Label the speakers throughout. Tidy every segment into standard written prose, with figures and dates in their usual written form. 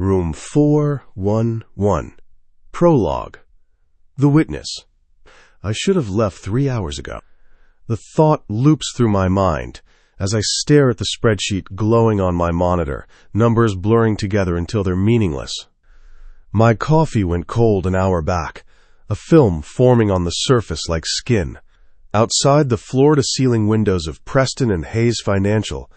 Speaker 1: Room 411. Prologue. The Witness. I should have left 3 hours ago. The thought loops through my mind as I stare at the spreadsheet glowing on my monitor, numbers blurring together until they're meaningless. My coffee went cold an hour back, a film forming on the surface like skin. Outside the floor-to-ceiling windows of Preston and Hayes Financial,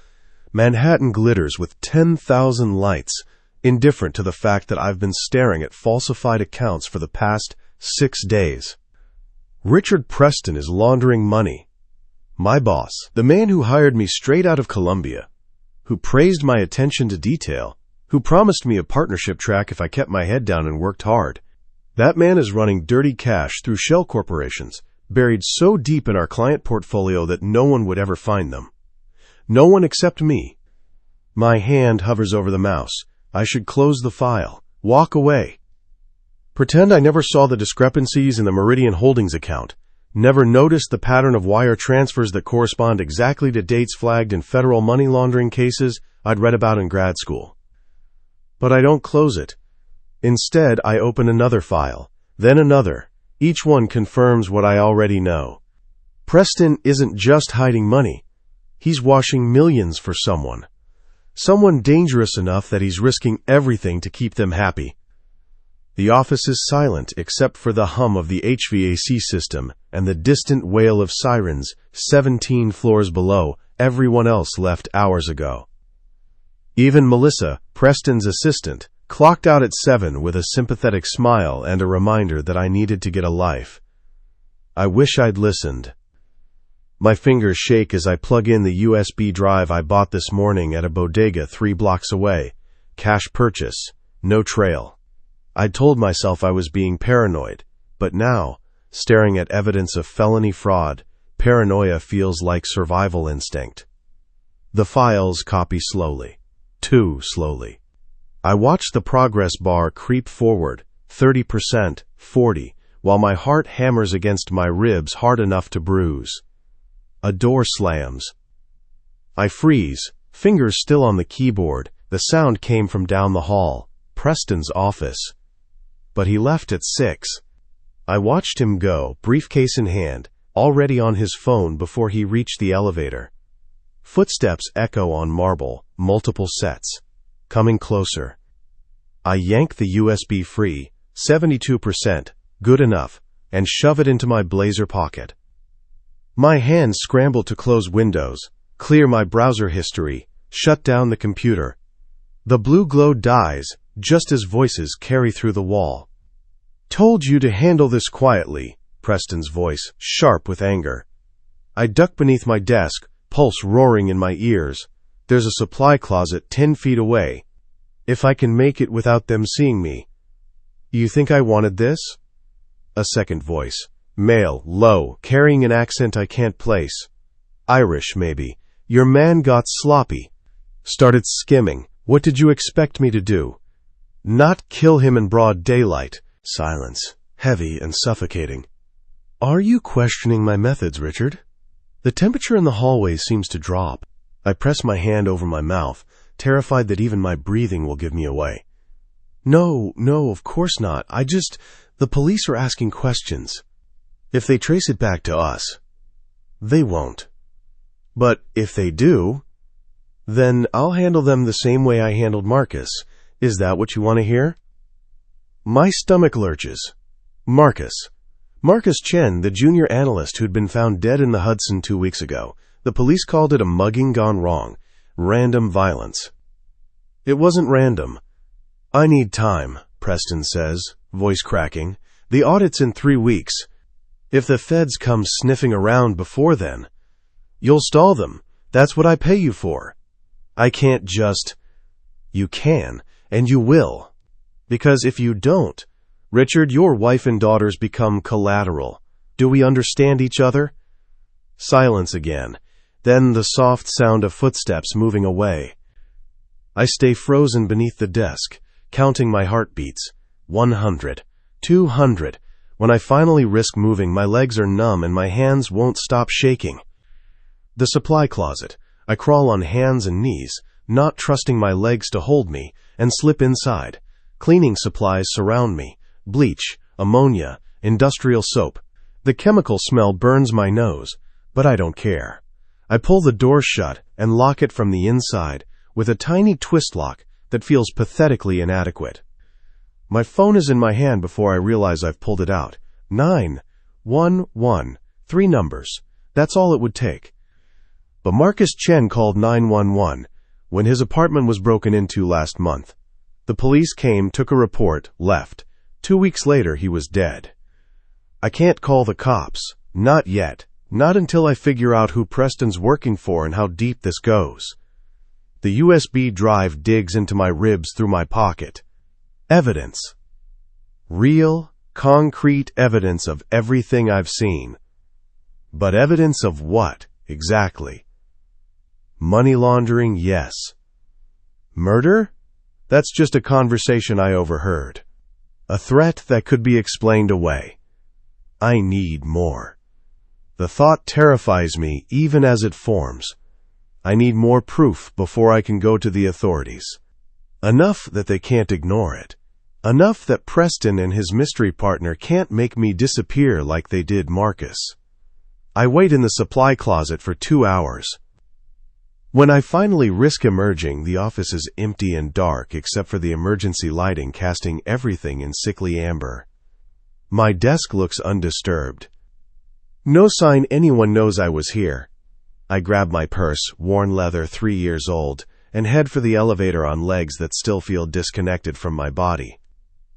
Speaker 1: Manhattan glitters with 10,000 lights, indifferent to the fact that I've been staring at falsified accounts for the past 6 days. Richard Preston is laundering money. My boss, the man who hired me straight out of Columbia, who praised my attention to detail, who promised me a partnership track if I kept my head down and worked hard. That man is running dirty cash through shell corporations, buried so deep in our client portfolio that no one would ever find them. No one except me. My hand hovers over the mouse. I should close the file. Walk away. Pretend I never saw the discrepancies in the Meridian Holdings account. Never noticed the pattern of wire transfers that correspond exactly to dates flagged in federal money laundering cases I'd read about in grad school. But I don't close it. Instead, I open another file, then another. Each one confirms what I already know. Preston isn't just hiding money. He's washing millions for someone. Someone dangerous enough that he's risking everything to keep them happy. The office is silent except for the hum of the HVAC system and the distant wail of sirens 17 floors below. Everyone else left hours ago. Even Melissa, Preston's assistant, clocked out at 7 with a sympathetic smile and a reminder that I needed to get a life. I wish I'd listened. My fingers shake as I plug in the USB drive I bought this morning at a bodega 3 blocks away. Cash purchase, no trail. I'd told myself I was being paranoid, but now, staring at evidence of felony fraud, paranoia feels like survival instinct. The files copy slowly, too slowly. I watch the progress bar creep forward, 30%, 40%, while my heart hammers against my ribs hard enough to bruise. A door slams. I freeze, fingers still on the keyboard. The sound came from down the hall, Preston's office. But he left at 6. I watched him go, briefcase in hand, already on his phone before he reached the elevator. Footsteps echo on marble, multiple sets. Coming closer. I yank the USB free, 72%, good enough, and shove it into my blazer pocket. My hands scramble to close Windows, clear my browser history, shut down the computer. The blue glow dies just as voices carry through the wall. Told you to handle this quietly, Preston's voice, sharp with anger. I duck beneath my desk, pulse roaring in my ears. There's a supply closet 10 feet away. If I can make it without them seeing me. You think I wanted this? A second voice. Male, low, carrying an accent I can't place. Irish, maybe. Your man got sloppy. Started skimming. What did you expect me to do? Not kill him in broad daylight. Silence, heavy and suffocating. Are you questioning my methods, Richard? The temperature in the hallway seems to drop. I press my hand over my mouth, terrified that even my breathing will give me away. No, of course not. The police are asking questions. If they trace it back to us, they won't. But if they do, then I'll handle them the same way I handled Marcus. Is that what you want to hear? My stomach lurches. Marcus Chen, the junior analyst who'd been found dead in the Hudson 2 weeks ago. The police called it a mugging gone wrong. Random violence. It wasn't random. I need time, Preston says, voice cracking. The audit's in 3 weeks. If the feds come sniffing around before then, you'll stall them. That's what I pay you for. I can't just... You can, and you will. Because if you don't, Richard, your wife and daughters become collateral. Do we understand each other? Silence again. Then the soft sound of footsteps moving away. I stay frozen beneath the desk, counting my heartbeats. 100. 200. When I finally risk moving, my legs are numb and my hands won't stop shaking. The supply closet. I crawl on hands and knees, not trusting my legs to hold me, and slip inside. Cleaning supplies surround me. Bleach, ammonia, industrial soap. The chemical smell burns my nose, but I don't care. I pull the door shut and lock it from the inside with a tiny twist lock that feels pathetically inadequate. My phone is in my hand before I realize I've pulled it out. 911. 3 numbers. That's all it would take. But Marcus Chen called 911 when his apartment was broken into last month. The police came, took a report, left. 2 weeks later, he was dead. I can't call the cops. Not yet. Not until I figure out who Preston's working for and how deep this goes. The USB drive digs into my ribs through my pocket. Evidence. Real, concrete evidence of everything I've seen. But evidence of what, exactly? Money laundering, yes. Murder? That's just a conversation I overheard. A threat that could be explained away. I need more. The thought terrifies me even as it forms. I need more proof before I can go to the authorities. Enough that they can't ignore it. Enough that Preston and his mystery partner can't make me disappear like they did Marcus. I wait in the supply closet for 2 hours. When I finally risk emerging, the office is empty and dark except for the emergency lighting casting everything in sickly amber. My desk looks undisturbed. No sign anyone knows I was here. I grab my purse, worn leather 3 years old, and head for the elevator on legs that still feel disconnected from my body.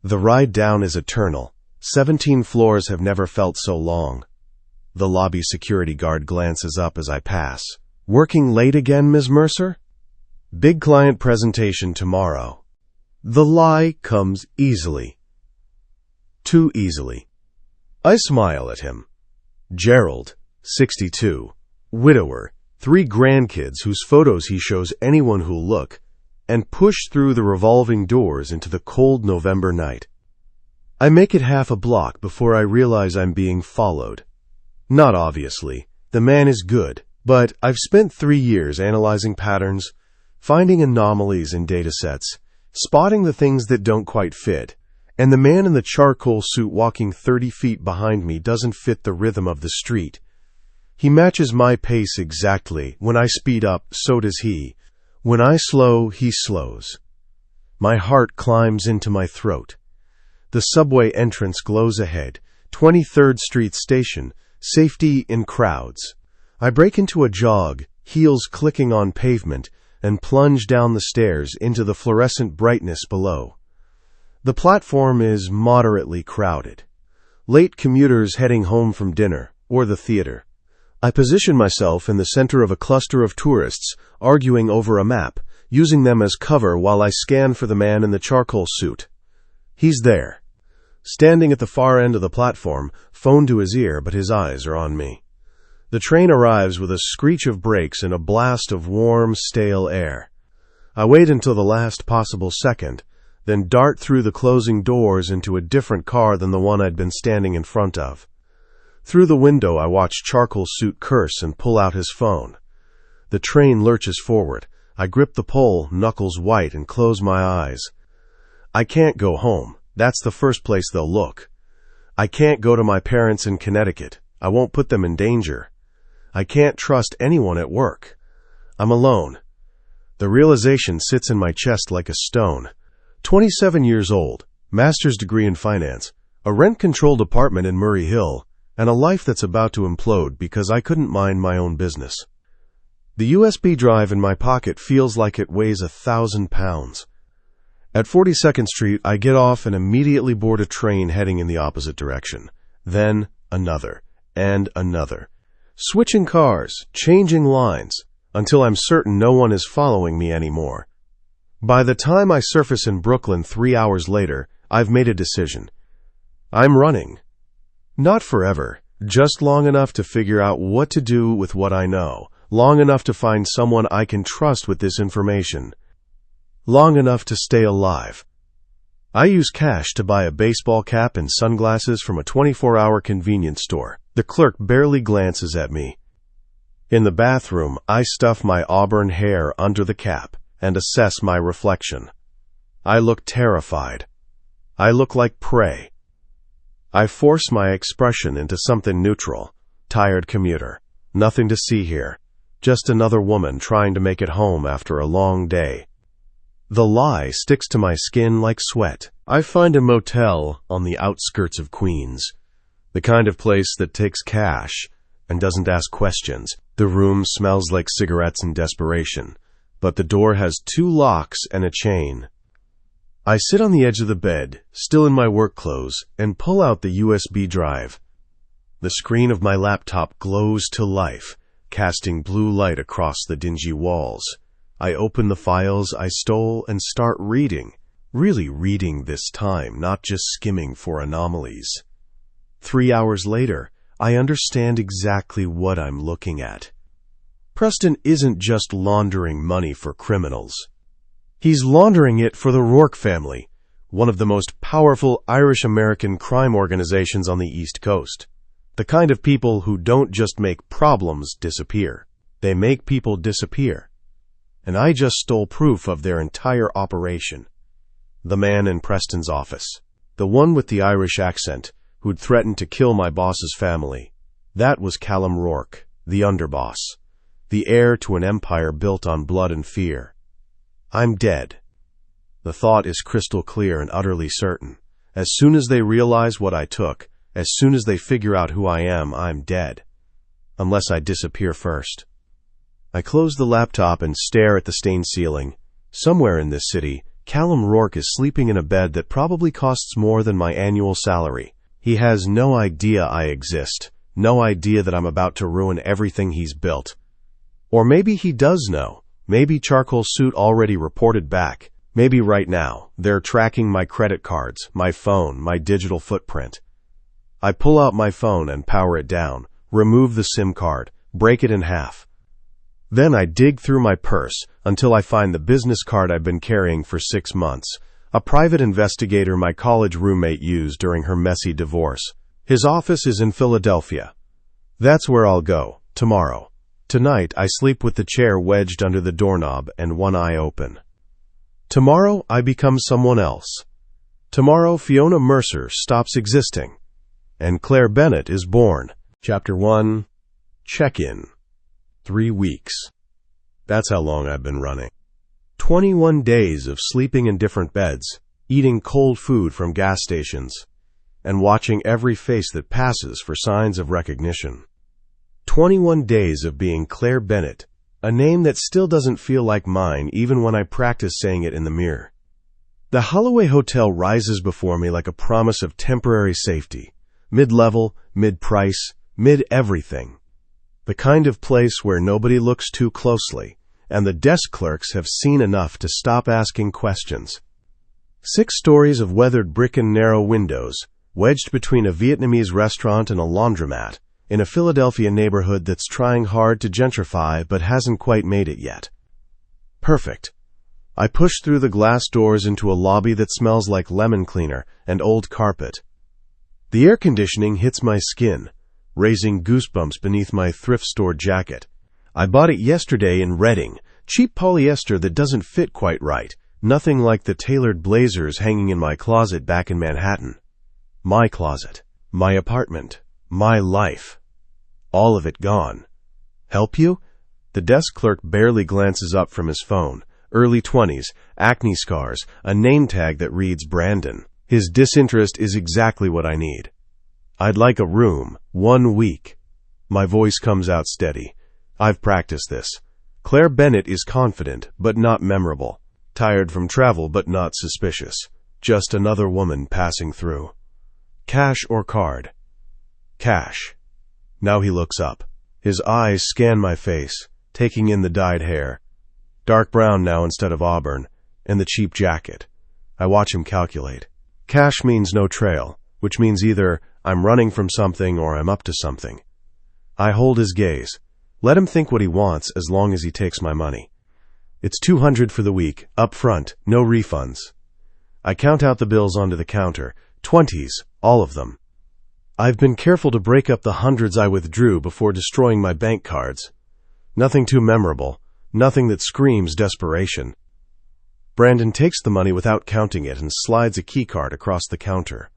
Speaker 1: The ride down is eternal. 17 floors have never felt so long. The lobby security guard glances up as I pass. Working late again, Ms. Mercer? Big client presentation tomorrow. The lie comes easily. Too easily. I smile at him. Gerald, 62, widower, 3 grandkids whose photos he shows anyone who'll look, and push through the revolving doors into the cold November night. I make it half a block before I realize I'm being followed. Not obviously. The man is good, but I've spent 3 years analyzing patterns, finding anomalies in datasets, spotting the things that don't quite fit, and the man in the charcoal suit walking 30 feet behind me doesn't fit the rhythm of the street. He matches my pace exactly. When I speed up, so does he. When I slow, he slows. My heart climbs into my throat. The subway entrance glows ahead. 23rd Street Station. Safety in crowds. I break into a jog, heels clicking on pavement, and plunge down the stairs into the fluorescent brightness below. The platform is moderately crowded. Late commuters heading home from dinner or the theater. I position myself in the center of a cluster of tourists arguing over a map, using them as cover while I scan for the man in the charcoal suit. He's there. Standing at the far end of the platform, phone to his ear, but his eyes are on me. The train arrives with a screech of brakes and a blast of warm, stale air. I wait until the last possible second, then dart through the closing doors into a different car than the one I'd been standing in front of. Through the window, I watch Charcoal Suit curse and pull out his phone. The train lurches forward. I grip the pole, knuckles white, and close my eyes. I can't go home. That's the first place they'll look. I can't go to my parents in Connecticut. I won't put them in danger. I can't trust anyone at work. I'm alone. The realization sits in my chest like a stone. 27 years old, master's degree in finance, a rent-controlled apartment in Murray Hill, and a life that's about to implode because I couldn't mind my own business. The USB drive in my pocket feels like it weighs 1,000 pounds. At 42nd Street, I get off and immediately board a train heading in the opposite direction. Then another, and another. Switching cars, changing lines, until I'm certain no one is following me anymore. By the time I surface in Brooklyn 3 hours later, I've made a decision. I'm running. Not forever, just long enough to figure out what to do with what I know, long enough to find someone I can trust with this information, long enough to stay alive. I use cash to buy a baseball cap and sunglasses from a 24-hour convenience store. The clerk barely glances at me. In the bathroom, I stuff my auburn hair under the cap and assess my reflection. I look terrified. I look like prey. I force my expression into something neutral. Tired commuter. Nothing to see here. Just another woman trying to make it home after a long day. The lie sticks to my skin like sweat. I find a motel on the outskirts of Queens. The kind of place that takes cash and doesn't ask questions. The room smells like cigarettes and desperation, but the door has 2 locks and a chain. I sit on the edge of the bed, still in my work clothes, and pull out the USB drive. The screen of my laptop glows to life, casting blue light across the dingy walls. I open the files I stole and start reading. Really reading this time, not just skimming for anomalies. 3 hours later, I understand exactly what I'm looking at. Preston isn't just laundering money for criminals. He's laundering it for the Rourke family, one of the most powerful Irish-American crime organizations on the East Coast. The kind of people who don't just make problems disappear. They make people disappear. And I just stole proof of their entire operation. The man in Preston's office, the one with the Irish accent, who'd threatened to kill my boss's family. That was Callum Rourke, the underboss, the heir to an empire built on blood and fear. I'm dead. The thought is crystal clear and utterly certain. As soon as they realize what I took, as soon as they figure out who I am, I'm dead. Unless I disappear first. I close the laptop and stare at the stained ceiling. Somewhere in this city, Callum Rourke is sleeping in a bed that probably costs more than my annual salary. He has no idea I exist, no idea that I'm about to ruin everything he's built. Or maybe he does know. Maybe Charcoal Suit already reported back. Maybe right now, they're tracking my credit cards, my phone, my digital footprint. I pull out my phone and power it down, remove the SIM card, break it in half. Then I dig through my purse until I find the business card I've been carrying for 6 months, a private investigator my college roommate used during her messy divorce. His office is in Philadelphia. That's where I'll go, tomorrow. Tonight, I sleep with the chair wedged under the doorknob and one eye open. Tomorrow, I become someone else. Tomorrow, Fiona Mercer stops existing, and Claire Bennett is born. Chapter 1. Check-in. 3 weeks. That's how long I've been running. 21 days of sleeping in different beds, eating cold food from gas stations, and watching every face that passes for signs of recognition. 21 days of being Claire Bennett, a name that still doesn't feel like mine even when I practice saying it in the mirror. The Holloway Hotel rises before me like a promise of temporary safety, mid-level, mid-price, mid-everything. The kind of place where nobody looks too closely, and the desk clerks have seen enough to stop asking questions. 6 stories of weathered brick and narrow windows, wedged between a Vietnamese restaurant and a laundromat, in a Philadelphia neighborhood that's trying hard to gentrify but hasn't quite made it yet. Perfect. I push through the glass doors into a lobby that smells like lemon cleaner and old carpet. The air conditioning hits my skin, raising goosebumps beneath my thrift store jacket. I bought it yesterday in Reading, cheap polyester that doesn't fit quite right, nothing like the tailored blazers hanging in my closet back in Manhattan. My closet, my apartment, my life. All of it gone. Help you? The desk clerk barely glances up from his phone. Early 20s, acne scars, a name tag that reads Brandon. His disinterest is exactly what I need. I'd like a room, 1 week. My voice comes out steady. I've practiced this. Claire Bennett is confident, but not memorable. Tired from travel, but not suspicious. Just another woman passing through. Cash or card? Cash. Now he looks up. His eyes scan my face, taking in the dyed hair. Dark brown now instead of auburn, and the cheap jacket. I watch him calculate. Cash means no trail, which means either I'm running from something or I'm up to something. I hold his gaze. Let him think what he wants as long as he takes my money. It's $200 for the week, up front, no refunds. I count out the bills onto the counter, 20s, all of them. I've been careful to break up the hundreds I withdrew before destroying my bank cards. Nothing too memorable, nothing that screams desperation. Brandon takes the money without counting it and slides a keycard across the counter.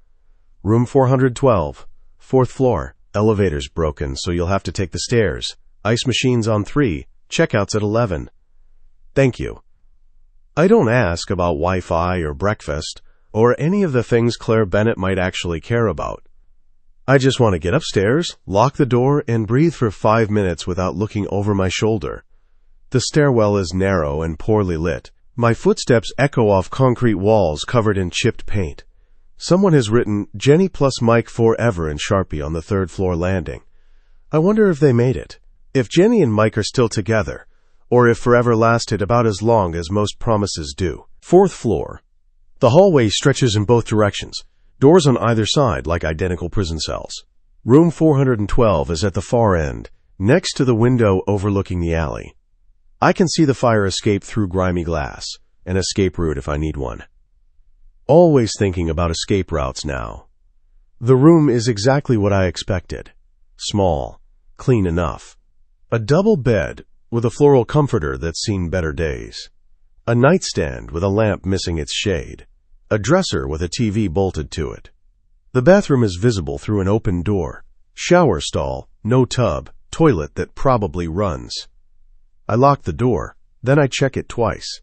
Speaker 1: Room 412, 4th floor. Elevator's broken, so you'll have to take the stairs. Ice machines on 3, checkouts at 11. Thank you. I don't ask about Wi-Fi or breakfast, or any of the things Claire Bennett might actually care about. I just want to get upstairs, lock the door, and breathe for 5 minutes without looking over my shoulder. The stairwell is narrow and poorly lit. My footsteps echo off concrete walls covered in chipped paint. Someone has written Jenny plus Mike forever in Sharpie on the 3rd floor landing. I wonder if they made it. If Jenny and Mike are still together, or if forever lasted about as long as most promises do. 4th floor. The hallway stretches in both directions, doors on either side like identical prison cells. Room 412 is at the far end, next to the window overlooking the alley. I can see the fire escape through grimy glass, an escape route if I need one. Always thinking about escape routes now. The room is exactly what I expected. Small, clean enough. A double bed with a floral comforter that's seen better days. A nightstand with a lamp missing its shade. A dresser with a TV bolted to it. The bathroom is visible through an open door. Shower stall, no tub, toilet that probably runs. I lock the door, then I check it twice.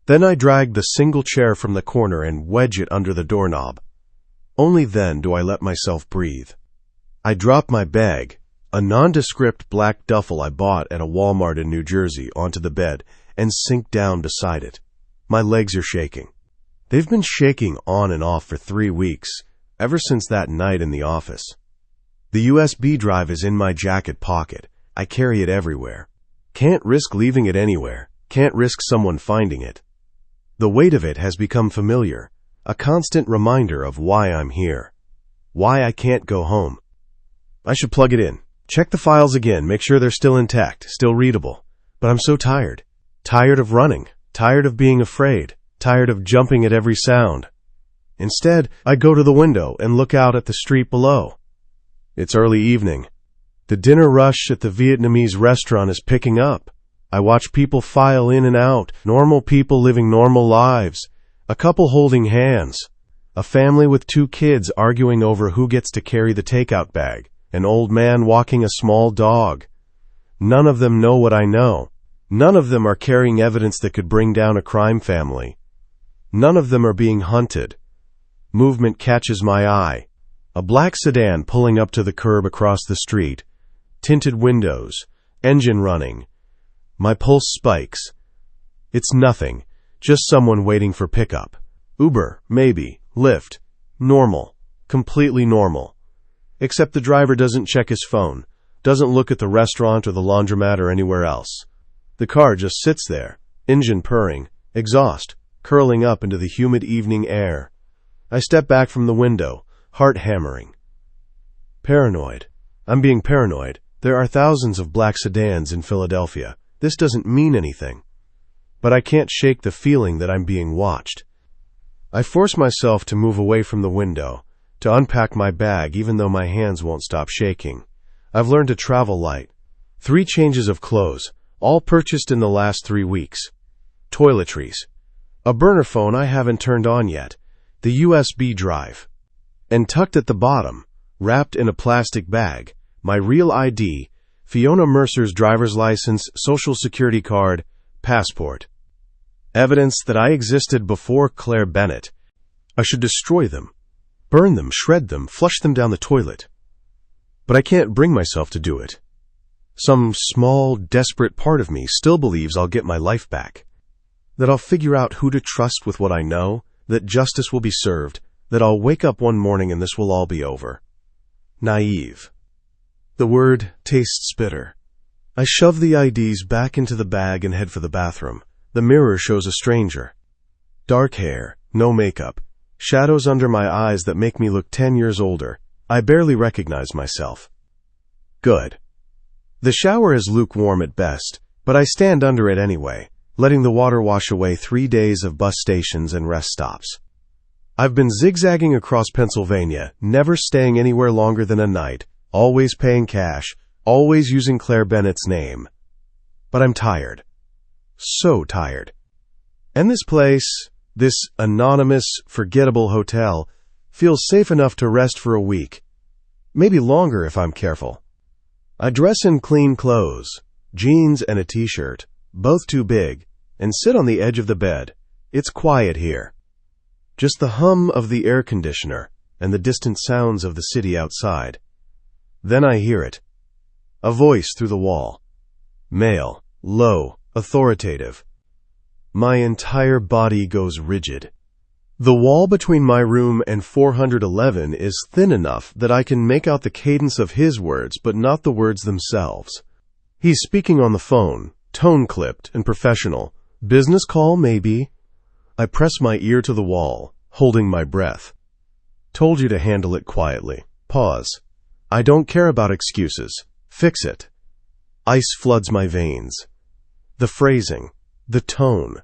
Speaker 1: Then I drag the single chair from the corner and wedge it under the doorknob. Only then do I let myself breathe. I drop my bag, a nondescript black duffel I bought at a Walmart in New Jersey, onto the bed and sink down beside it. My legs are shaking. They've been shaking on and off for 3 weeks, ever since that night in the office. The USB drive is in my jacket pocket. I carry it everywhere. Can't risk leaving it anywhere. Can't risk someone finding it. The weight of it has become familiar, a constant reminder of why I'm here, why I can't go home. I should plug it in, check the files again, make sure they're still intact, still readable. But I'm so tired. Tired of running, tired of being afraid, tired of jumping at every sound. Instead, I go to the window and look out at the street below. It's early evening. The dinner rush at the Vietnamese restaurant is picking up. I watch people file in and out, normal people living normal lives, a couple holding hands, a family with 2 kids arguing over who gets to carry the takeout bag, an old man walking a small dog. None of them know what I know. None of them are carrying evidence that could bring down a crime family. None of them are being hunted. Movement catches my eye. A black sedan pulling up to the curb across the street. Tinted windows, engine running. My pulse spikes. It's nothing, just someone waiting for pickup. Uber, maybe, Lyft. Normal, completely normal. Except the driver doesn't check his phone, doesn't look at the restaurant or the laundromat or anywhere else. The car just sits there, engine purring, exhaust curling up into the humid evening air. I step back from the window, heart hammering. Paranoid. I'm being paranoid. There are thousands of black sedans in Philadelphia. This doesn't mean anything. But I can't shake the feeling that I'm being watched. I force myself to move away from the window, to unpack my bag even though my hands won't stop shaking. I've learned to travel light. 3 changes of clothes, all purchased in the last 3 weeks. Toiletries. A burner phone I haven't turned on yet. The USB drive. And tucked at the bottom, wrapped in a plastic bag, my real ID, Fiona Mercer's driver's license, social security card, passport. Evidence that I existed before Claire Bennett. I should destroy them, burn them, shred them, flush them down the toilet. But I can't bring myself to do it. Some small, desperate part of me still believes I'll get my life back. That I'll figure out who to trust with what I know, that justice will be served, that I'll wake up one morning and this will all be over. Naive. The word tastes bitter. I shove the IDs back into the bag and head for the bathroom. The mirror shows a stranger. Dark hair, no makeup, shadows under my eyes that make me look 10 years older. I barely recognize myself. Good. The shower is lukewarm at best, but I stand under it anyway, letting the water wash away 3 days of bus stations and rest stops. I've been zigzagging across Pennsylvania, never staying anywhere longer than a night, always paying cash, always using Claire Bennett's name. But I'm tired. So tired. And this place, this anonymous, forgettable hotel, feels safe enough to rest for a week. Maybe longer if I'm careful. I dress in clean clothes, jeans and a t-shirt, both too big, and sit on the edge of the bed. It's quiet here. Just the hum of the air conditioner and the distant sounds of the city outside. Then I hear it. A voice through the wall. Male, low, authoritative. My entire body goes rigid. The wall between my room and 411 is thin enough that I can make out the cadence of his words, but not the words themselves. He's speaking on the phone, tone-clipped and professional. Business call, maybe? I press my ear to the wall, holding my breath. Told you to handle it quietly. Pause. I don't care about excuses. Fix it. Ice floods my veins. The phrasing, the tone.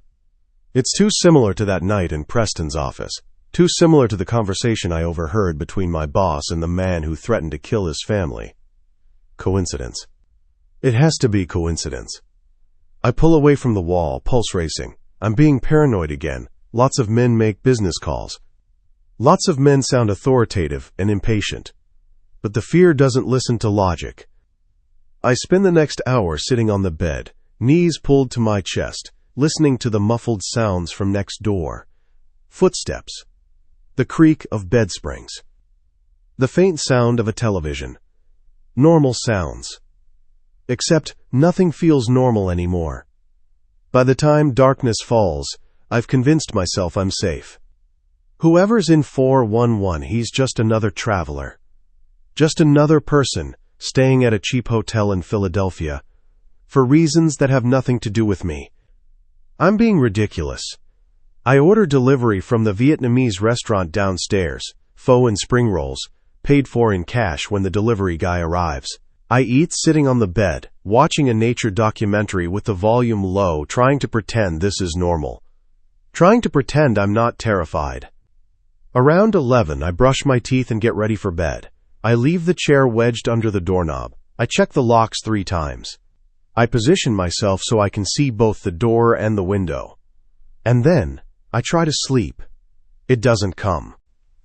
Speaker 1: It's too similar to that night in Preston's office. Too similar to the conversation I overheard between my boss and the man who threatened to kill his family. Coincidence. It has to be coincidence. I pull away from the wall, pulse racing. I'm being paranoid again. Lots of men make business calls. Lots of men sound authoritative and impatient. But the fear doesn't listen to logic. I spend the next hour sitting on the bed, knees pulled to my chest, listening to the muffled sounds from next door. Footsteps. The creak of bed springs. The faint sound of a television. Normal sounds. Except nothing feels normal anymore. By the time darkness falls, I've convinced myself I'm safe. Whoever's in 411, he's just another traveler. Just another person staying at a cheap hotel in Philadelphia, for reasons that have nothing to do with me. I'm being ridiculous. I order delivery from the Vietnamese restaurant downstairs, pho and spring rolls, paid for in cash when the delivery guy arrives. I eat sitting on the bed, watching a nature documentary with the volume low, trying to pretend this is normal. Trying to pretend I'm not terrified. Around 11, I brush my teeth and get ready for bed. I leave the chair wedged under the doorknob. I check the locks 3 times. I position myself so I can see both the door and the window. And then, I try to sleep. It doesn't come.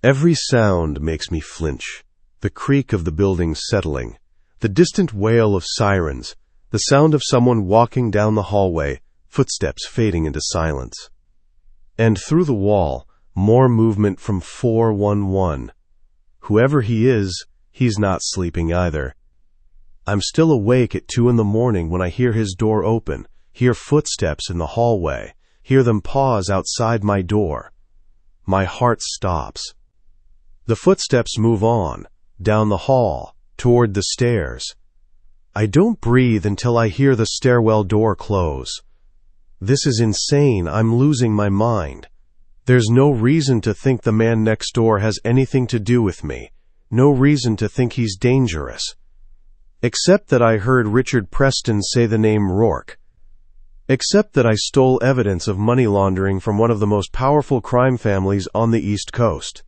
Speaker 1: Every sound makes me flinch. The creak of the building settling, the distant wail of sirens, the sound of someone walking down the hallway, footsteps fading into silence. And through the wall, more movement from 411. Whoever he is, he's not sleeping either. I'm still awake at 2 a.m. when I hear his door open, hear footsteps in the hallway, hear them pause outside my door. My heart stops. The footsteps move on, down the hall, toward the stairs. I don't breathe until I hear the stairwell door close. This is insane. I'm losing my mind. There's no reason to think the man next door has anything to do with me. No reason to think he's dangerous. Except that I heard Richard Preston say the name Rourke. Except that I stole evidence of money laundering from one of the most powerful crime families on the East Coast.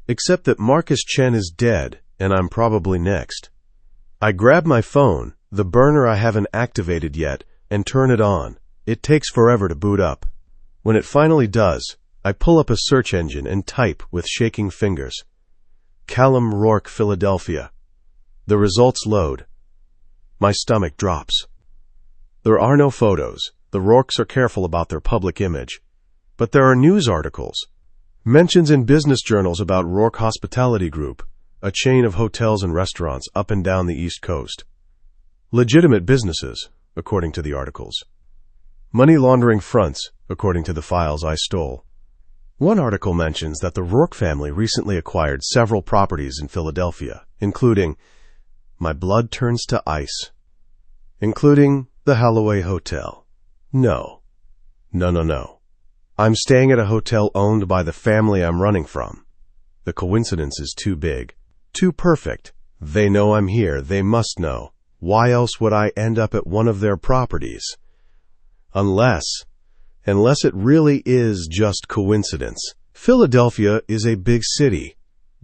Speaker 1: Except that Marcus Chen is dead, and I'm probably next. I grab my phone, the burner I haven't activated yet, and turn it on. It takes forever to boot up. When it finally does, I pull up a search engine and type with shaking fingers. Callum Rourke, Philadelphia. The results load. My stomach drops. There are no photos. The Rourkes are careful about their public image. But there are news articles. Mentions in business journals about Rourke Hospitality Group, a chain of hotels and restaurants up and down the East Coast. Legitimate businesses, according to the articles. Money laundering fronts, according to the files I stole. One article mentions that the Rourke family recently acquired several properties in Philadelphia, including, my blood turns to ice, including the Holloway Hotel. No. I'm staying at a hotel owned by the family I'm running from. The coincidence is too big, too perfect. They know I'm here. They must know. Why else would I end up at one of their properties? Unless it really is just coincidence. Philadelphia is a big city.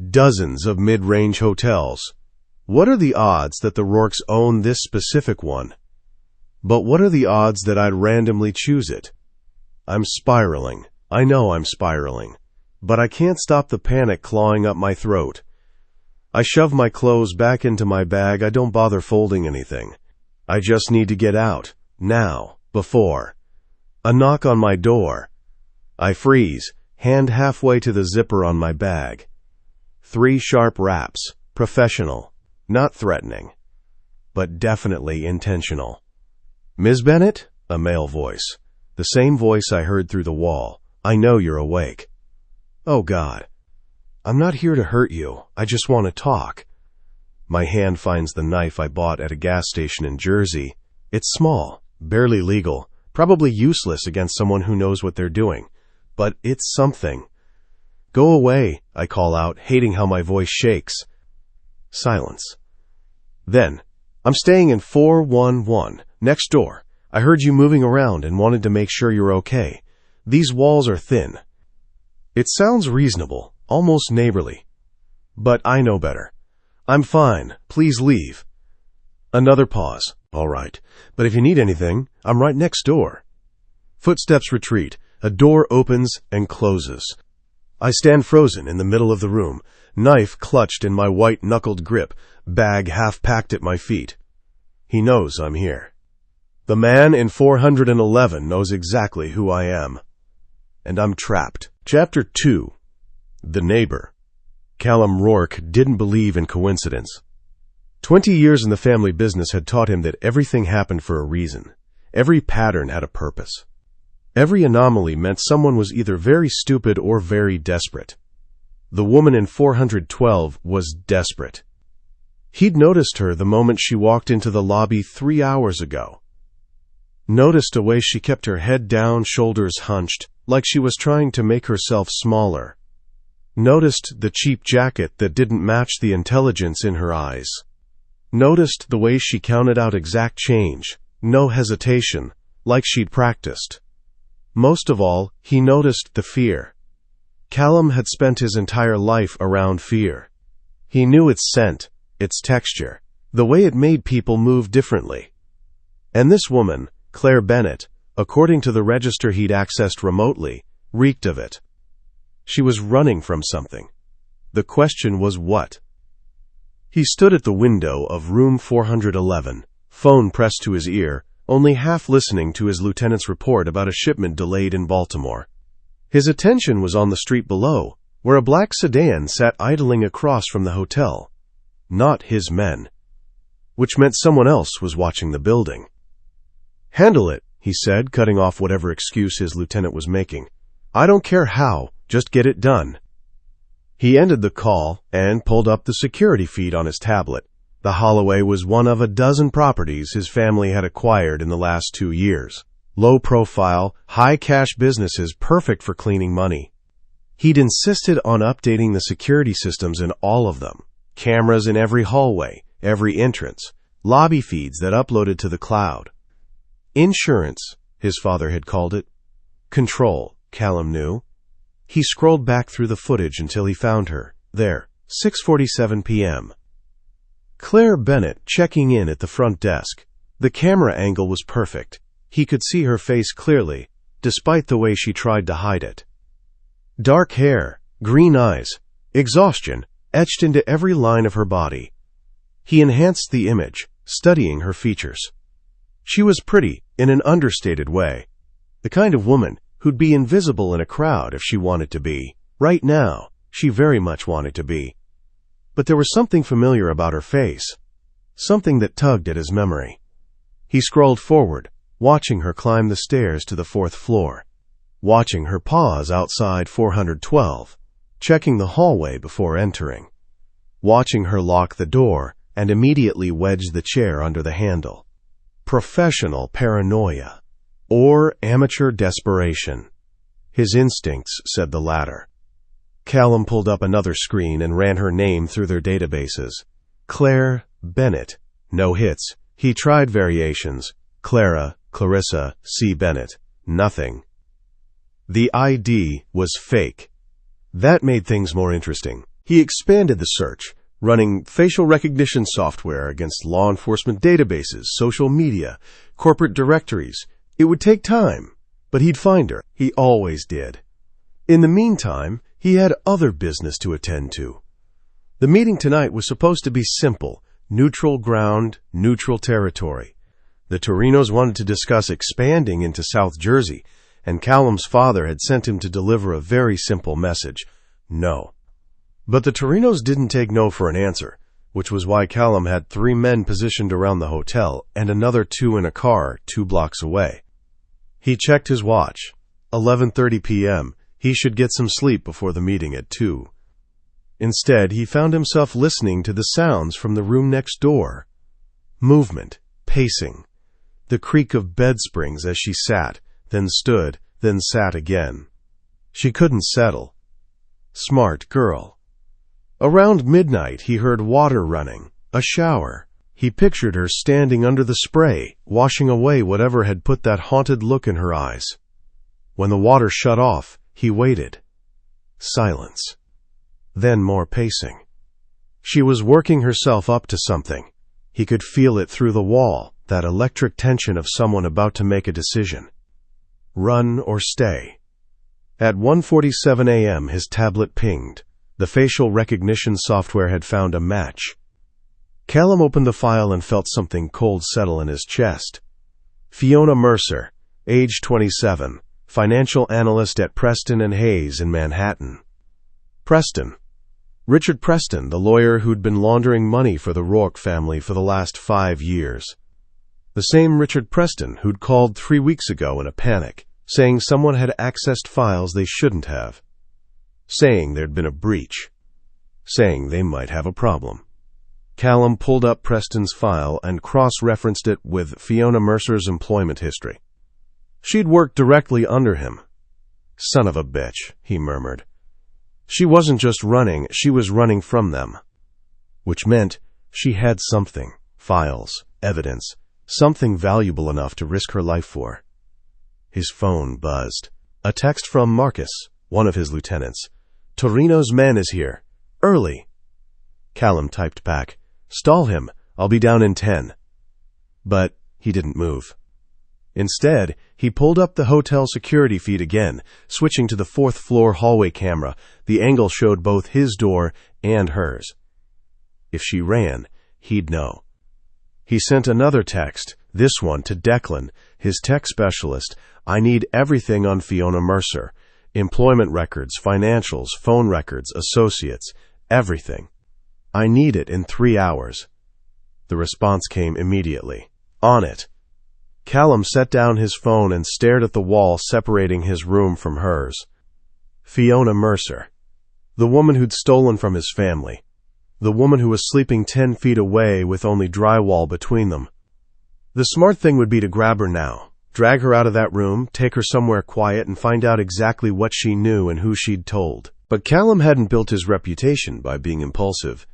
Speaker 1: Dozens of mid-range hotels. What are the odds that the Rourkes own this specific one? But what are the odds that I'd randomly choose it? I'm spiraling. I know I'm spiraling. But I can't stop the panic clawing up my throat. I shove my clothes back into my bag. I don't bother folding anything. I just need to get out. Now. Before. A knock on my door. I freeze, hand halfway to the zipper on my bag. 3 sharp raps. Professional. Not threatening. But definitely intentional. Ms. Bennett? A male voice. The same voice I heard through the wall. I know you're awake. Oh, God. I'm not here to hurt you. I just want to talk. My hand finds the knife I bought at a gas station in Jersey. It's small, barely legal, probably useless against someone who knows what they're doing. But it's something. Go away, I call out, hating how my voice shakes. Silence. Then, I'm staying in 411, next door. I heard you moving around and wanted to make sure you're okay. These walls are thin. It sounds reasonable, almost neighborly. But I know better. I'm fine. Please leave. Another pause. All right. But if you need anything, I'm right next door. Footsteps retreat. A door opens and closes. I stand frozen in the middle of the room, knife clutched in my white-knuckled grip, bag half-packed at my feet. He knows I'm here. The man in 411 knows exactly who I am. And I'm trapped. Chapter 2. The Neighbor. Callum Rourke didn't believe in coincidence. 20 years in the family business had taught him that everything happened for a reason. Every pattern had a purpose. Every anomaly meant someone was either very stupid or very desperate. The woman in 412 was desperate. He'd noticed her the moment she walked into the lobby 3 hours ago. Noticed a way she kept her head down, shoulders hunched, like she was trying to make herself smaller. Noticed the cheap jacket that didn't match the intelligence in her eyes. Noticed the way she counted out exact change, no hesitation, like she'd practiced. Most of all, he noticed the fear. Callum had spent his entire life around fear. He knew its scent, its texture, the way it made people move differently. And this woman, Claire Bennett, according to the register he'd accessed remotely, reeked of it. She was running from something. The question was what? He stood at the window of room 411, phone pressed to his ear, only half listening to his lieutenant's report about a shipment delayed in Baltimore. His attention was on the street below, where a black sedan sat idling across from the hotel. Not his men. Which meant someone else was watching the building. Handle it, he said, cutting off whatever excuse his lieutenant was making. I don't care how, just get it done. He ended the call and pulled up the security feed on his tablet. The Holloway was one of a dozen properties his family had acquired in the last 2 years. Low-profile, high-cash businesses perfect for cleaning money. He'd insisted on updating the security systems in all of them. Cameras in every hallway, every entrance, lobby feeds that uploaded to the cloud. Insurance, his father had called it. Control, Callum knew. He scrolled back through the footage until he found her. There, 6:47 p.m. Claire Bennett checking in at the front desk. The camera angle was perfect. He could see her face clearly, despite the way she tried to hide it. Dark hair, green eyes, exhaustion etched into every line of her body. He enhanced the image, studying her features. She was pretty, in an understated way. The kind of woman who'd be invisible in a crowd if she wanted to be. Right now, she very much wanted to be. But there was something familiar about her face. Something that tugged at his memory. He scrolled forward, watching her climb the stairs to the 4th floor. Watching her pause outside 412, checking the hallway before entering. Watching her lock the door and immediately wedge the chair under the handle. Professional paranoia. Or amateur desperation. His instincts said the latter. Callum pulled up another screen and ran her name through their databases. Claire Bennett. No hits. He tried variations. Clara, Clarissa, C. Bennett. Nothing. The ID was fake. That made things more interesting. He expanded the search, running facial recognition software against law enforcement databases, social media, corporate directories. It would take time, but he'd find her. He always did. In the meantime, he had other business to attend to. The meeting tonight was supposed to be simple, neutral ground, neutral territory. The Torinos wanted to discuss expanding into South Jersey, and Callum's father had sent him to deliver a very simple message: no. But the Torinos didn't take no for an answer, which was why Callum had 3 men positioned around the hotel and another 2 in a car 2 blocks away. He checked his watch. 11:30 p.m. He should get some sleep before the meeting at 2. Instead, he found himself listening to the sounds from the room next door. Movement, pacing, the creak of bed springs as she sat, then stood, then sat again. She couldn't settle. Smart girl. Around midnight, he heard water running, a shower. He pictured her standing under the spray, washing away whatever had put that haunted look in her eyes. When the water shut off, he waited. Silence. Then more pacing. She was working herself up to something. He could feel it through the wall, that electric tension of someone about to make a decision. Run or stay. At 1:47 a.m. his tablet pinged. The facial recognition software had found a match. Callum opened the file and felt something cold settle in his chest. Fiona Mercer, age 27, financial analyst at Preston and Hayes in Manhattan. Preston. Richard Preston, the lawyer who'd been laundering money for the Rourke family for the last 5 years. The same Richard Preston who'd called 3 weeks ago in a panic, saying someone had accessed files they shouldn't have. Saying there'd been a breach. Saying they might have a problem. Callum pulled up Preston's file and cross-referenced it with Fiona Mercer's employment history. She'd worked directly under him. Son of a bitch, he murmured. She wasn't just running, she was running from them. Which meant she had something, files, evidence, something valuable enough to risk her life for. His phone buzzed. A text from Marcus, one of his lieutenants. Torino's man is here. Early. Callum typed back. Stall him. I'll be down in 10. But he didn't move. Instead, he pulled up the hotel security feed again, switching to the 4th-floor hallway camera. The angle showed both his door and hers. If she ran, he'd know. He sent another text, this one to Declan, his tech specialist. I need everything on Fiona Mercer. Employment records, financials, phone records, associates, everything. I need it in 3 hours. The response came immediately. On it. Callum set down his phone and stared at the wall separating his room from hers. Fiona Mercer. The woman who'd stolen from his family. The woman who was sleeping 10 feet away with only drywall between them. The smart thing would be to grab her now, drag her out of that room, take her somewhere quiet, and find out exactly what she knew and who she'd told. But Callum hadn't built his reputation by being impulsive.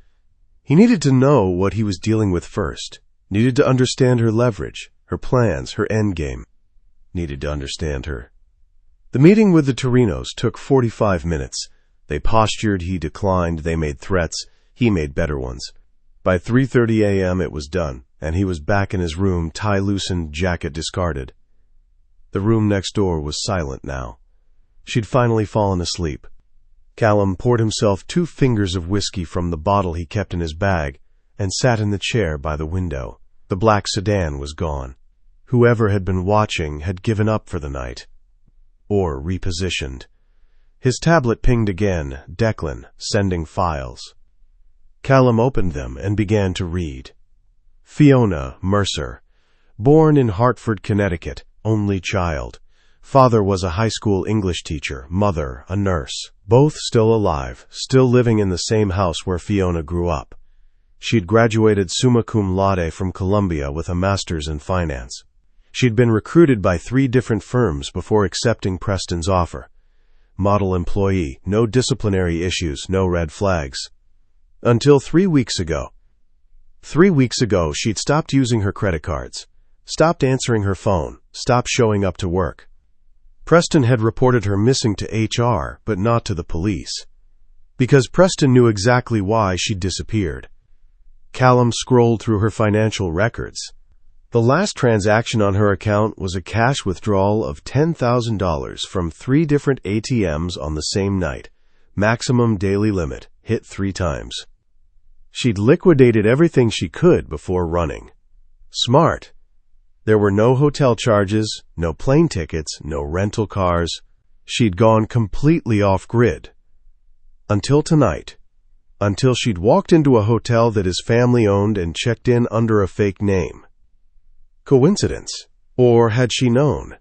Speaker 1: He needed to know what he was dealing with first, needed to understand her leverage, her plans, her endgame. Needed to understand her. The meeting with the Torinos took 45 minutes. They postured, he declined, they made threats, he made better ones. By 3:30 a.m. it was done, and he was back in his room, tie loosened, jacket discarded. The room next door was silent now. She'd finally fallen asleep. Callum poured himself 2 fingers of whiskey from the bottle he kept in his bag and sat in the chair by the window. The black sedan was gone. Whoever had been watching had given up for the night. Or repositioned. His tablet pinged again, Declan, sending files. Callum opened them and began to read. Fiona Mercer. Born in Hartford, Connecticut, only child. Father was a high school English teacher, mother a nurse. Both still alive, still living in the same house where Fiona grew up. She'd graduated summa cum laude from Columbia with a master's in finance. She'd been recruited by 3 different firms before accepting Preston's offer. Model employee, no disciplinary issues, no red flags. Until 3 weeks ago. 3 weeks ago, she'd stopped using her credit cards, stopped answering her phone, stopped showing up to work. Preston had reported her missing to HR, but not to the police. Because Preston knew exactly why she'd disappeared. Callum scrolled through her financial records. The last transaction on her account was a cash withdrawal of $10,000 from 3 different ATMs on the same night. Maximum daily limit, hit 3 times. She'd liquidated everything she could before running. Smart. There were no hotel charges, no plane tickets, no rental cars. She'd gone completely off-grid. Until tonight. Until she'd walked into a hotel that his family owned and checked in under a fake name. Coincidence? Or had she known?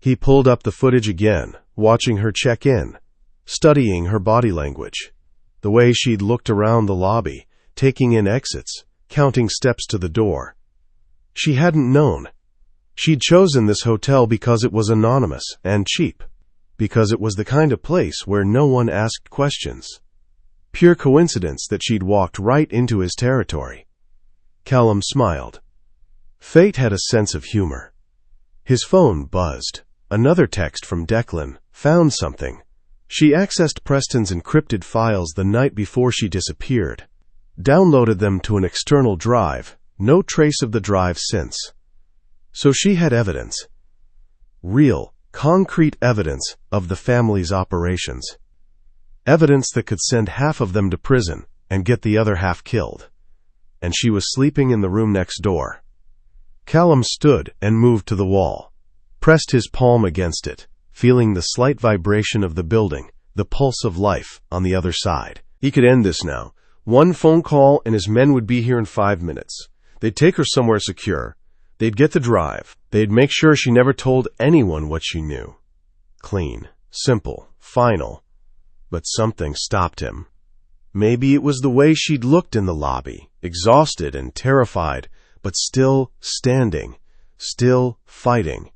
Speaker 1: He pulled up the footage again, watching her check in, studying her body language, the way she'd looked around the lobby, taking in exits, counting steps to the door. She hadn't known. She'd chosen this hotel because it was anonymous and cheap, because it was the kind of place where no one asked questions. Pure coincidence that she'd walked right into his territory. Callum smiled. Fate had a sense of humor. His phone buzzed. Another text from Declan. Found something. She accessed Preston's encrypted files the night before she disappeared. Downloaded them to an external drive. No trace of the drive since. So she had evidence. Real, concrete evidence of the family's operations. Evidence that could send half of them to prison and get the other half killed. And she was sleeping in the room next door. Callum stood and moved to the wall, pressed his palm against it, feeling the slight vibration of the building, the pulse of life on the other side. He could end this now. One phone call and his men would be here in 5 minutes. They'd take her somewhere secure. They'd get the drive. They'd make sure she never told anyone what she knew. Clean, simple, final. But something stopped him. Maybe it was the way she'd looked in the lobby, exhausted and terrified, but still standing, still fighting.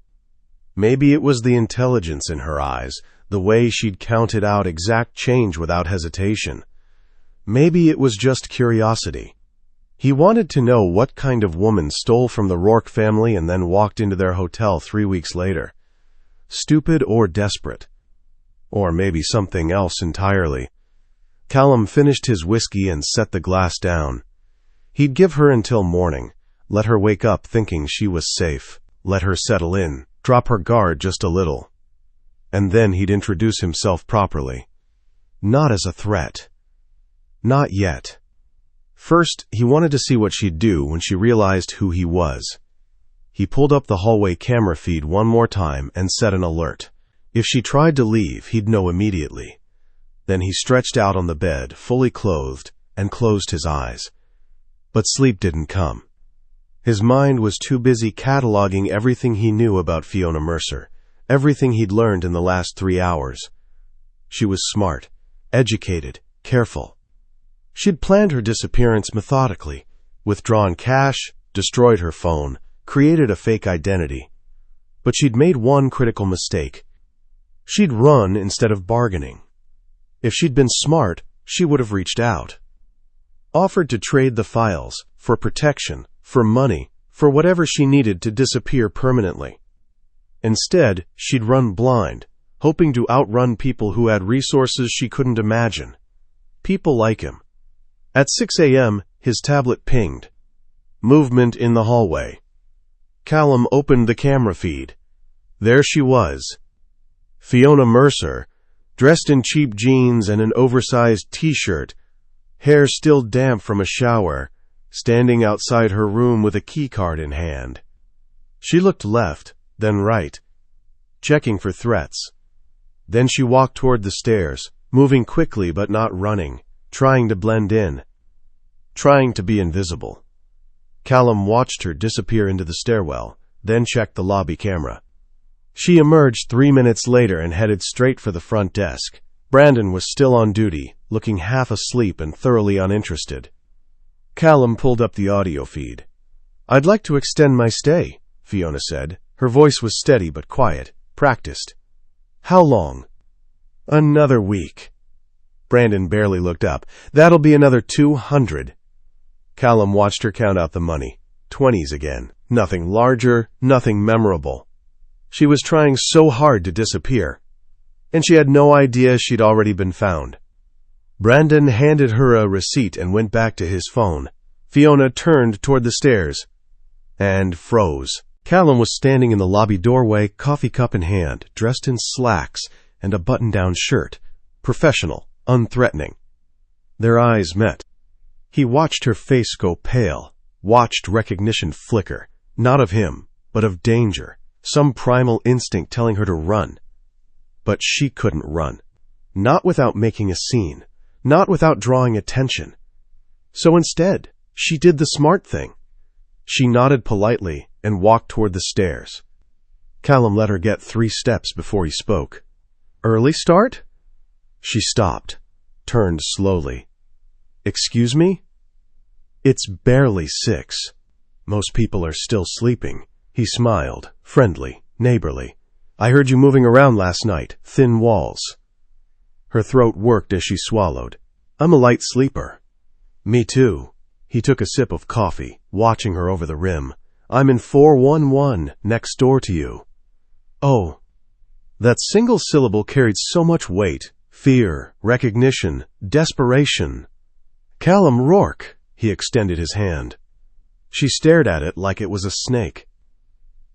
Speaker 1: Maybe it was the intelligence in her eyes, the way she'd counted out exact change without hesitation. Maybe it was just curiosity. He wanted to know what kind of woman stole from the Rourke family and then walked into their hotel 3 weeks later. Stupid or desperate. Or maybe something else entirely. Callum finished his whiskey and set the glass down. He'd give her until morning. Let her wake up thinking she was safe. Let her settle in, drop her guard just a little. And then he'd introduce himself properly. Not as a threat. Not yet. First, he wanted to see what she'd do when she realized who he was. He pulled up the hallway camera feed one more time and set an alert. If she tried to leave, he'd know immediately. Then he stretched out on the bed, fully clothed, and closed his eyes. But sleep didn't come. His mind was too busy cataloging everything he knew about Fiona Mercer, everything he'd learned in the last 3 hours. She was smart, educated, careful. She'd planned her disappearance methodically, withdrawn cash, destroyed her phone, created a fake identity. But she'd made one critical mistake. She'd run instead of bargaining. If she'd been smart, she would have reached out. Offered to trade the files, for protection, for money, for whatever she needed to disappear permanently. Instead, she'd run blind, hoping to outrun people who had resources she couldn't imagine. People like him. At 6 a.m., his tablet pinged. Movement in the hallway. Callum opened the camera feed. There she was. Fiona Mercer, dressed in cheap jeans and an oversized t-shirt, hair still damp from a shower, standing outside her room with a keycard in hand. She looked left, then right, checking for threats. Then she walked toward the stairs, moving quickly but not running, trying to blend in, trying to be invisible. Callum watched her disappear into the stairwell, then checked the lobby camera. She emerged 3 minutes later and headed straight for the front desk. Brandon was still on duty, looking half asleep and thoroughly uninterested. Callum pulled up the audio feed. "I'd like to extend my stay," Fiona said. Her voice was steady but quiet, practiced. "How long?" "Another week." Brandon barely looked up. "That'll be another 200. Callum watched her count out the money. 20s again. Nothing larger, nothing memorable. She was trying so hard to disappear. And she had no idea she'd already been found. Brandon handed her a receipt and went back to his phone. Fiona turned toward the stairs. and froze. Callum was standing in the lobby doorway, coffee cup in hand, dressed in slacks and a button-down shirt. Professional, unthreatening. Their eyes met. He watched her face go pale, watched recognition flicker, not of him, but of danger, some primal instinct telling her to run. But she couldn't run. Not without making a scene, not without drawing attention. So instead, she did the smart thing. She nodded politely and walked toward the stairs. Callum let her get 3 steps before he spoke. "Early start?" She stopped, turned slowly. "Excuse me?" "It's barely 6. Most people are still sleeping." He smiled, friendly, neighborly. "I heard you moving around last night, thin walls." Her throat worked as she swallowed. "I'm a light sleeper." "Me too." He took a sip of coffee, watching her over the rim. "I'm in 411, next door to you." "Oh." That single syllable carried so much weight. Fear, recognition, desperation. "Callum Rourke." He extended his hand. She stared at it like it was a snake.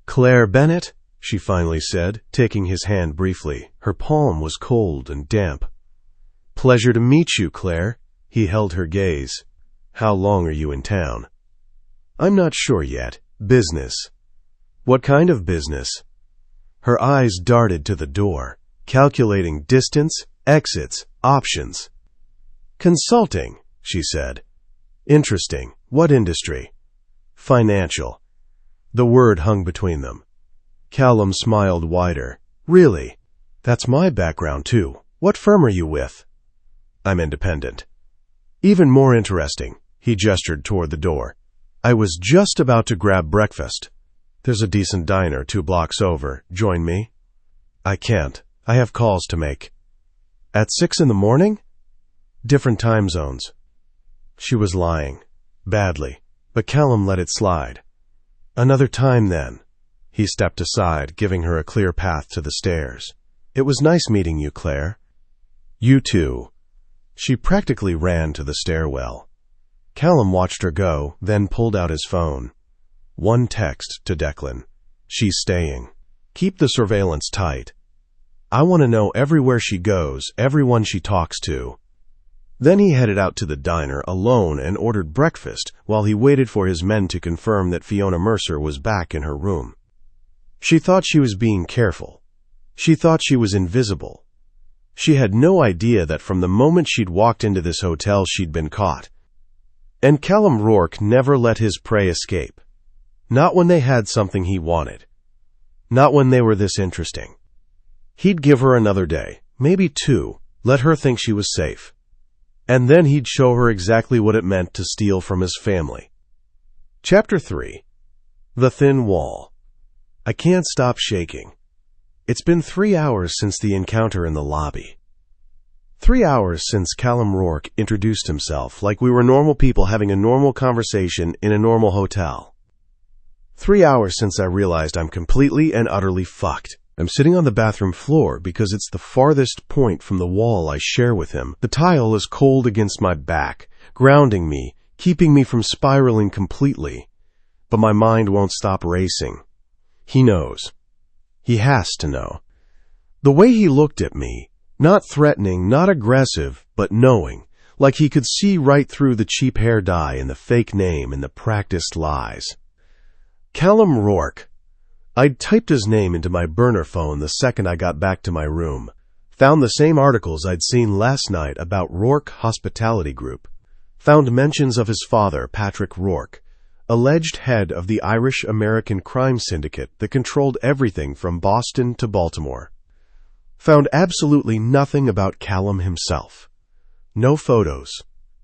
Speaker 1: "Claire Bennett," she finally said, taking his hand briefly. Her palm was cold and damp. "Pleasure to meet you, Claire." He held her gaze. "How long are you in town?" "I'm not sure yet. Business." "What kind of business?" Her eyes darted to the door, calculating distance, exits, options. "Consulting," she said. "Interesting. What industry?" "Financial." The word hung between them. Callum smiled wider. "Really? That's my background, too. What firm are you with?" "I'm independent." "Even more interesting." He gestured toward the door. "I was just about to grab breakfast. There's a decent diner 2 blocks over. Join me?" "I can't. I have calls to make." "At 6 in the morning?" "Different time zones." She was lying. Badly. But Callum let it slide. "Another time, then." He stepped aside, giving her a clear path to the stairs. "It was nice meeting you, Claire." "You too." She practically ran to the stairwell. Callum watched her go, then pulled out his phone. One text to Declan. "She's staying. Keep the surveillance tight. I want to know everywhere she goes, everyone she talks to." Then he headed out to the diner alone and ordered breakfast while he waited for his men to confirm that Fiona Mercer was back in her room. She thought she was being careful. She thought she was invisible. She had no idea that from the moment she'd walked into this hotel she'd been caught. And Callum Rourke never let his prey escape. Not when they had something he wanted. Not when they were this interesting. He'd give her another day, maybe 2, let her think she was safe. And then he'd show her exactly what it meant to steal from his family. Chapter 3. The Thin Wall. I can't stop shaking. It's been 3 hours since the encounter in the lobby. 3 hours since Callum Rourke introduced himself like we were normal people having a normal conversation in a normal hotel. 3 hours since I realized I'm completely and utterly fucked. I'm sitting on the bathroom floor because it's the farthest point from the wall I share with him. The tile is cold against my back, grounding me, keeping me from spiraling completely. But my mind won't stop racing. He knows. He has to know. The way he looked at me, not threatening, not aggressive, but knowing, like he could see right through the cheap hair dye and the fake name and the practiced lies. Callum Rourke. I'd typed his name into my burner phone the second I got back to my room. Found the same articles I'd seen last night about Rourke Hospitality Group. Found mentions of his father, Patrick Rourke, alleged head of the Irish-American crime syndicate that controlled everything from Boston to Baltimore. Found absolutely nothing about Callum himself. No photos.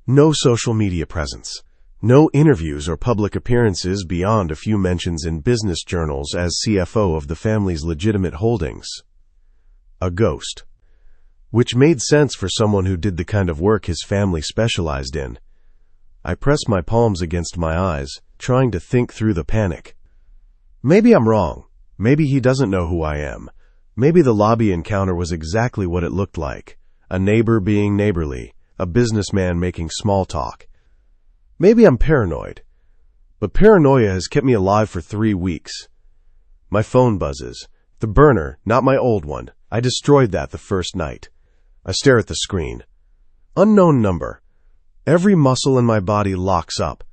Speaker 1: No social media presence. No interviews or public appearances beyond a few mentions in business journals as CFO of the family's legitimate holdings. A ghost. Which made sense for someone who did the kind of work his family specialized in. I pressed my palms against my eyes, trying to think through the panic. Maybe I'm wrong. Maybe he doesn't know who I am. Maybe the lobby encounter was exactly what it looked like. A neighbor being neighborly, a businessman making small talk. Maybe I'm paranoid. but paranoia has kept me alive for 3 weeks. My phone buzzes. The burner, not my old one. I destroyed that the first night. I stare at the screen. Unknown number. Every muscle in my body locks up.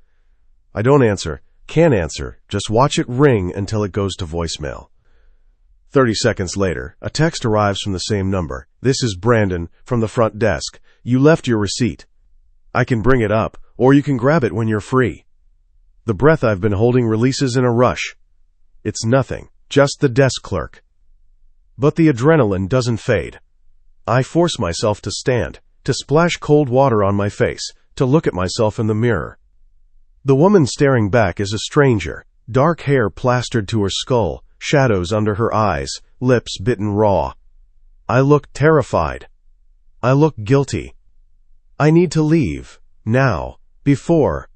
Speaker 1: I don't answer, can't answer, just watch it ring until it goes to voicemail. 30 seconds later, a text arrives from the same number. This is Brandon from the front desk. You left your receipt. I can bring it up, or you can grab it when you're free. The breath I've been holding releases in a rush. It's nothing, just the desk clerk. But the adrenaline doesn't fade. I force myself to stand, to splash cold water on my face, to look at myself in the mirror. The woman staring back is a stranger, dark hair plastered to her skull, shadows under her eyes, lips bitten raw. I look terrified. I look guilty. I need to leave, now, before.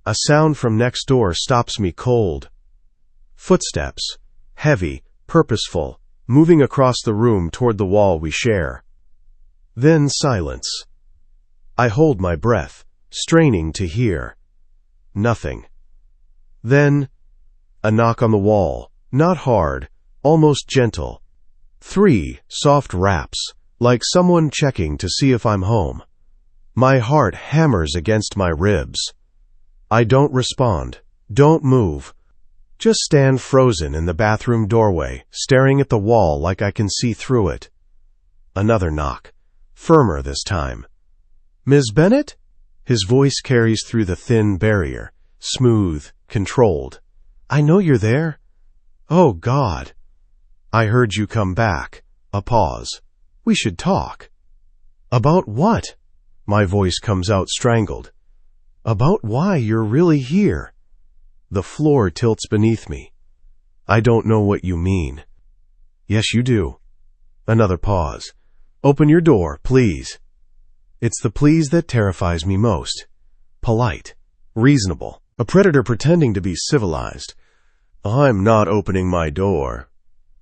Speaker 1: A sound from next door stops me cold. Footsteps, heavy, purposeful, moving across the room toward the wall we share. Then silence. I hold my breath, straining to hear. Nothing. Then, a knock on the wall, not hard, almost gentle. 3 soft raps, like someone checking to see if I'm home. My heart hammers against my ribs. I don't respond, don't move. Just stand frozen in the bathroom doorway, staring at the wall like I can see through it. Another knock, firmer this time. Ms. Bennett? His voice carries through the thin barrier, smooth, controlled. I know you're there. Oh, God. I heard you come back. A pause. We should talk. About what? My voice comes out strangled. About why you're really here. The floor tilts beneath me. I don't know what you mean. Yes, you do. Another pause. Open your door, please. It's the please that terrifies me most. Polite. Reasonable. A predator pretending to be civilized. I'm not opening my door.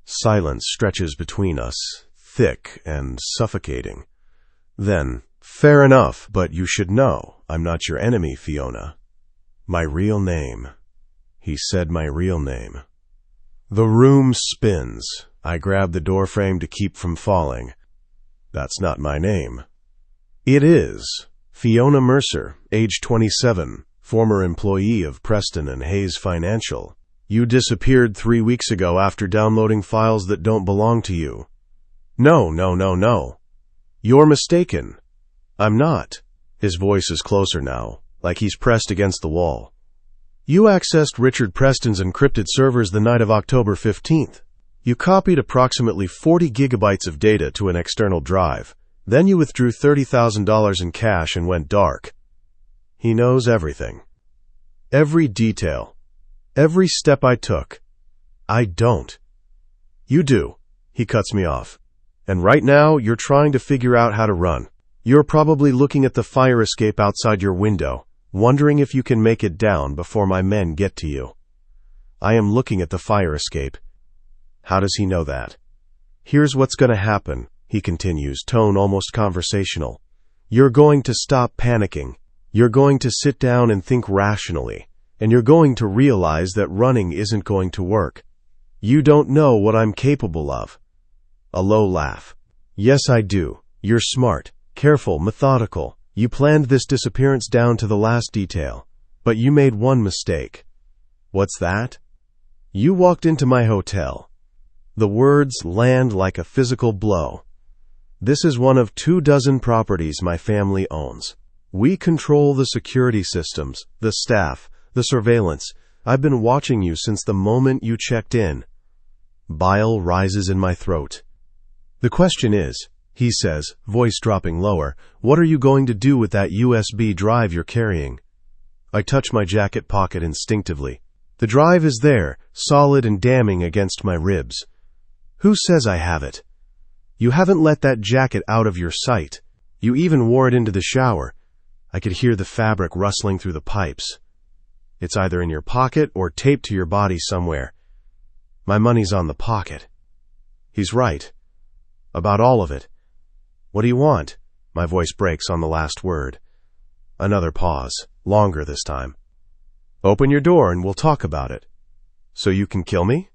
Speaker 1: Silence stretches between us, thick and suffocating. Then, fair enough, but you should know, I'm not your enemy, Fiona. My real name. He said my real name. The room spins. I grab the doorframe to keep from falling. That's not my name. It is. Fiona Mercer, age 27, former employee of Preston and Hayes Financial. You disappeared 3 weeks ago after downloading files that don't belong to you. No. You're mistaken. I'm not. His voice is closer now, like he's pressed against the wall. You accessed Richard Preston's encrypted servers the night of October 15th. You copied approximately 40 gigabytes of data to an external drive. Then you withdrew $30,000 in cash and went dark. He knows everything. Every detail. Every step I took. I don't. You do. He cuts me off. And right now, you're trying to figure out how to run. You're probably looking at the fire escape outside your window, wondering if you can make it down before my men get to you. I am looking at the fire escape. How does he know that? Here's what's going to happen, he continues, tone almost conversational. You're going to stop panicking. You're going to sit down and think rationally. And you're going to realize that running isn't going to work. You don't know what I'm capable of. A low laugh. Yes, I do. You're smart, careful, methodical. You planned this disappearance down to the last detail. But you made one mistake. What's that? You walked into my hotel. The words land like a physical blow. This is one of 24 properties my family owns. We control the security systems, the staff, the surveillance. I've been watching you since the moment you checked in. Bile rises in my throat. The question is, he says, voice dropping lower, what are you going to do with that USB drive you're carrying? I touch my jacket pocket instinctively. The drive is there, solid and damning against my ribs. Who says I have it? You haven't let that jacket out of your sight. You even wore it into the shower. I could hear the fabric rustling through the pipes. It's either in your pocket or taped to your body somewhere. My money's on the pocket. He's right. About all of it. What do you want? My voice breaks on the last word. Another pause, longer this time. Open your door and we'll talk about it. So you can kill me?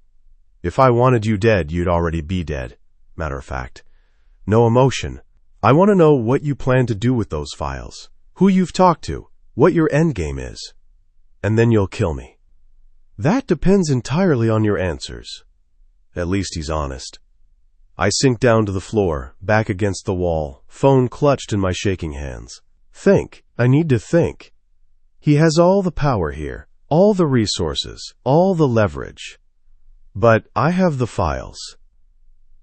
Speaker 1: If I wanted you dead, you'd already be dead. Matter of fact. No emotion. I want to know what you plan to do with those files, who you've talked to, what your endgame is. And then you'll kill me. That depends entirely on your answers. At least he's honest. I sink down to the floor, back against the wall, phone clutched in my shaking hands. Think. I need to think. He has all the power here, all the resources, all the leverage. But I have the files.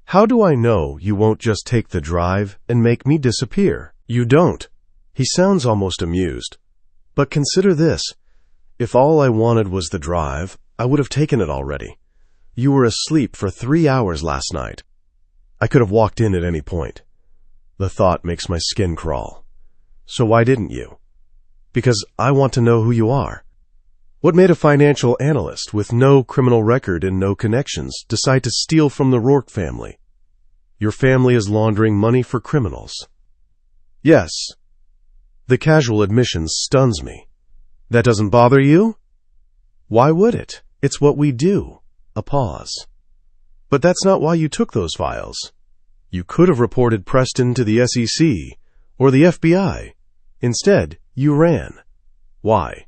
Speaker 1: How do I know you won't just take the drive and make me disappear? You don't. He sounds almost amused. But consider this. If all I wanted was the drive, I would have taken it already. You were asleep for 3 hours last night. I could have walked in at any point. The thought makes my skin crawl. So why didn't you? Because I want to know who you are. What made a financial analyst with no criminal record and no connections decide to steal from the Rourke family? Your family is laundering money for criminals. Yes. The casual admission stuns me. That doesn't bother you? Why would it? It's what we do. A pause. But that's not why you took those files. You could have reported Preston to the SEC or the FBI. Instead, you ran. Why?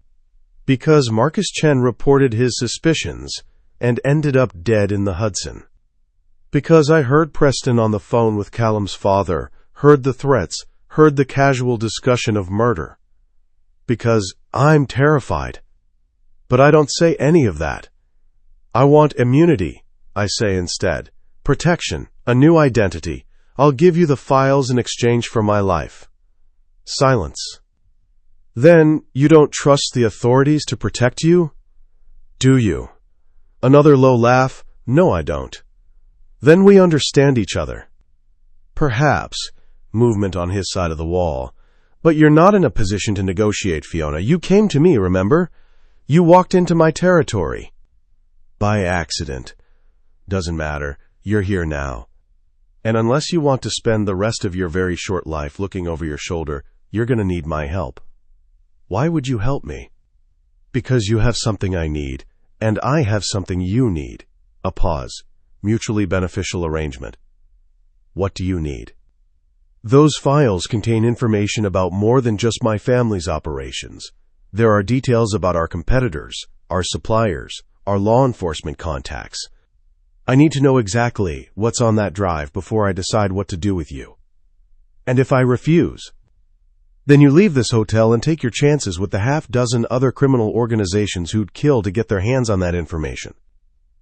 Speaker 1: Because Marcus Chen reported his suspicions and ended up dead in the Hudson. Because I heard Preston on the phone with Callum's father, heard the threats, heard the casual discussion of murder. Because I'm terrified. But I don't say any of that. I want immunity, I say instead. Protection, a new identity. I'll give you the files in exchange for my life. Silence. Then you don't trust the authorities to protect you? Do you? Another low laugh. No, I don't. Then we understand each other. Perhaps. Movement on his side of the wall. But you're not in a position to negotiate, Fiona. You came to me, remember? You walked into my territory. By accident. Doesn't matter. You're here now. And unless you want to spend the rest of your very short life looking over your shoulder, you're going to need my help. Why would you help me? Because you have something I need, and I have something you need. A pause. Mutually beneficial arrangement. What do you need? Those files contain information about more than just my family's operations. There are details about our competitors, our suppliers, our law enforcement contacts. I need to know exactly what's on that drive before I decide what to do with you. And if I refuse, then you leave this hotel and take your chances with the half-dozen other criminal organizations who'd kill to get their hands on that information.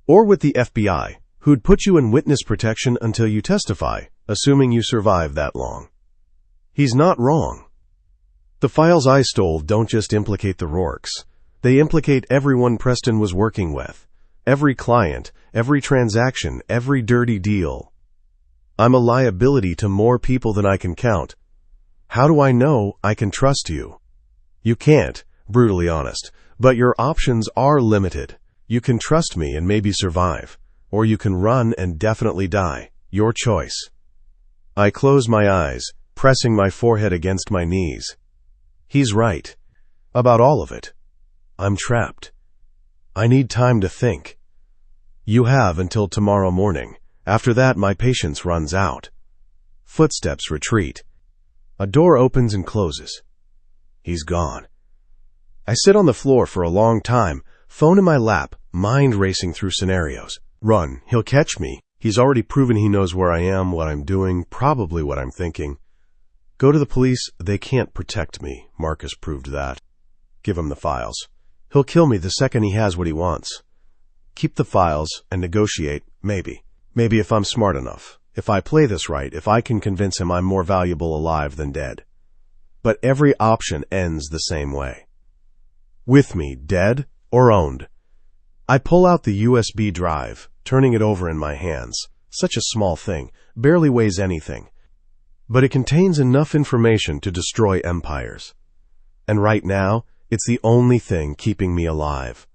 Speaker 1: Or with the FBI, who'd put you in witness protection until you testify, assuming you survive that long. He's not wrong. The files I stole don't just implicate the Rourkes. They implicate everyone Preston was working with. Every client, every transaction, every dirty deal. I'm a liability to more people than I can count. How do I know I can trust you? You can't, brutally honest, but your options are limited. You can trust me and maybe survive, or you can run and definitely die. Your choice. I close my eyes, pressing my forehead against my knees. He's right. About all of it. I'm trapped. I need time to think. You have until tomorrow morning. After that, my patience runs out. Footsteps retreat. A door opens and closes. He's gone. I sit on the floor for a long time, phone in my lap, mind racing through scenarios. Run. He'll catch me. He's already proven he knows where I am, what I'm doing, probably what I'm thinking. Go to the police. They can't protect me. Marcus proved that. Give him the files. He'll kill me the second he has what he wants. Keep the files and negotiate, maybe. Maybe if I'm smart enough. If I play this right, if I can convince him I'm more valuable alive than dead. But every option ends the same way. With me, dead or owned. I pull out the USB drive, turning it over in my hands. Such a small thing, barely weighs anything. But it contains enough information to destroy empires. And right now, it's the only thing keeping me alive.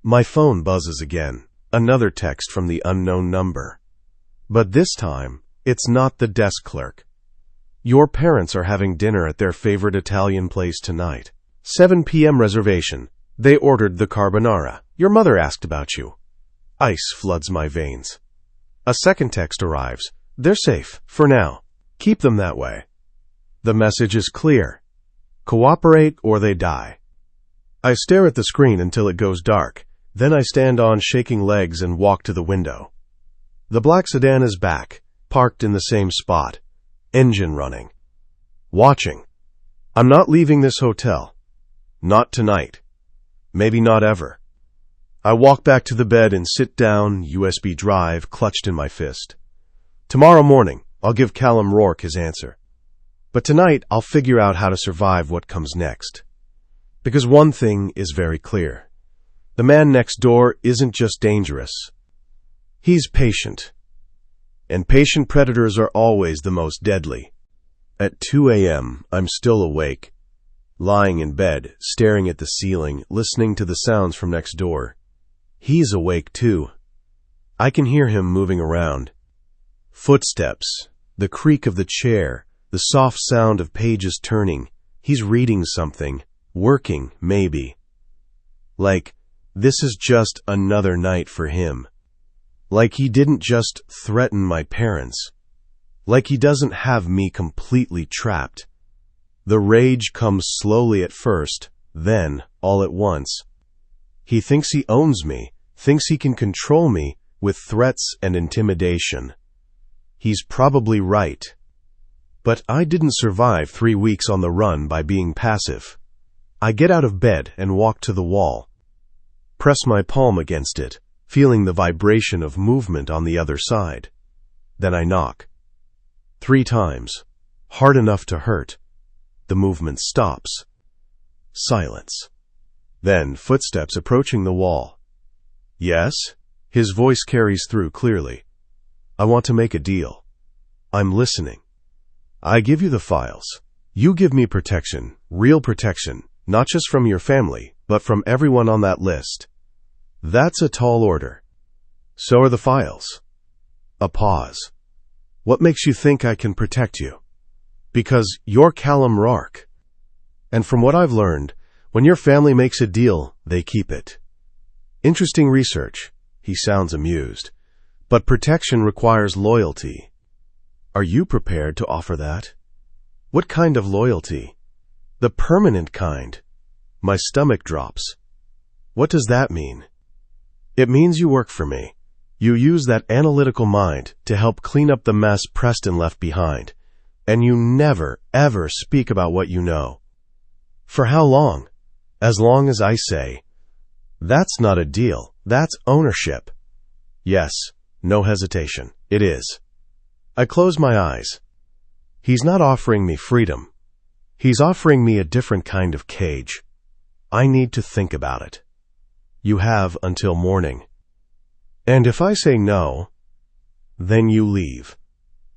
Speaker 1: My phone buzzes again. Another text from the unknown number. But this time, it's not the desk clerk. Your parents are having dinner at their favorite Italian place tonight. 7 p.m. reservation. They ordered the carbonara. Your mother asked about you. Ice floods my veins. A second text arrives. They're safe, for now. Keep them that way. The message is clear. Cooperate or they die. I stare at the screen until it goes dark. Then I stand on shaking legs and walk to the window. The black sedan is back, parked in the same spot. Engine running. Watching. I'm not leaving this hotel. Not tonight. Maybe not ever. I walk back to the bed and sit down, USB drive clutched in my fist. Tomorrow morning, I'll give Callum Rourke his answer. But tonight, I'll figure out how to survive what comes next. Because one thing is very clear. The man next door isn't just dangerous. He's patient. And patient predators are always the most deadly. At 2 a.m., I'm still awake. Lying in bed, staring at the ceiling, listening to the sounds from next door. He's awake too. I can hear him moving around. Footsteps, the creak of the chair, the soft sound of pages turning. He's reading something, working, maybe. Like, this is just another night for him. Like he didn't just threaten my parents. Like he doesn't have me completely trapped. The rage comes slowly at first, then, all at once. He thinks he owns me, thinks he can control me with threats and intimidation. He's probably right. But I didn't survive 3 weeks on the run by being passive. I get out of bed and walk to the wall. Press my palm against it, feeling the vibration of movement on the other side. Then I knock. 3 times, hard enough to hurt. The movement stops. Silence. Then footsteps approaching the wall. Yes? His voice carries through clearly. I want to make a deal. I'm listening. I give you the files. You give me protection, real protection, not just from your family, but from everyone on that list. That's a tall order. So are the files. A pause. What makes you think I can protect you? Because you're Callum Rourke. And from what I've learned, when your family makes a deal, they keep it. Interesting research. He sounds amused. But protection requires loyalty. Are you prepared to offer that? What kind of loyalty? The permanent kind. My stomach drops. What does that mean? It means you work for me. You use that analytical mind to help clean up the mess Preston left behind. And you never, ever speak about what you know. For how long? As long as I say, that's not a deal, that's ownership. Yes, no hesitation, it is. I close my eyes. He's not offering me freedom. He's offering me a different kind of cage. I need to think about it. You have until morning. And if I say no, then you leave.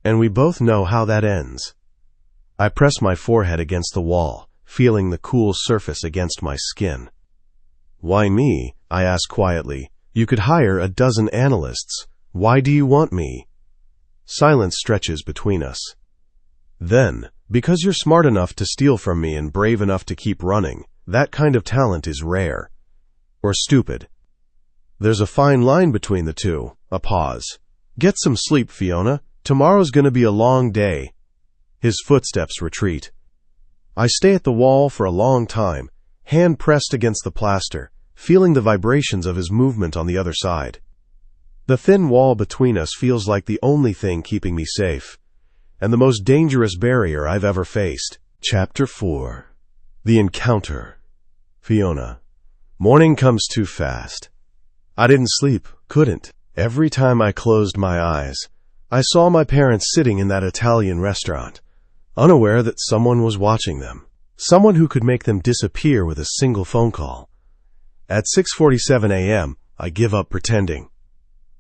Speaker 1: And we both know how that ends. I press my forehead against the wall, feeling the cool surface against my skin. Why me? I ask quietly. You could hire a dozen analysts. Why do you want me? Silence stretches between us. Then, because you're smart enough to steal from me and brave enough to keep running, that kind of talent is rare. Or stupid. There's a fine line between the two. A pause. Get some sleep, Fiona. Tomorrow's going to be a long day. His footsteps retreat. I stay at the wall for a long time, hand pressed against the plaster, feeling the vibrations of his movement on the other side. The thin wall between us feels like the only thing keeping me safe, and the most dangerous barrier I've ever faced. Chapter 4. The Encounter. Fiona. Morning comes too fast. I didn't sleep, couldn't. Every time I closed my eyes, I saw my parents sitting in that Italian restaurant, unaware that someone was watching them, someone who could make them disappear with a single phone call. At 6:47 a.m., I give up pretending.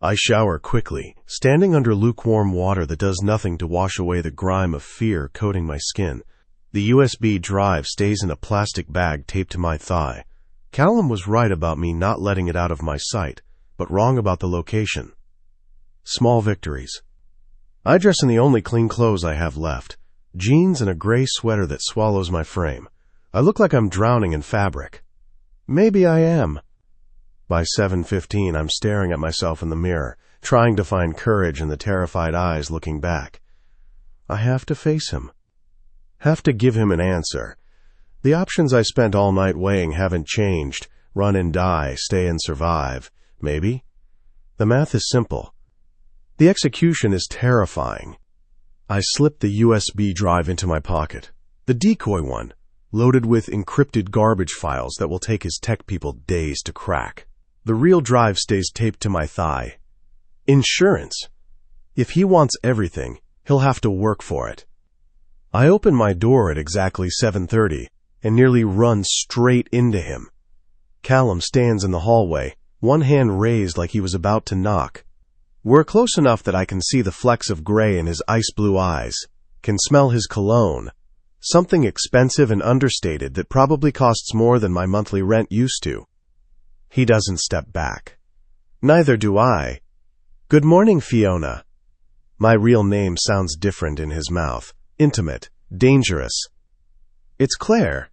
Speaker 1: I shower quickly, standing under lukewarm water that does nothing to wash away the grime of fear coating my skin. The USB drive stays in a plastic bag taped to my thigh. Callum was right about me not letting it out of my sight, but wrong about the location. Small victories. I dress in the only clean clothes I have left, jeans and a gray sweater that swallows my frame. I look like I'm drowning in fabric. Maybe I am. By 7:15, I'm staring at myself in the mirror, trying to find courage in the terrified eyes looking back. I have to face him. Have to give him an answer. The options I spent all night weighing haven't changed. Run and die, stay and survive. Maybe. The math is simple. The execution is terrifying. I slip the USB drive into my pocket. The decoy one, loaded with encrypted garbage files that will take his tech people days to crack. The real drive stays taped to my thigh. Insurance. If he wants everything, he'll have to work for it. I open my door at exactly 7:30 and nearly run straight into him. Callum stands in the hallway, one hand raised like he was about to knock. We're close enough that I can see the flecks of gray in his ice-blue eyes, can smell his cologne, something expensive and understated that probably costs more than my monthly rent used to. He doesn't step back. Neither do I. Good morning, Fiona. My real name sounds different in his mouth. Intimate, dangerous. It's Claire.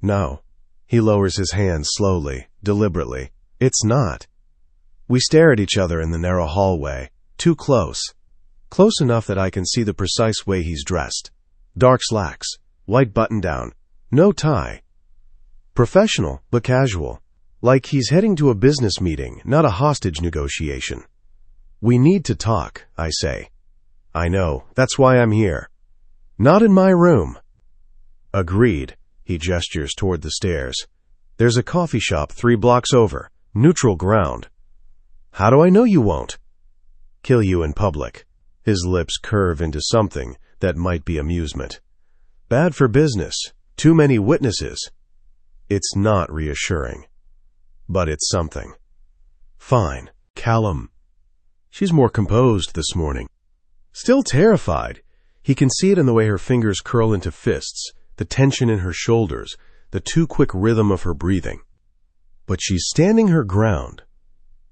Speaker 1: No. He lowers his hands slowly, deliberately. It's not. We stare at each other in the narrow hallway, too close. Close enough that I can see the precise way he's dressed. Dark slacks, white button-down, no tie. Professional, but casual. Like he's heading to a business meeting, not a hostage negotiation. We need to talk, I say. I know, that's why I'm here. Not in my room. Agreed. He gestures toward the stairs. There's a coffee shop 3 blocks over. Neutral ground. How do I know you won't? Kill you in public. His lips curve into something that might be amusement. Bad for business. Too many witnesses. It's not reassuring. But it's something. Fine. Callum. She's more composed this morning. Still terrified. He can see it in the way her fingers curl into fists, the tension in her shoulders, the too quick rhythm of her breathing. But she's standing her ground.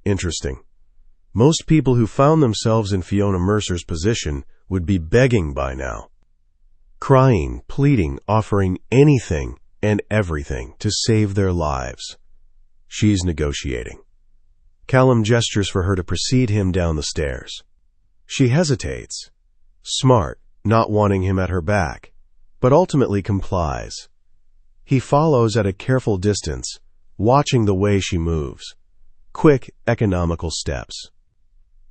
Speaker 1: Interesting. Most people who found themselves in Fiona Mercer's position would be begging by now. Crying, pleading, offering anything and everything to save their lives. She's negotiating. Callum gestures for her to precede him down the stairs. She hesitates. Smart, not wanting him at her back, but ultimately complies. He follows at a careful distance, watching the way she moves. Quick, economical steps.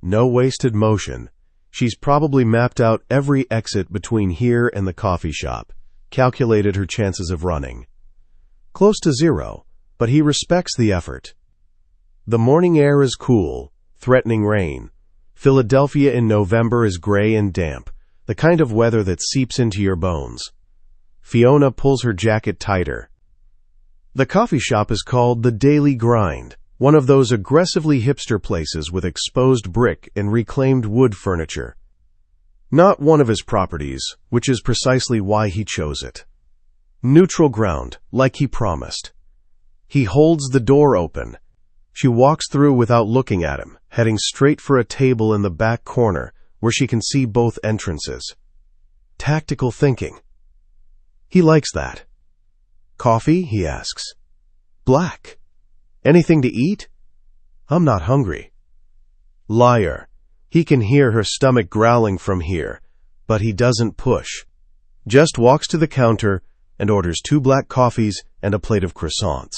Speaker 1: No wasted motion. She's probably mapped out every exit between here and the coffee shop, calculated her chances of running. Close to 0, but he respects the effort. The morning air is cool, threatening rain. Philadelphia in November is gray and damp, the kind of weather that seeps into your bones. Fiona pulls her jacket tighter. The coffee shop is called The Daily Grind, one of those aggressively hipster places with exposed brick and reclaimed wood furniture. Not one of his properties, which is precisely why he chose it. Neutral ground, like he promised. He holds the door open. She walks through without looking at him, heading straight for a table in the back corner where she can see both entrances. Tactical thinking. He likes that. Coffee, he asks. Black. Anything to eat? I'm not hungry. Liar. He can hear her stomach growling from here, but he doesn't push. Just walks to the counter and orders 2 black coffees and a plate of croissants.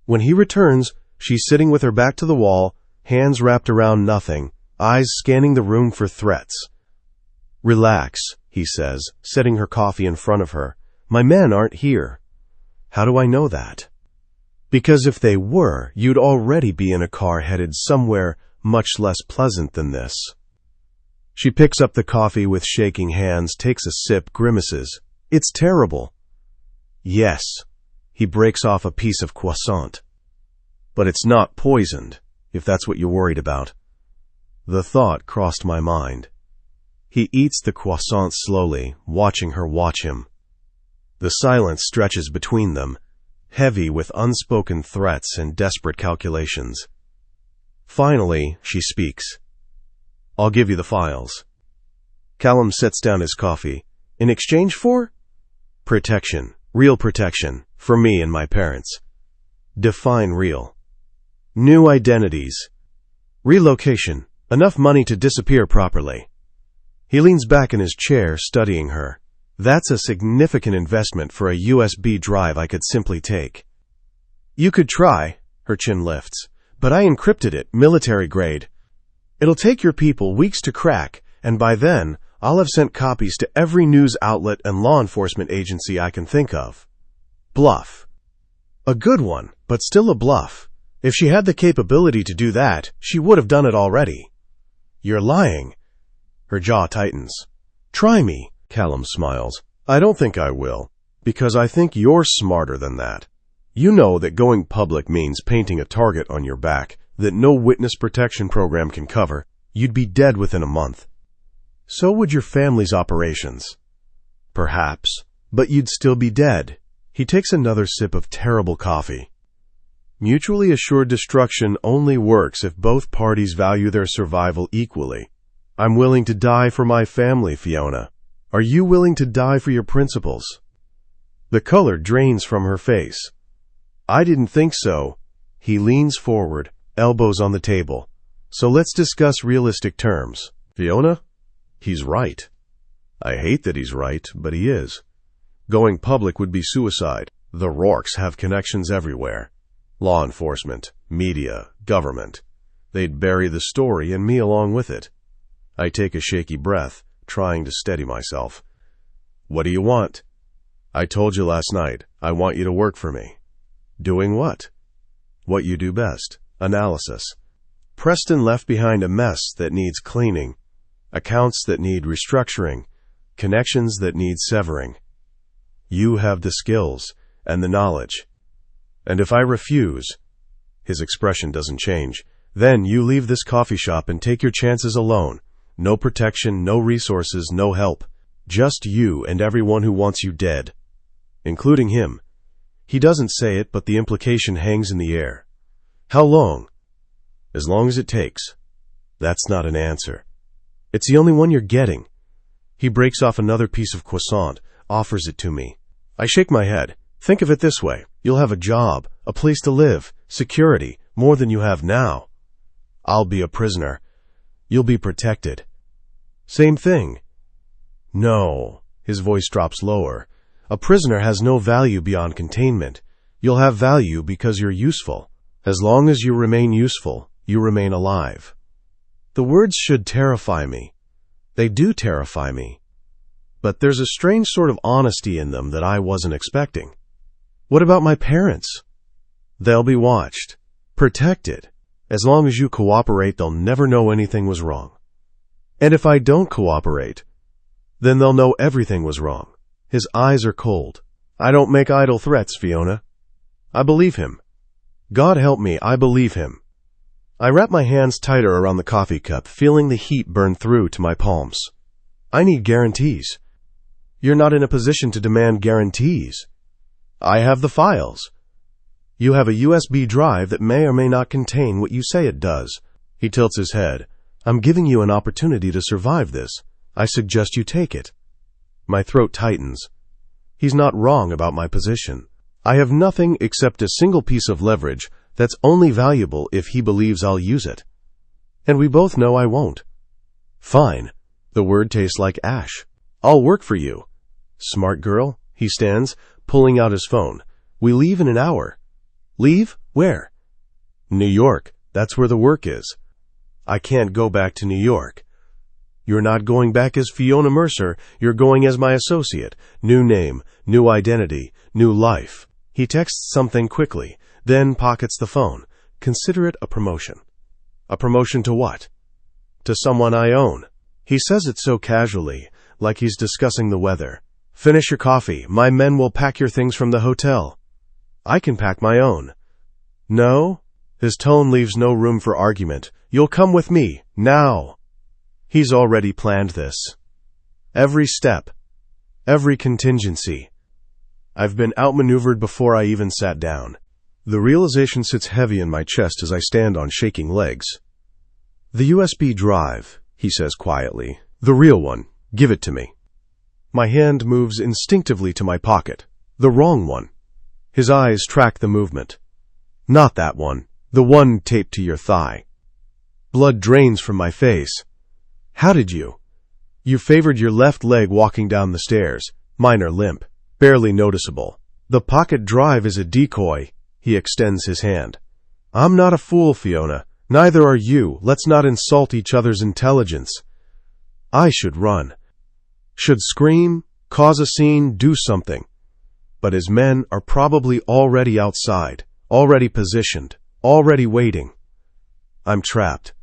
Speaker 1: When he returns, she's sitting with her back to the wall, hands wrapped around nothing, eyes scanning the room for threats. Relax, he says, setting her coffee in front of her. My men aren't here. How do I know that? Because if they were, you'd already be in a car headed somewhere much less pleasant than this. She picks up the coffee with shaking hands, takes a sip, grimaces. It's terrible. Yes. He breaks off a piece of croissant. But it's not poisoned, if that's what you're worried about. The thought crossed my mind. He eats the croissant slowly, watching her watch him. The silence stretches between them, heavy with unspoken threats and desperate calculations. Finally, she speaks. I'll give you the files. Callum sets down his coffee. In exchange for? Protection. Real protection. For me and my parents. Define real. New identities. Relocation. Enough money to disappear properly. He leans back in his chair, studying her. That's a significant investment for a USB drive I could simply take. You could try, her chin lifts, but I encrypted it, military grade. It'll take your people weeks to crack, and by then, I'll have sent copies to every news outlet and law enforcement agency I can think of. Bluff. A good one, but still a bluff. If she had the capability to do that, she would have done it already. You're lying. Her jaw tightens. Try me, Callum smiles. I don't think I will, because I think you're smarter than that. You know that going public means painting a target on your back that no witness protection program can cover. You'd be dead within a month. So would your family's operations. Perhaps, but you'd still be dead. He takes another sip of terrible coffee. Mutually assured destruction only works if both parties value their survival equally. I'm willing to die for my family, Fiona. Are you willing to die for your principles? The color drains from her face. I didn't think so. He leans forward, elbows on the table. So let's discuss realistic terms. Fiona? He's right. I hate that he's right, but he is. Going public would be suicide. The Rourkes have connections everywhere. Law enforcement, media, government. They'd bury the story and me along with it. I take a shaky breath, trying to steady myself. What do you want? I told you last night, I want you to work for me. Doing what? What you do best. Analysis. Preston left behind a mess that needs cleaning, accounts that need restructuring, connections that need severing. You have the skills and the knowledge. And if I refuse, his expression doesn't change, then you leave this coffee shop and take your chances alone. No protection, no resources, no help. Just you and everyone who wants you dead. Including him. He doesn't say it, but the implication hangs in the air. How long? As long as it takes. That's not an answer. It's the only one you're getting. He breaks off another piece of croissant, offers it to me. I shake my head. Think of it this way. You'll have a job, a place to live, security, more than you have now. I'll be a prisoner. You'll be protected. Same thing. No. His voice drops lower. A prisoner has no value beyond containment. You'll have value because you're useful. As long as you remain useful, you remain alive. The words should terrify me. They do terrify me. But there's a strange sort of honesty in them that I wasn't expecting. What about my parents? They'll be watched, protected. As long as you cooperate, they'll never know anything was wrong. And if I don't cooperate, then they'll know everything was wrong. His eyes are cold. I don't make idle threats, Fiona. I believe him. God help me, I believe him. I wrap my hands tighter around the coffee cup, feeling the heat burn through to my palms. I need guarantees. You're not in a position to demand guarantees. I have the files. You have a USB drive that may or may not contain what you say it does. He tilts his head. I'm giving you an opportunity to survive this. I suggest you take it. My throat tightens. He's not wrong about my position. I have nothing except a single piece of leverage that's only valuable if he believes I'll use it. And we both know I won't. Fine. The word tastes like ash. I'll work for you. Smart girl. He stands, pulling out his phone. We leave in an hour. Leave? Where? New York. That's where the work is. I can't go back to New York. You're not going back as Fiona Mercer. You're going as my associate. New name, new identity, new life. He texts something quickly, then pockets the phone. Consider it a promotion. A promotion to what? To someone I own. He says it so casually, like he's discussing the weather. Finish your coffee. My men will pack your things from the hotel. I can pack my own. No? His tone leaves no room for argument. You'll come with me, now. He's already planned this. Every step. Every contingency. I've been outmaneuvered before I even sat down. The realization sits heavy in my chest as I stand on shaking legs. The USB drive, he says quietly. The real one. Give it to me. My hand moves instinctively to my pocket. The wrong one. His eyes track the movement. Not that one. The one taped to your thigh. Blood drains from my face. How did you? You favored your left leg walking down the stairs. Mine are limp, barely noticeable. The pocket drive is a decoy. He extends his hand. I'm not a fool, Fiona. Neither are you. Let's not insult each other's intelligence. I should run. Should scream, cause a scene, do something. But his men are probably already outside, already positioned, already waiting. I'm trapped.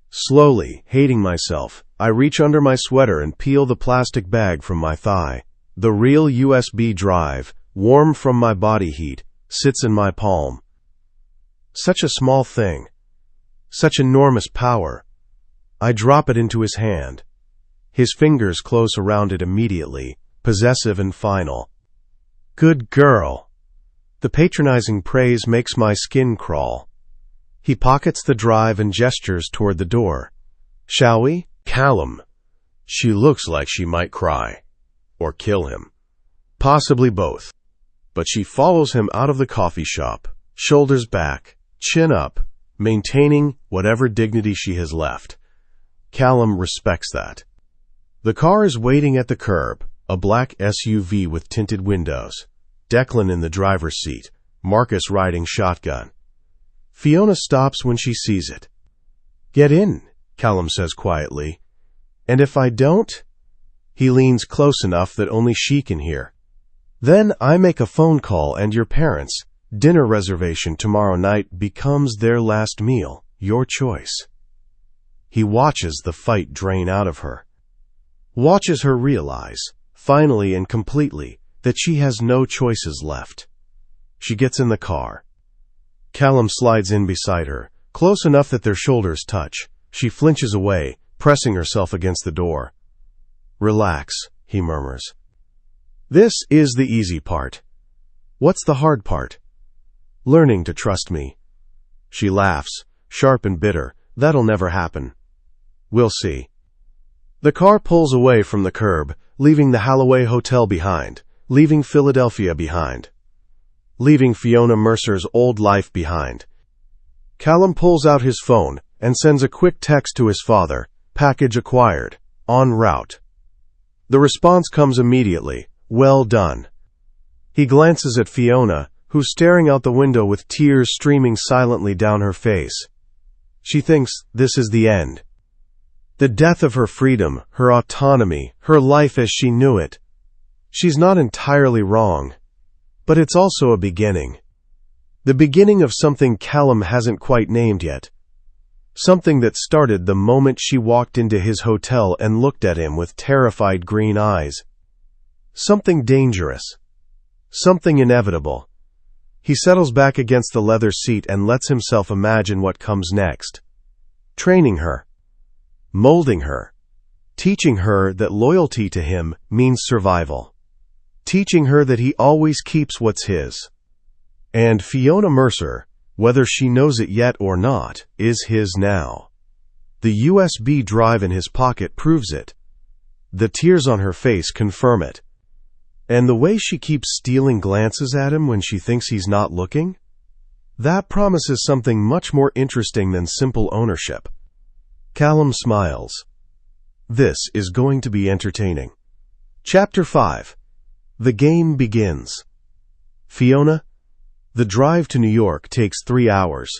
Speaker 1: Slowly, hating myself, I reach under my sweater and peel the plastic bag from my thigh. The real USB drive, warm from my body heat, sits in my palm. Such a small thing. Such enormous power. I drop it into his hand. His fingers close around it immediately, possessive and final. Good girl. The patronizing praise makes my skin crawl. He pockets the drive and gestures toward the door. Shall we? Callum. She looks like she might cry. Or kill him. Possibly both. But she follows him out of the coffee shop, shoulders back, chin up, maintaining whatever dignity she has left. Callum respects that. The car is waiting at the curb, a black SUV with tinted windows. Declan in the driver's seat, Marcus riding shotgun. Fiona stops when she sees it. Get in, Callum says quietly. And if I don't? He leans close enough that only she can hear. Then I make a phone call and your parents' dinner reservation tomorrow night becomes their last meal, your choice. He watches the fight drain out of her. Watches her realize, finally and completely, that she has no choices left. She gets in the car. Callum slides in beside her, close enough that their shoulders touch. She flinches away, pressing herself against the door. Relax, he murmurs. This is the easy part. What's the hard part? Learning to trust me. She laughs, sharp and bitter. That'll never happen. We'll see. The car pulls away from the curb, leaving the Holloway Hotel behind, leaving Philadelphia behind, leaving Fiona Mercer's old life behind. Callum pulls out his phone and sends a quick text to his father, package acquired, en route. The response comes immediately, well done. He glances at Fiona, who's staring out the window with tears streaming silently down her face. She thinks this is the end. The death of her freedom, her autonomy, her life as she knew it. She's not entirely wrong, but it's also a beginning. The beginning of something Callum hasn't quite named yet. Something that started the moment she walked into his hotel and looked at him with terrified green eyes. Something dangerous. Something inevitable. He settles back against the leather seat and lets himself imagine what comes next. Training her. Molding her. Teaching her that loyalty to him means survival. Teaching her that he always keeps what's his. And Fiona Mercer, whether she knows it yet or not, is his now. The USB drive in his pocket proves it. The tears on her face confirm it. And the way she keeps stealing glances at him when she thinks he's not looking? That promises something much more interesting than simple ownership. Callum smiles. This is going to be entertaining. Chapter 5. The game begins. Fiona, the drive to New York takes 3 hours.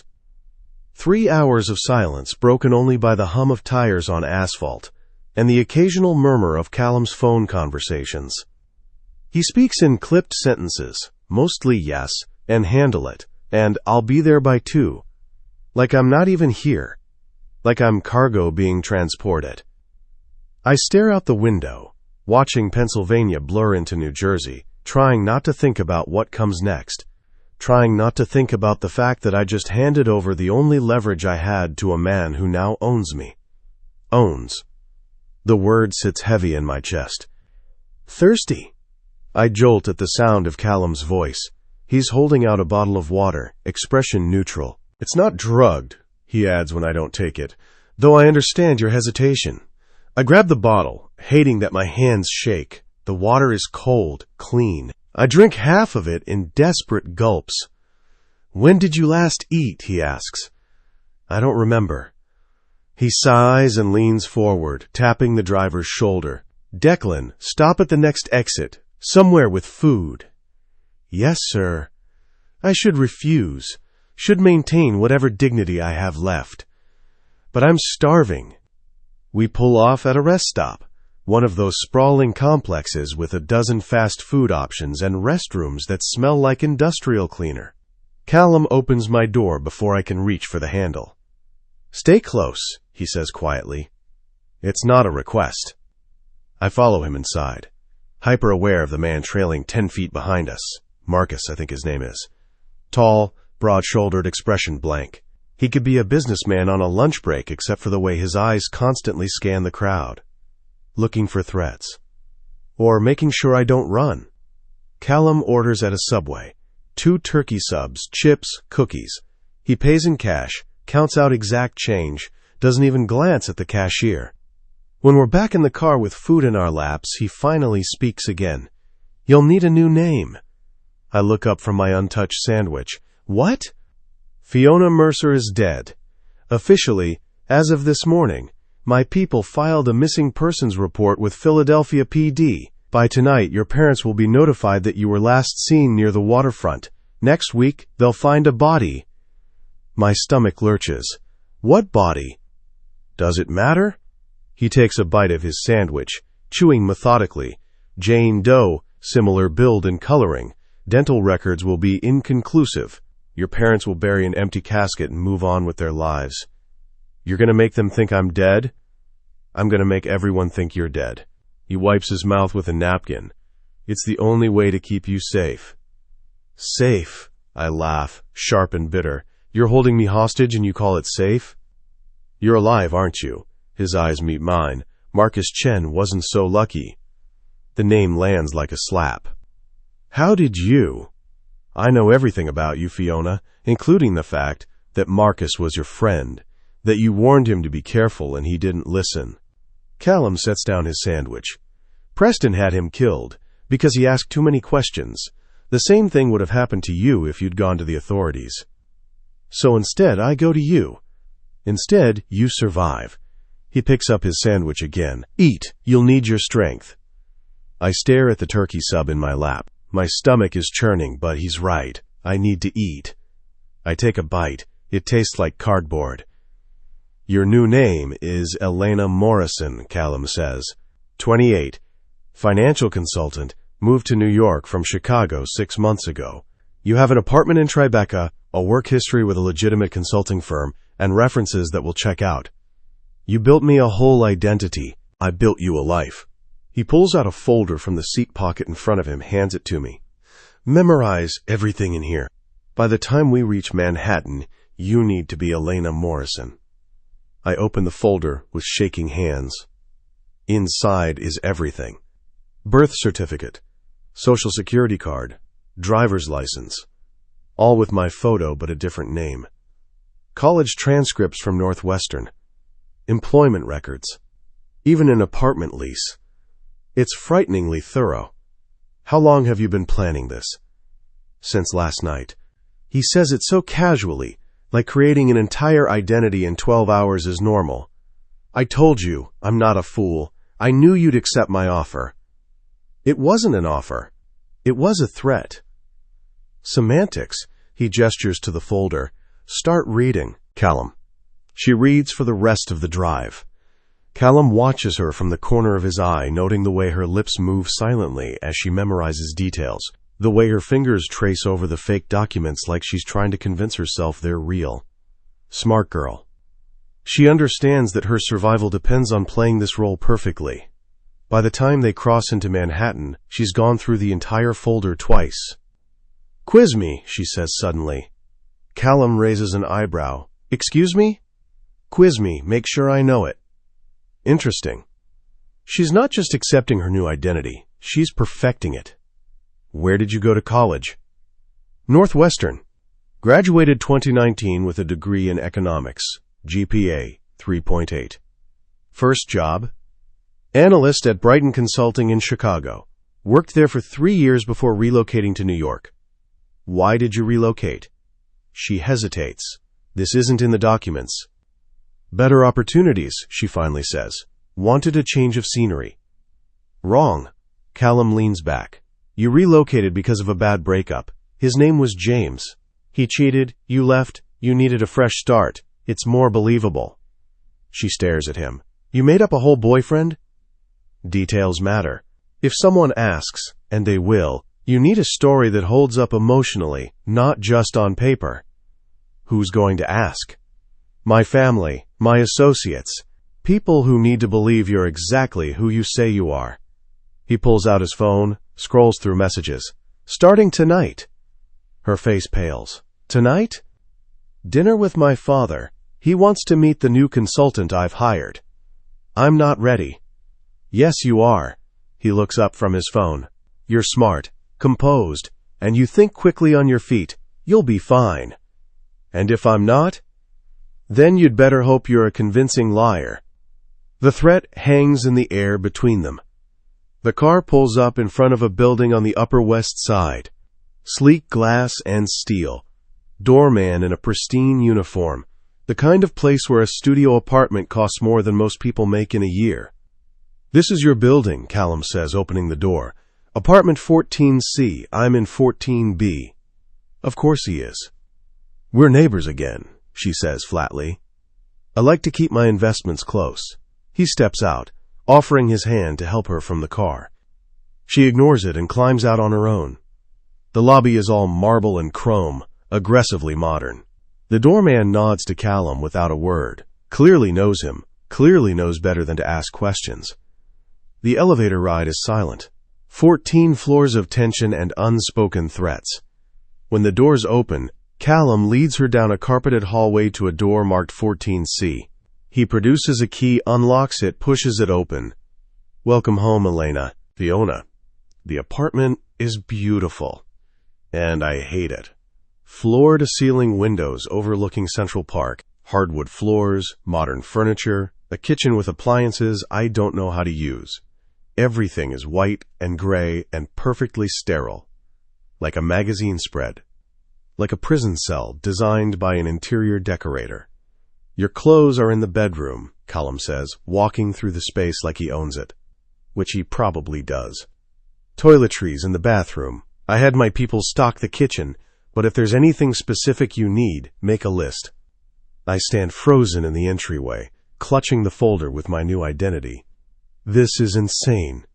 Speaker 1: 3 hours of silence broken only by the hum of tires on asphalt and the occasional murmur of Callum's phone conversations. He speaks in clipped sentences, mostly yes, and handle it, and I'll be there by 2. Like I'm not even here. Like I'm cargo being transported. I stare out the window, watching Pennsylvania blur into New Jersey, trying not to think about what comes next, trying not to think about the fact that I just handed over the only leverage I had to a man who now owns me. Owns. The word sits heavy in my chest. Thirsty. I jolt at the sound of Callum's voice. He's holding out a bottle of water, expression neutral. It's not drugged, he adds when I don't take it, though I understand your hesitation. I grab the bottle, hating that my hands shake. The water is cold, clean. I drink half of it in desperate gulps. When did you last eat? He asks. I don't remember. He sighs and leans forward, tapping the driver's shoulder. Declan, stop at the next exit, somewhere with food. Yes, sir. I should refuse, should maintain whatever dignity I have left. But I'm starving. We pull off at a rest stop, one of those sprawling complexes with a dozen fast food options and restrooms that smell like industrial cleaner. Callum opens my door before I can reach for the handle. Stay close, he says quietly. It's not a request. I follow him inside, hyper-aware of the man trailing 10 feet behind us. Marcus, I think his name is. Tall, broad-shouldered, expression blank. He could be a businessman on a lunch break except for the way his eyes constantly scan the crowd, looking for threats. Or making sure I don't run. Callum orders at a Subway. 2 turkey subs, chips, cookies. He pays in cash, counts out exact change, doesn't even glance at the cashier. When we're back in the car with food in our laps, he finally speaks again. You'll need a new name. I look up from my untouched sandwich. What? Fiona Mercer is dead. Officially, as of this morning, my people filed a missing persons report with Philadelphia PD. By tonight, your parents will be notified that you were last seen near the waterfront. Next week, they'll find a body. My stomach lurches. What body? Does it matter? He takes a bite of his sandwich, chewing methodically. Jane Doe, similar build and coloring. Dental records will be inconclusive. Your parents will bury an empty casket and move on with their lives. You're going to make them think I'm dead? I'm going to make everyone think you're dead. He wipes his mouth with a napkin. It's the only way to keep you safe. Safe? I laugh, sharp and bitter. You're holding me hostage and you call it safe? You're alive, aren't you? His eyes meet mine. Marcus Chen wasn't so lucky. The name lands like a slap. How did you? I know everything about you, Fiona, including the fact that Marcus was your friend, that you warned him to be careful and he didn't listen. Callum sets down his sandwich. Preston had him killed because he asked too many questions. The same thing would have happened to you if you'd gone to the authorities. So instead, I go to you. Instead, you survive. He picks up his sandwich again. Eat. You'll need your strength. I stare at the turkey sub in my lap. My stomach is churning, but he's right. I need to eat. I take a bite. It tastes like cardboard. Your new name is Elena Morrison, Callum says. 28. Financial consultant. Moved to New York from Chicago 6 months ago. You have an apartment in Tribeca, a work history with a legitimate consulting firm, and references that will check out. You built me a whole identity. I built you a life. He pulls out a folder from the seat pocket in front of him, hands it to me. Memorize everything in here. By the time we reach Manhattan, you need to be Elena Morrison. I open the folder with shaking hands. Inside is everything. Birth certificate, social security card, driver's license. All with my photo but a different name. College transcripts from Northwestern. Employment records. Even an apartment lease. It's frighteningly thorough. How long have you been planning this? Since last night. He says it so casually, like creating an entire identity in 12 hours is normal. I told you, I'm not a fool. I knew you'd accept my offer. It wasn't an offer. It was a threat. Semantics. He gestures to the folder. Start reading, Callum. She reads for the rest of the drive. Callum watches her from the corner of his eye, noting the way her lips move silently as she memorizes details, the way her fingers trace over the fake documents like she's trying to convince herself they're real. Smart girl. She understands that her survival depends on playing this role perfectly. By the time they cross into Manhattan, she's gone through the entire folder twice. Quiz me, she says suddenly. Callum raises an eyebrow. Excuse me? Quiz me, make sure I know it. Interesting. She's not just accepting her new identity, she's perfecting it. Where did you go to college? Northwestern. Graduated 2019 with a degree in economics. GPA 3.8. First job? Analyst at Brighton Consulting in Chicago. Worked there for 3 years before relocating to New York. Why did you relocate? She hesitates. This isn't in the documents. Better opportunities, she finally says. Wanted a change of scenery. Wrong. Callum leans back. You relocated because of a bad breakup. His name was James. He cheated, you left, you needed a fresh start. It's more believable. She stares at him. You made up a whole boyfriend? Details matter. If someone asks, and they will, you need a story that holds up emotionally, not just on paper. Who's going to ask? My family, my associates, people who need to believe you're exactly who you say you are. He pulls out his phone, scrolls through messages. Starting tonight. Her face pales. Tonight? Dinner with my father. He wants to meet the new consultant I've hired. I'm not ready. Yes, you are. He looks up from his phone. You're smart, composed, and you think quickly on your feet. You'll be fine. And if I'm not? Then you'd better hope you're a convincing liar. The threat hangs in the air between them. The car pulls up in front of a building on the Upper West Side. Sleek glass and steel. Doorman in a pristine uniform. The kind of place where a studio apartment costs more than most people make in a year. This is your building, Callum says, opening the door. Apartment 14C, I'm in 14B. Of course he is. We're neighbors again, she says flatly. I like to keep my investments close. He steps out, offering his hand to help her from the car. She ignores it and climbs out on her own. The lobby is all marble and chrome, aggressively modern. The doorman nods to Callum without a word. Clearly knows him, clearly knows better than to ask questions. The elevator ride is silent. 14 floors of tension and unspoken threats. When the doors open, Callum leads her down a carpeted hallway to a door marked 14C. He produces a key, unlocks it, pushes it open. Welcome home, Elena. Fiona. The apartment is beautiful. And I hate it. Floor-to-ceiling windows overlooking Central Park, hardwood floors, modern furniture, a kitchen with appliances I don't know how to use. Everything is white and gray and perfectly sterile. Like a magazine spread. Like a prison cell designed by an interior decorator. Your clothes are in the bedroom, Callum says, walking through the space like he owns it. Which he probably does. Toiletries in the bathroom. I had my people stock the kitchen, but if there's anything specific you need, make a list. I stand frozen in the entryway, clutching the folder with my new identity. This is insane.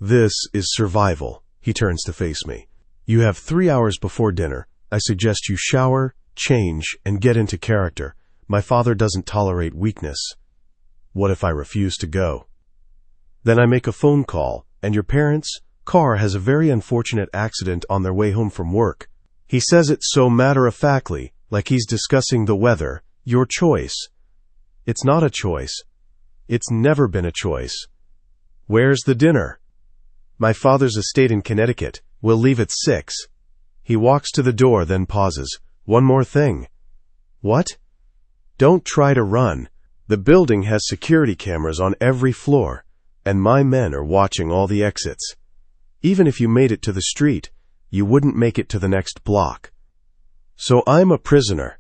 Speaker 1: This is survival. He turns to face me. You have 3 hours before dinner. I suggest you shower, change, and get into character. My father doesn't tolerate weakness. What if I refuse to go? Then I make a phone call, and your parents' car has a very unfortunate accident on their way home from work. He says it so matter-of-factly, like he's discussing the weather. Your choice. It's not a choice. It's never been a choice. Where's the dinner? My father's estate in Connecticut. We'll leave at 6. He walks to the door, then pauses. One more thing. What? Don't try to run. The building has security cameras on every floor, and my men are watching all the exits. Even if you made it to the street, you wouldn't make it to the next block. So I'm a prisoner.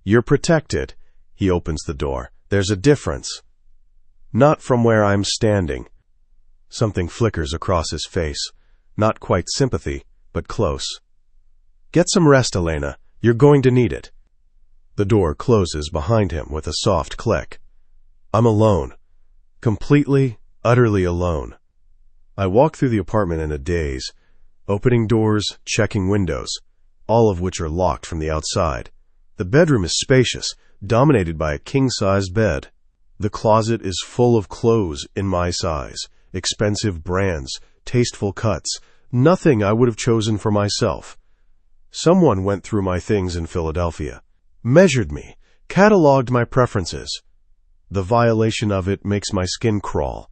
Speaker 1: You're protected. He opens the door. There's a difference. Not from where I'm standing. Something flickers across his face. Not quite sympathy, but close. Get some rest, Elena. You're going to need it. The door closes behind him with a soft click. I'm alone. Completely, utterly alone. I walk through the apartment in a daze, opening doors, checking windows, all of which are locked from the outside. The bedroom is spacious, dominated by a king-sized bed. The closet is full of clothes in my size, expensive brands, tasteful cuts, nothing I would have chosen for myself. Someone went through my things in Philadelphia, measured me, cataloged my preferences. The violation of it makes my skin crawl.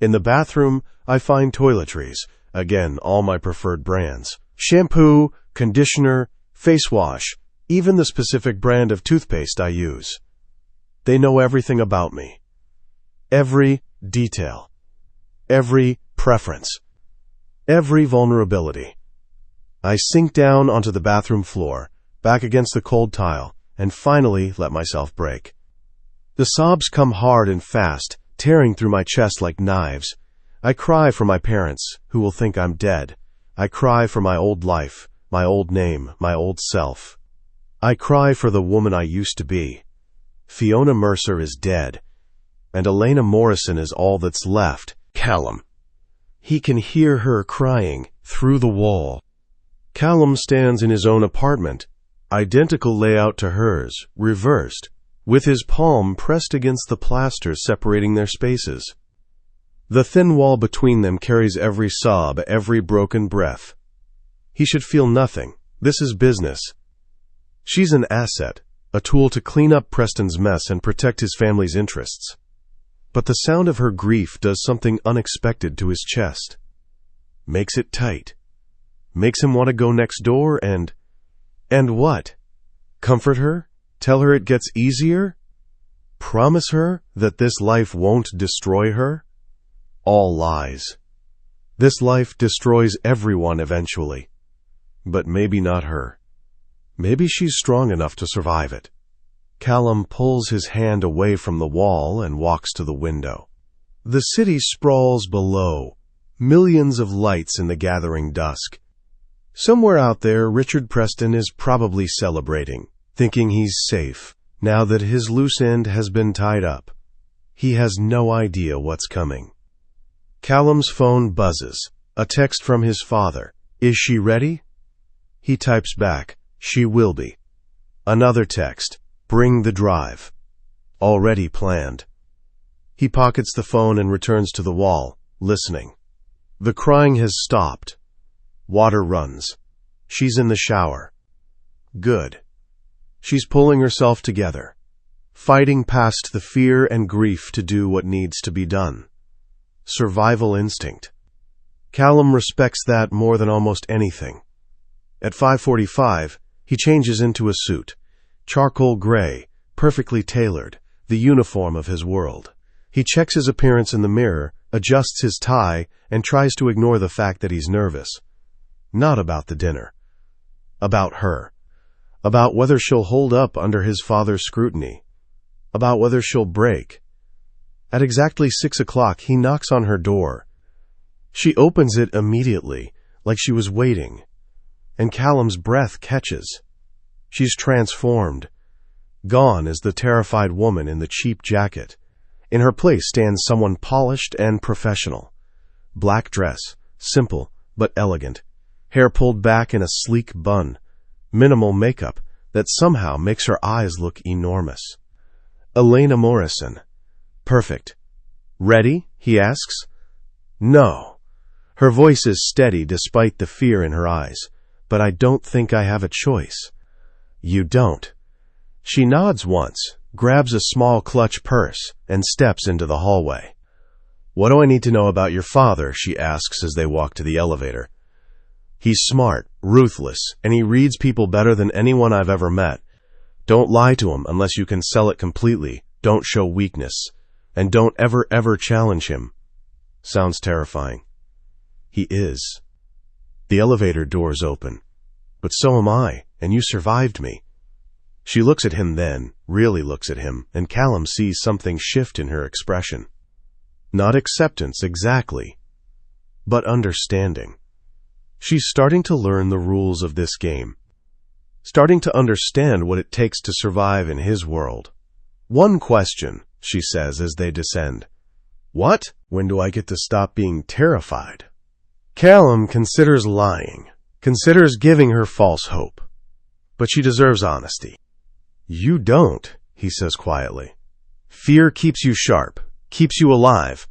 Speaker 1: In the bathroom, I find toiletries, again, all my preferred brands. Shampoo, conditioner, face wash, even the specific brand of toothpaste I use. They know everything about me. Every detail. Every preference. Every vulnerability. I sink down onto the bathroom floor, back against the cold tile, and finally let myself break. The sobs come hard and fast, tearing through my chest like knives. I cry for my parents, who will think I'm dead. I cry for my old life, my old name, my old self. I cry for the woman I used to be. Fiona Mercer is dead, and Elena Morrison is all that's left. Callum. He can hear her crying through the wall. Callum stands in his own apartment, identical layout to hers, reversed, with his palm pressed against the plaster separating their spaces. The thin wall between them carries every sob, every broken breath. He should feel nothing. This is business. She's an asset, a tool to clean up Preston's mess and protect his family's interests. But the sound of her grief does something unexpected to his chest. Makes it tight. Makes him want to go next door and what? Comfort her? Tell her it gets easier? Promise her that this life won't destroy her? All lies. This life destroys everyone eventually. But maybe not her. Maybe she's strong enough to survive it. Callum pulls his hand away from the wall and walks to the window. The city sprawls below, millions of lights in the gathering dusk. Somewhere out there, Richard Preston is probably celebrating, thinking he's safe, now that his loose end has been tied up. He has no idea what's coming. Callum's phone buzzes. A text from his father. Is she ready? He types back, she will be. Another text. Bring the drive. Already planned. He pockets the phone and returns to the wall, listening. The crying has stopped. Water runs. She's in the shower. Good. She's pulling herself together, fighting past the fear and grief to do what needs to be done. Survival instinct. Callum respects that more than almost anything. At 5:45, he changes into a suit, charcoal gray, perfectly tailored, the uniform of his world. He checks his appearance in the mirror, adjusts his tie, and tries to ignore the fact that he's nervous. Not about the dinner. About her. About whether she'll hold up under his father's scrutiny. About whether she'll break. At exactly 6 o'clock, he knocks on her door. She opens it immediately, like she was waiting, and Callum's breath catches. She's transformed. Gone is the terrified woman in the cheap jacket. In her place stands someone polished and professional. Black dress, simple but elegant. Hair pulled back in a sleek bun. Minimal makeup that somehow makes her eyes look enormous. Elena Morrison. Perfect. Ready? He asks. No. Her voice is steady despite the fear in her eyes. But I don't think I have a choice. You don't. She nods once, grabs a small clutch purse, and steps into the hallway. What do I need to know about your father? She asks as they walk to the elevator. He's smart, ruthless, and he reads people better than anyone I've ever met. Don't lie to him unless you can sell it completely. Don't show weakness. And don't ever challenge him. Sounds terrifying. He is. The elevator doors open. But so am I, and you survived me. She looks at him then, really looks at him, and Callum sees something shift in her expression. Not acceptance exactly, but understanding. She's starting to learn the rules of this game. Starting to understand what it takes to survive in his world. One question, she says as they descend. What? When do I get to stop being terrified? Callum considers lying, considers giving her false hope. But she deserves honesty. You don't, he says quietly. Fear keeps you sharp, keeps you alive.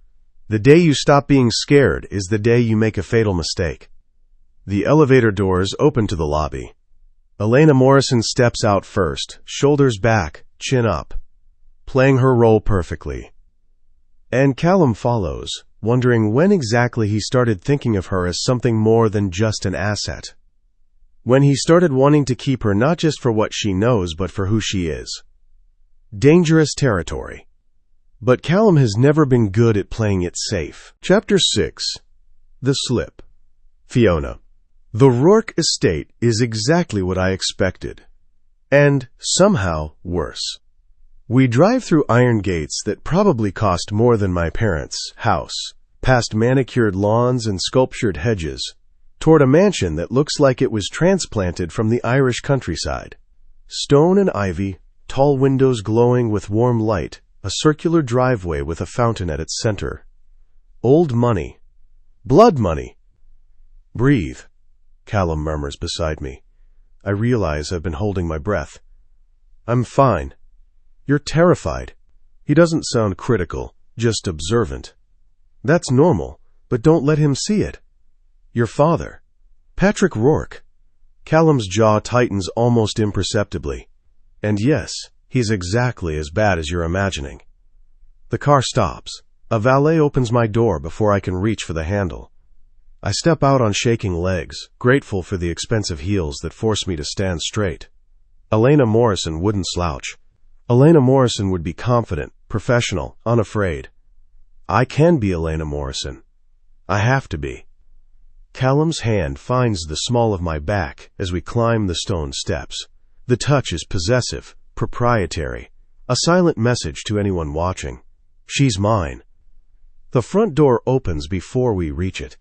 Speaker 1: The day you stop being scared is the day you make a fatal mistake. The elevator doors open to the lobby. Elena Morrison steps out first, shoulders back, chin up, playing her role perfectly. And Callum follows, wondering when exactly he started thinking of her as something more than just an asset. When he started wanting to keep her not just for what she knows, but for who she is. Dangerous territory. But Callum has never been good at playing it safe. Chapter 6. The Slip. Fiona. The Rourke estate is exactly what I expected. And, somehow, worse. We drive through iron gates that probably cost more than my parents' house, past manicured lawns and sculptured hedges, toward a mansion that looks like it was transplanted from the Irish countryside. Stone and ivy, tall windows glowing with warm light, a circular driveway with a fountain at its center. Old money. Blood money. Breathe, Callum murmurs beside me. I realize I've been holding my breath. I'm fine. You're terrified. He doesn't sound critical, just observant. That's normal, but don't let him see it. Your father. Patrick Rourke. Callum's jaw tightens almost imperceptibly. And yes, he's exactly as bad as you're imagining. The car stops. A valet opens my door before I can reach for the handle. I step out on shaking legs, grateful for the expensive heels that force me to stand straight. Elena Morrison wouldn't slouch. Elena Morrison would be confident, professional, unafraid. I can be Elena Morrison. I have to be. Callum's hand finds the small of my back as we climb the stone steps. The touch is possessive, proprietary, a silent message to anyone watching. She's mine. The front door opens before we reach it.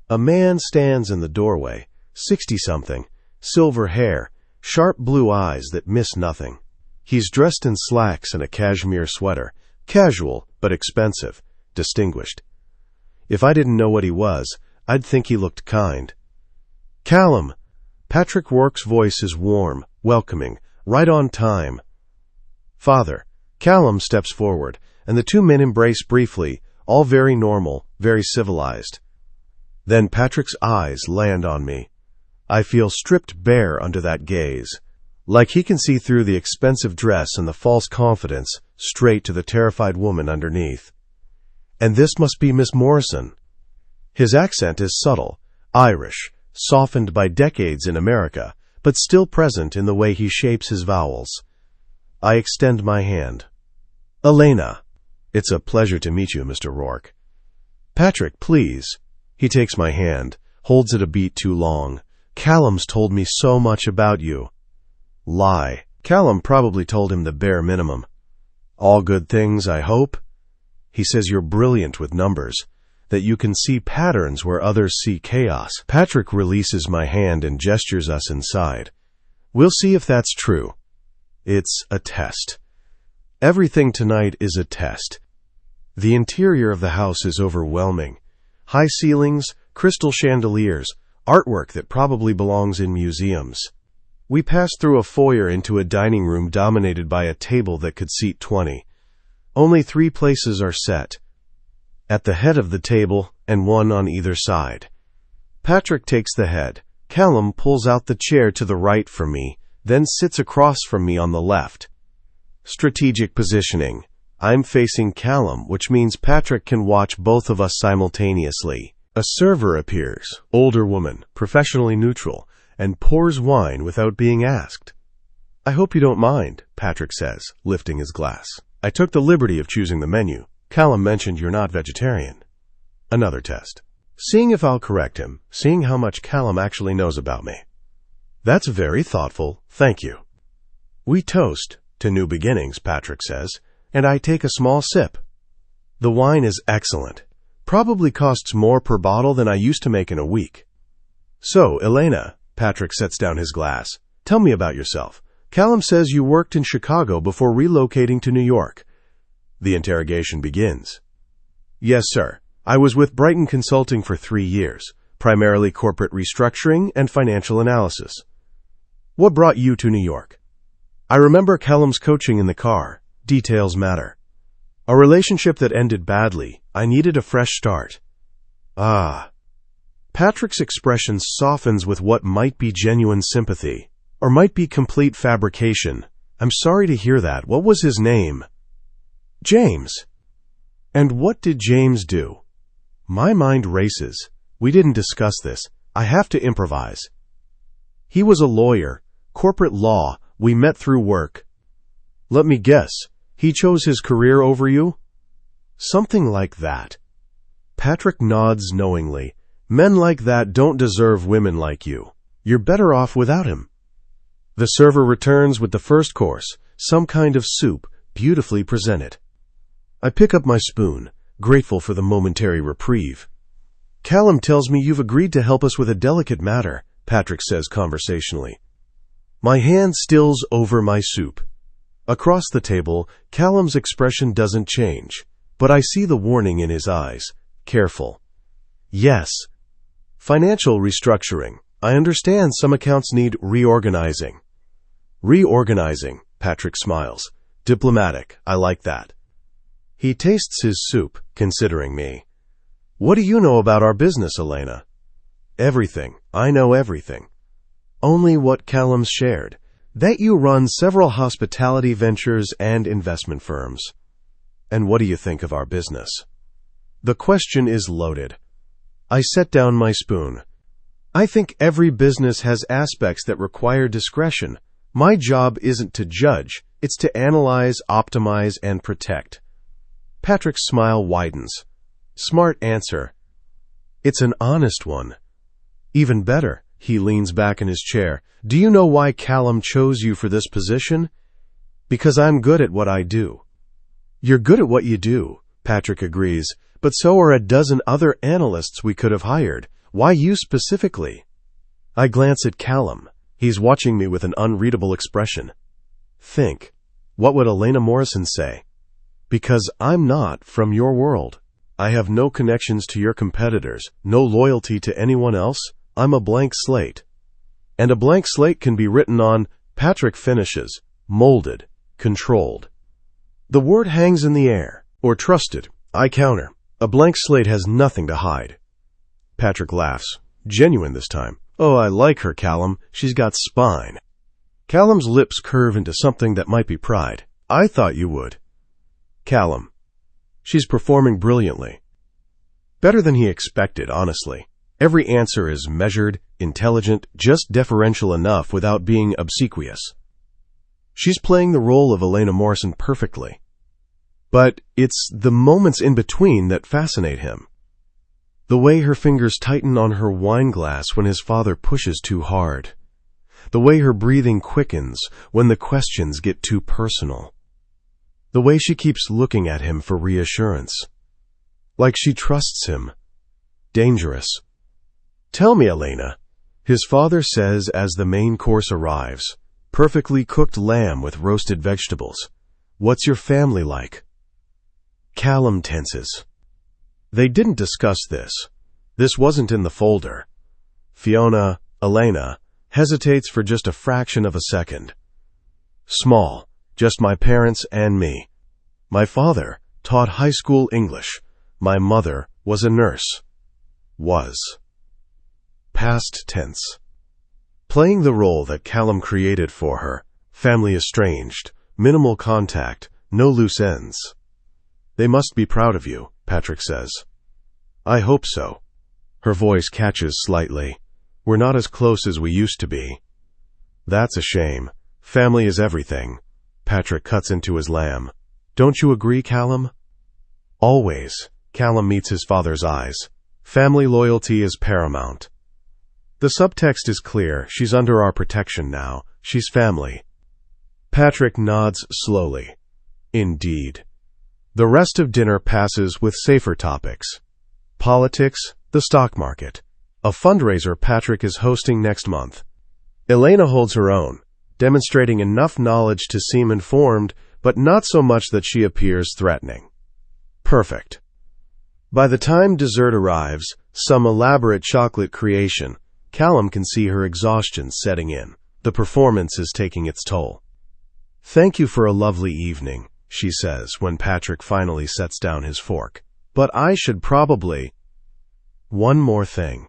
Speaker 1: A man stands in the doorway, 60-something, silver hair, sharp blue eyes that miss nothing. He's dressed in slacks and a cashmere sweater, casual but expensive, distinguished. If I didn't know what he was, I'd think he looked kind. Callum! Patrick Rourke's voice is warm, welcoming, right on time. Father. Callum steps forward, and the two men embrace briefly, all very normal, very civilized. Then Patrick's eyes land on me. I feel stripped bare under that gaze, like he can see through the expensive dress and the false confidence, straight to the terrified woman underneath. And this must be Miss Morrison. His accent is subtle, Irish, softened by decades in America, but still present in the way he shapes his vowels. I extend my hand. Elena. It's a pleasure to meet you, Mr. Rourke. Patrick, please. He takes my hand, holds it a beat too long. Callum's told me so much about you. Lie. Callum probably told him the bare minimum. All good things, I hope. He says you're brilliant with numbers, that you can see patterns where others see chaos. Patrick releases my hand and gestures us inside. We'll see if that's true. It's a test. Everything tonight is a test. The interior of the house is overwhelming. High ceilings, crystal chandeliers, artwork that probably belongs in museums. We pass through a foyer into a dining room dominated by a table that could seat 20. Only 3 places are set. At the head of the table, and one on either side. Patrick takes the head. Callum pulls out the chair to the right for me, then sits across from me on the left. Strategic positioning. I'm facing Callum, which means Patrick can watch both of us simultaneously. A server appears, older woman, professionally neutral, and pours wine without being asked. I hope you don't mind, Patrick says, lifting his glass. I took the liberty of choosing the menu. Callum mentioned you're not vegetarian. Another test. Seeing if I'll correct him, seeing how much Callum actually knows about me. That's very thoughtful, thank you. We toast to new beginnings, Patrick says, and I take a small sip. The wine is excellent. Probably costs more per bottle than I used to make in a week. So, Elena, Patrick sets down his glass. Tell me about yourself. Callum says you worked in Chicago before relocating to New York. The interrogation begins. Yes, sir. I was with Brighton Consulting for 3 years, primarily corporate restructuring and financial analysis. What brought you to New York? I remember Callum's coaching in the car. Details matter. A relationship that ended badly. I needed a fresh start. Ah. Patrick's expression softens with what might be genuine sympathy, or might be complete fabrication. I'm sorry to hear that. What was his name? James. And what did James do? My mind races. We didn't discuss this. I have to improvise. He was a lawyer, corporate law. We met through work. Let me guess. He chose his career over you? Something like that. Patrick nods knowingly. Men like that don't deserve women like you. You're better off without him. The server returns with the first course, some kind of soup, beautifully presented. I pick up my spoon, grateful for the momentary reprieve. Callum tells me you've agreed to help us with a delicate matter, Patrick says conversationally. My hand stills over my soup. Across the table, Callum's expression doesn't change, but I see the warning in his eyes. Careful. Yes. Financial restructuring. I understand some accounts need reorganizing. Reorganizing, Patrick smiles. Diplomatic, I like that. He tastes his soup, considering me. What do you know about our business, Elena? Everything. I know everything. Only what Callum's shared. That you run several hospitality ventures and investment firms. And what do you think of our business? The question is loaded. I set down my spoon. I think every business has aspects that require discretion. My job isn't to judge, it's to analyze, optimize, and protect. Patrick's smile widens. Smart answer. It's an honest one. Even better, he leans back in his chair. Do you know why Callum chose you for this position? Because I'm good at what I do. You're good at what you do, Patrick agrees, but so are a dozen other analysts we could have hired. Why you specifically? I glance at Callum. He's watching me with an unreadable expression. Think. What would Elena Morrison say? Because I'm not from your world. I have no connections to your competitors, no loyalty to anyone else. I'm a blank slate. And a blank slate can be written on, Patrick finishes, molded, controlled. The word hangs in the air, or trusted. I counter. A blank slate has nothing to hide. Patrick laughs. Genuine this time. Oh, I like her, Callum. She's got spine. Callum's lips curve into something that might be pride. I thought you would. Callum. She's performing brilliantly. Better than he expected, honestly. Every answer is measured, intelligent, just deferential enough without being obsequious. She's playing the role of Elena Morrison perfectly. But it's the moments in between that fascinate him. The way her fingers tighten on her wine glass when his father pushes too hard. The way her breathing quickens when the questions get too personal. The way she keeps looking at him for reassurance. Like she trusts him. Dangerous. Tell me, Elena, his father says as the main course arrives. Perfectly cooked lamb with roasted vegetables. What's your family like? Callum tenses. They didn't discuss this. This wasn't in the folder. Fiona, Elena, hesitates for just a fraction of a second. Small, just my parents and me. My father taught high school English. My mother was a nurse. Was. Past tense. Playing the role that Callum created for her. Family estranged. Minimal contact. No loose ends. They must be proud of you, Patrick says. I hope so. Her voice catches slightly. We're not as close as we used to be. That's a shame. Family is everything. Patrick cuts into his lamb. Don't you agree, Callum? Always. Callum meets his father's eyes. Family loyalty is paramount. The subtext is clear. She's under our protection now. She's family. Patrick nods slowly. Indeed. The rest of dinner passes with safer topics. Politics, the stock market. A fundraiser Patrick is hosting next month. Elena holds her own, demonstrating enough knowledge to seem informed, but not so much that she appears threatening. Perfect. By the time dessert arrives, some elaborate chocolate creation, Callum can see her exhaustion setting in. The performance is taking its toll. Thank you for a lovely evening, she says when Patrick finally sets down his fork. But I should probably... One more thing.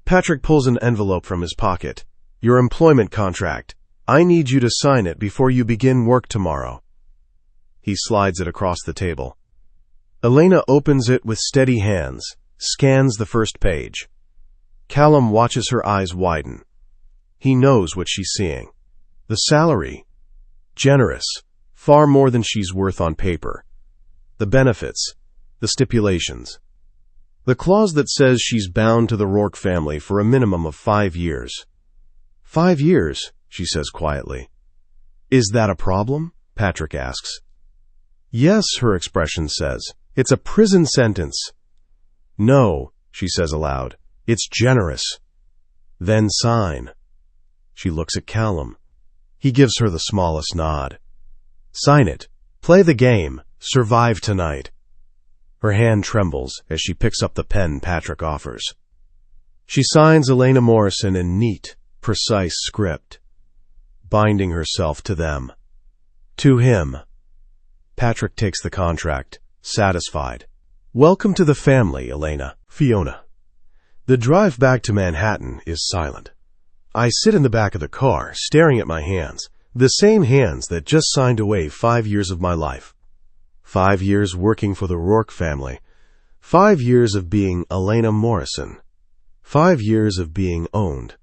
Speaker 1: Patrick pulls an envelope from his pocket. Your employment contract. I need you to sign it before you begin work tomorrow. He slides it across the table. Elena opens it with steady hands, scans the first page. Callum watches her eyes widen. He knows what she's seeing. The salary. Generous. Far more than she's worth on paper. The benefits. The stipulations. The clause that says she's bound to the Rourke family for a minimum of 5 years. 5 years? she says quietly. Is that a problem? Patrick asks. Yes, her expression says. It's a prison sentence. No, she says aloud. It's generous. Then sign. She looks at Callum. He gives her the smallest nod. Sign it. Play the game. Survive tonight. Her hand trembles as she picks up the pen Patrick offers. She signs Elena Morrison in neat, precise script, binding herself to them. To him. Patrick takes the contract, satisfied. Welcome to the family, Elena. Fiona. The drive back to Manhattan is silent. I sit in the back of the car, staring at my hands, the same hands that just signed away 5 years of my life. 5 years working for the Rourke family. 5 years of being Elena Morrison. 5 years of being owned.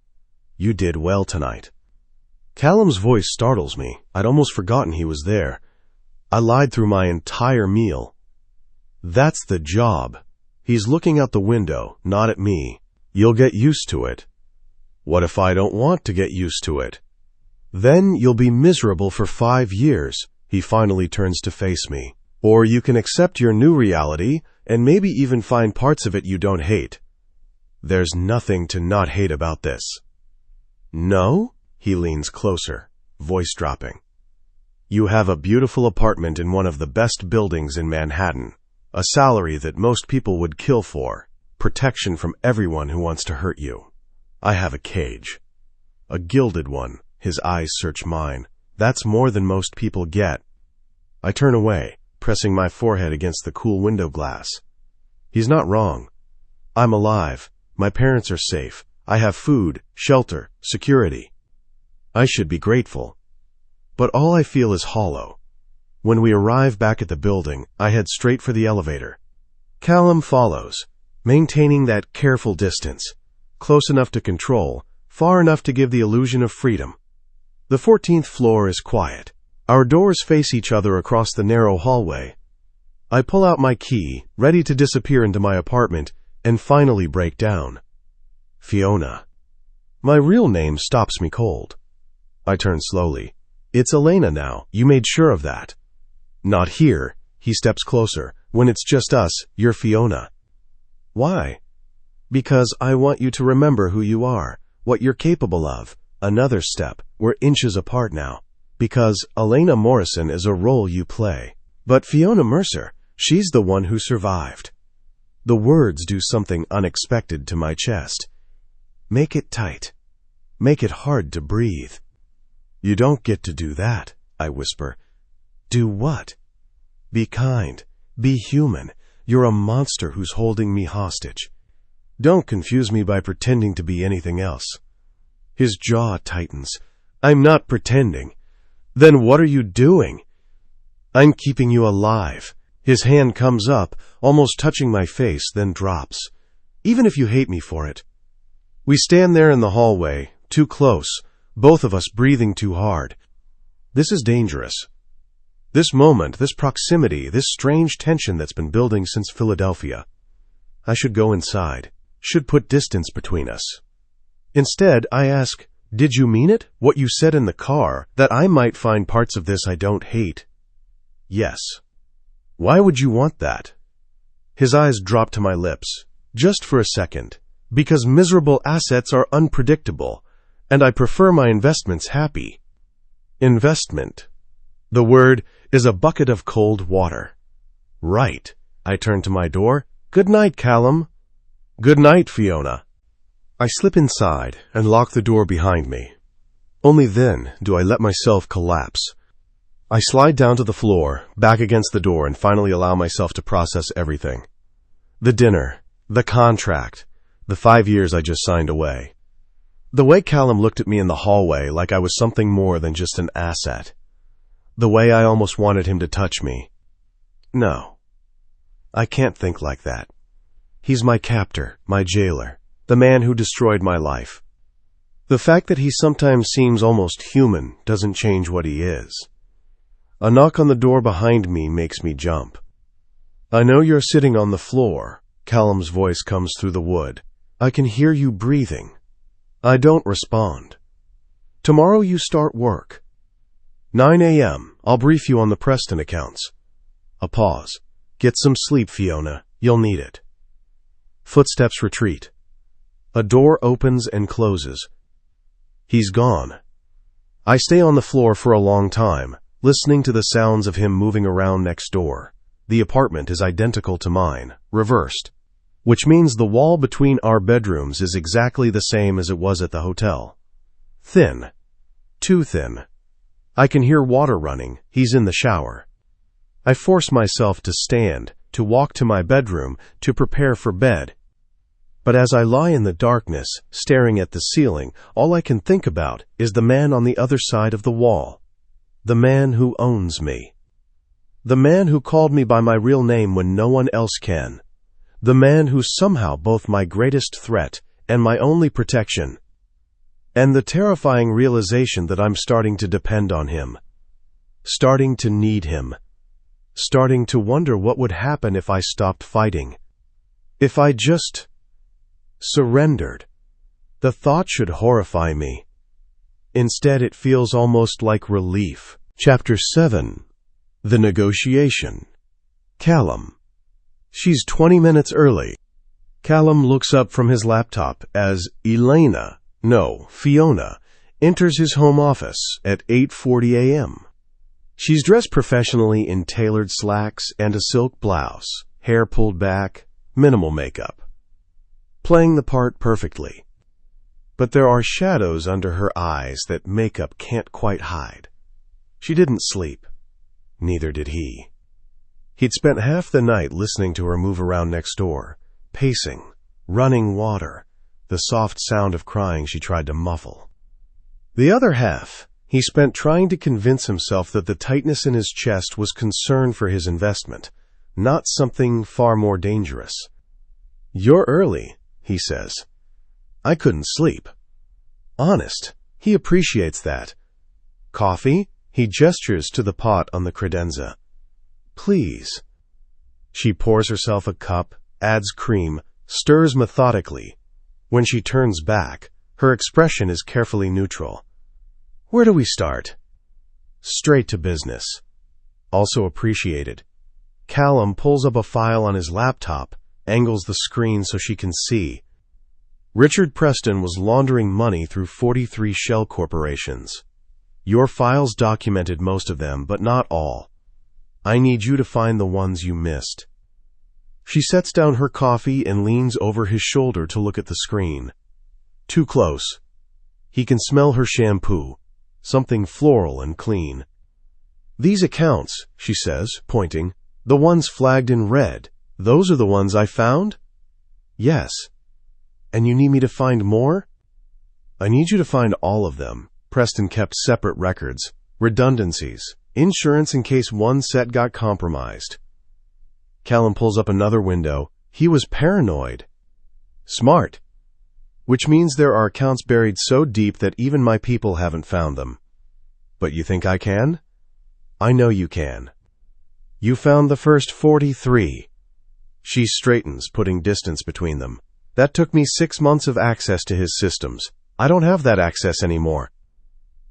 Speaker 1: You did well tonight. Callum's voice startles me. I'd almost forgotten he was there. I lied through my entire meal. That's the job. He's looking out the window, not at me. You'll get used to it. What if I don't want to get used to it? Then you'll be miserable for 5 years. He finally turns to face me. Or you can accept your new reality and maybe even find parts of it you don't hate. There's nothing to not hate about this. No? He leans closer, voice dropping. You have a beautiful apartment in one of the best buildings in Manhattan. A salary that most people would kill for. Protection from everyone who wants to hurt you. I have a cage. A gilded one. His eyes search mine. That's more than most people get. I turn away, pressing my forehead against the cool window glass. He's not wrong. I'm alive. My parents are safe. I have food, shelter, security. I should be grateful. But all I feel is hollow. When we arrive back at the building, I head straight for the elevator. Callum follows, maintaining that careful distance, close enough to control, far enough to give the illusion of freedom. The 14th floor is quiet. Our doors face each other across the narrow hallway. I pull out my key, ready to disappear into my apartment, and finally break down. Fiona. My real name stops me cold. I turn slowly. It's Elena now. You made sure of that. Not here. He steps closer. When it's just us, you're Fiona. Why? Because I want you to remember who you are, what you're capable of. Another step. We're inches apart now. Because Elena Morrison is a role you play. But Fiona Mercer, she's the one who survived. The words do something unexpected to my chest. Make it tight. Make it hard to breathe. You don't get to do that, I whisper. Do what? Be kind. Be human. You're a monster who's holding me hostage. Don't confuse me by pretending to be anything else. His jaw tightens. I'm not pretending. Then what are you doing? I'm keeping you alive. His hand comes up, almost touching my face, then drops. Even if you hate me for it. We stand there in the hallway, too close, both of us breathing too hard. This is dangerous. This moment, this proximity, this strange tension that's been building since Philadelphia. I should go inside, should put distance between us. Instead, I ask, did you mean it? What you said in the car, that I might find parts of this I don't hate? Yes. Why would you want that? His eyes drop to my lips, just for a second, because miserable assets are unpredictable, and I prefer my investments happy. Investment. The word is a bucket of cold water. Right. I turn to my door. Good night, Callum. Good night, Fiona. I slip inside and lock the door behind me. Only then do I let myself collapse. I slide down to the floor, back against the door, and finally allow myself to process everything. The dinner, the contract, the 5 years I just signed away. The way Callum looked at me in the hallway like I was something more than just an asset. The way I almost wanted him to touch me. No. I can't think like that. He's my captor, my jailer, the man who destroyed my life. The fact that he sometimes seems almost human doesn't change what he is. A knock on the door behind me makes me jump. I know you're sitting on the floor. Callum's voice comes through the wood. I can hear you breathing. I don't respond. Tomorrow you start work. 9 a.m. I'll brief you on the Preston accounts. A pause. Get some sleep, Fiona. You'll need it. Footsteps retreat. A door opens and closes. He's gone. I stay on the floor for a long time, listening to the sounds of him moving around next door. The apartment is identical to mine, reversed, which means the wall between our bedrooms is exactly the same as it was at the hotel. Thin. Too thin. I can hear water running. He's in the shower. I force myself to stand, to walk to my bedroom, to prepare for bed. But as I lie in the darkness, staring at the ceiling, all I can think about is the man on the other side of the wall. The man who owns me. The man who called me by my real name when no one else can. The man who's somehow both my greatest threat and my only protection. And the terrifying realization that I'm starting to depend on him. Starting to need him. Starting to wonder what would happen if I stopped fighting. If I just surrendered. The thought should horrify me. Instead, it feels almost like relief. Chapter 7. The Negotiation. Callum. She's 20 minutes early. Callum looks up from his laptop as Fiona, enters his home office at 8:40 a.m. She's dressed professionally in tailored slacks and a silk blouse, hair pulled back, minimal makeup. Playing the part perfectly. But there are shadows under her eyes that makeup can't quite hide. She didn't sleep. Neither did he. He'd spent half the night listening to her move around next door, pacing, running water, the soft sound of crying she tried to muffle. The other half, he spent trying to convince himself that the tightness in his chest was concern for his investment, not something far more dangerous. "You're early," he says. I couldn't sleep. Honest, he appreciates that. "Coffee?" He gestures to the pot on the credenza. "Please." She pours herself a cup, adds cream, stirs methodically. When she turns back, her expression is carefully neutral. "Where do we start?" Straight to business. Also appreciated. Callum pulls up a file on his laptop, angles the screen so she can see. Richard Preston was laundering money through 43 shell corporations. Your files documented most of them, but not all. I need you to find the ones you missed. She sets down her coffee and leans over his shoulder to look at the screen. Too close. He can smell her shampoo, something floral and clean. "These accounts," she says, pointing, "the ones flagged in red, those are the ones I found?" "Yes." "And you need me to find more?" "I need you to find all of them." Preston kept separate records, redundancies, insurance in case one set got compromised. Callum pulls up another window. He was paranoid. Smart. Which means there are accounts buried so deep that even my people haven't found them. But you think I can? I know you can. You found the first 43. She straightens, putting distance between them. That took me 6 months of access to his systems. I don't have that access anymore.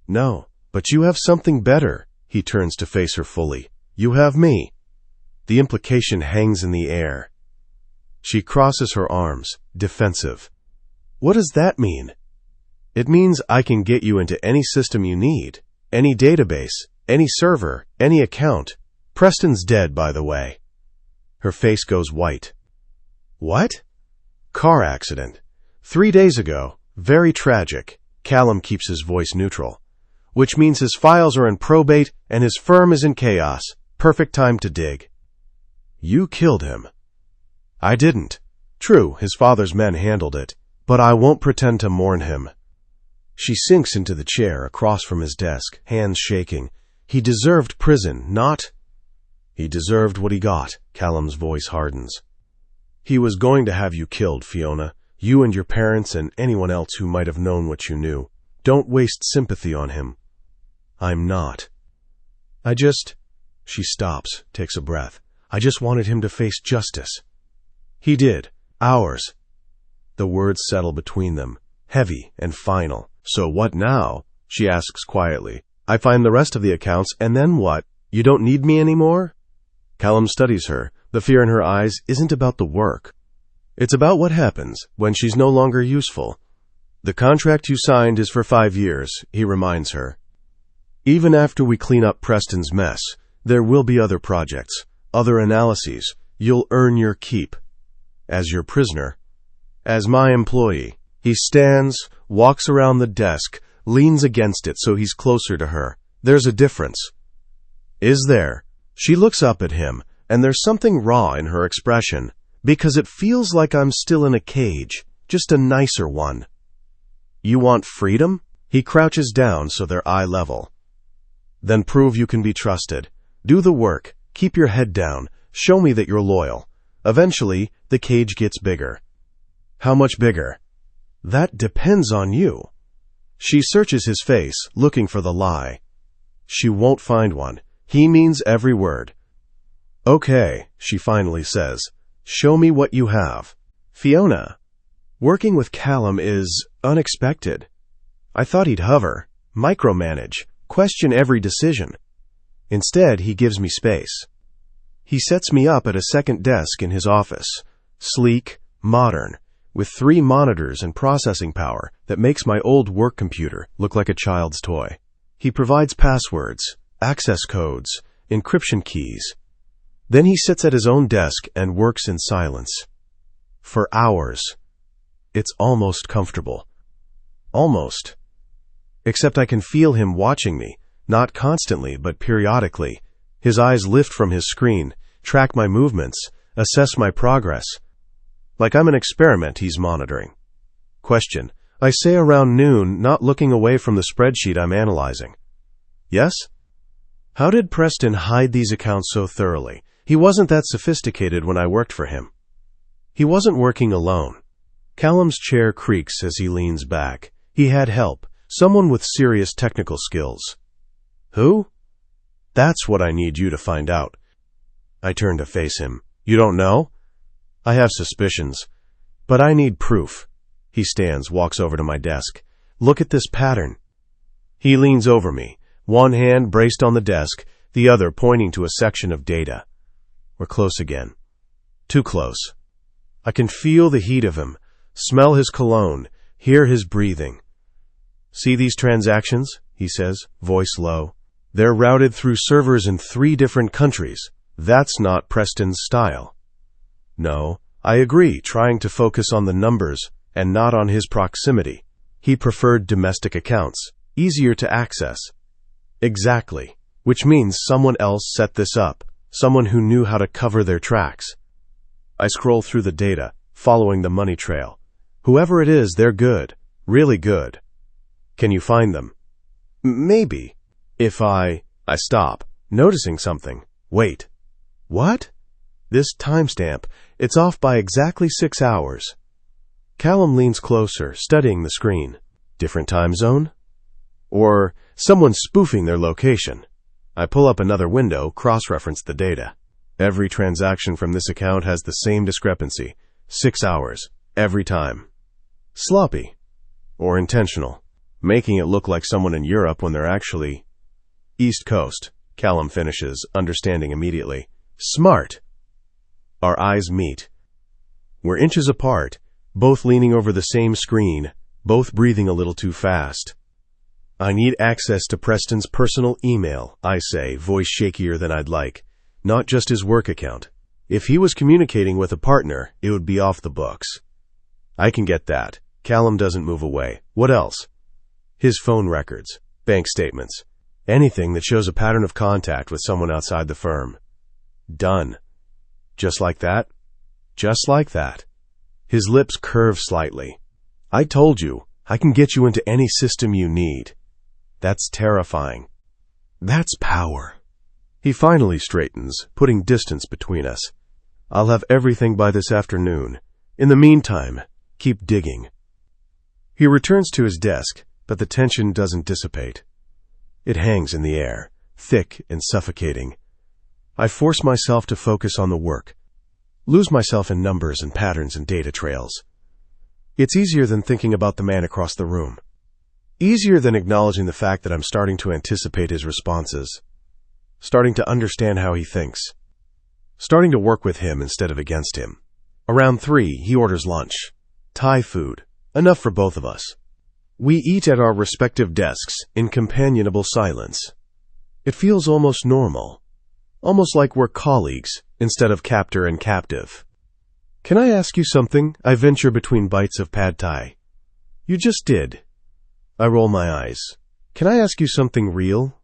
Speaker 1: No, but you have something better. He turns to face her fully. You have me. The implication hangs in the air. She crosses her arms, defensive. What does that mean? It means I can get you into any system you need, any database, any server, any account. Preston's dead, by the way. Her face goes white. What? Car accident. 3 days ago. Very tragic. Callum keeps his voice neutral. Which means his files are in probate and his firm is in chaos. Perfect time to dig. You killed him. I didn't. True, his father's men handled it, but I won't pretend to mourn him. She sinks into the chair across from his desk, hands shaking. He deserved prison, not... He deserved what he got. Callum's voice hardens. He was going to have you killed, Fiona. You and your parents and anyone else who might have known what you knew. Don't waste sympathy on him. I'm not. She stops, takes a breath. I just wanted him to face justice. He did. Ours. The words settle between them, heavy and final. So what now? she asks quietly. I find the rest of the accounts, and then what? You don't need me anymore? Callum studies her. The fear in her eyes isn't about the work. It's about what happens when she's no longer useful. The contract you signed is for 5 years, he reminds her. Even after we clean up Preston's mess, there will be other projects, other analyses. You'll earn your keep. As your prisoner. As my employee. He stands, walks around the desk, leans against it so he's closer to her. There's a difference. Is there? She looks up at him, and there's something raw in her expression, because it feels like I'm still in a cage, just a nicer one. You want freedom? He crouches down so they're eye level. Then prove you can be trusted. Do the work. Keep your head down. Show me that you're loyal. Eventually, the cage gets bigger. How much bigger? That depends on you. She searches his face, looking for the lie. She won't find one. He means every word. Okay, she finally says. Show me what you have. Fiona. Working with Callum is unexpected. I thought he'd hover, micromanage, question every decision. Instead, he gives me space. He sets me up at a second desk in his office, sleek, modern, with 3 monitors and processing power that makes my old work computer look like a child's toy. He provides passwords, access codes, encryption keys. Then he sits at his own desk and works in silence. For hours. It's almost comfortable. Almost. Except I can feel him watching me, not constantly, but periodically. His eyes lift from his screen, track my movements, assess my progress. Like I'm an experiment he's monitoring. Question. I say around noon, not looking away from the spreadsheet I'm analyzing. Yes? How did Preston hide these accounts so thoroughly? He wasn't that sophisticated when I worked for him. He wasn't working alone. Callum's chair creaks as he leans back. He had help, someone with serious technical skills. Who? That's what I need you to find out. I turn to face him. You don't know? I have suspicions, but I need proof. He stands, walks over to my desk. Look at this pattern. He leans over me, one hand braced on the desk, the other pointing to a section of data. We're close again. Too close. I can feel the heat of him, smell his cologne, hear his breathing. See these transactions? He says, voice low. They're routed through servers in 3 different countries. That's not Preston's style. No, I agree, trying to focus on the numbers and not on his proximity. He preferred domestic accounts, easier to access. Exactly, which means someone else set this up, someone who knew how to cover their tracks. I scroll through the data, following the money trail. Whoever it is, they're good, really good. Can you find them? Maybe. If I stop, noticing something. Wait. What? This timestamp, it's off by exactly 6 hours. Callum leans closer, studying the screen. Different time zone? Or someone spoofing their location. I pull up another window, cross-reference the data. Every transaction from this account has the same discrepancy. 6 hours. Every time. Sloppy. Or intentional. Making it look like someone in Europe when they're actually East Coast, Callum finishes, understanding immediately. Smart. Our eyes meet. We're inches apart, both leaning over the same screen, both breathing a little too fast. I need access to Preston's personal email, I say, voice shakier than I'd like. Not just his work account. If he was communicating with a partner, it would be off the books. I can get that. Callum doesn't move away. What else? His phone records, bank statements, anything that shows a pattern of contact with someone outside the firm. Done. Just like that? Just like that. His lips curve slightly. I told you, I can get you into any system you need. That's terrifying. That's power. He finally straightens, putting distance between us. I'll have everything by this afternoon. In the meantime, keep digging. He returns to his desk, but the tension doesn't dissipate. It hangs in the air, thick and suffocating. I force myself to focus on the work, lose myself in numbers and patterns and data trails. It's easier than thinking about the man across the room. Easier than acknowledging the fact that I'm starting to anticipate his responses, starting to understand how he thinks, starting to work with him instead of against him. Around 3, he orders lunch. Thai food. Enough for both of us. We eat at our respective desks in companionable silence. It feels almost normal. Almost like we're colleagues instead of captor and captive. Can I ask you something? I venture between bites of pad thai. You just did. I roll my eyes. Can I ask you something real?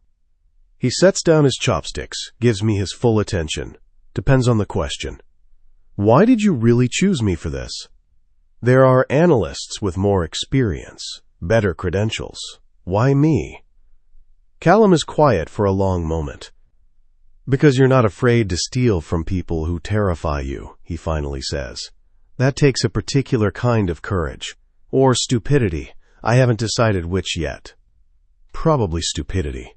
Speaker 1: He sets down his chopsticks, gives me his full attention. Depends on the question. Why did you really choose me for this? There are analysts with more experience, better credentials. Why me? Callum is quiet for a long moment. Because you're not afraid to steal from people who terrify you, he finally says. That takes a particular kind of courage. Or stupidity. I haven't decided which yet. Probably stupidity.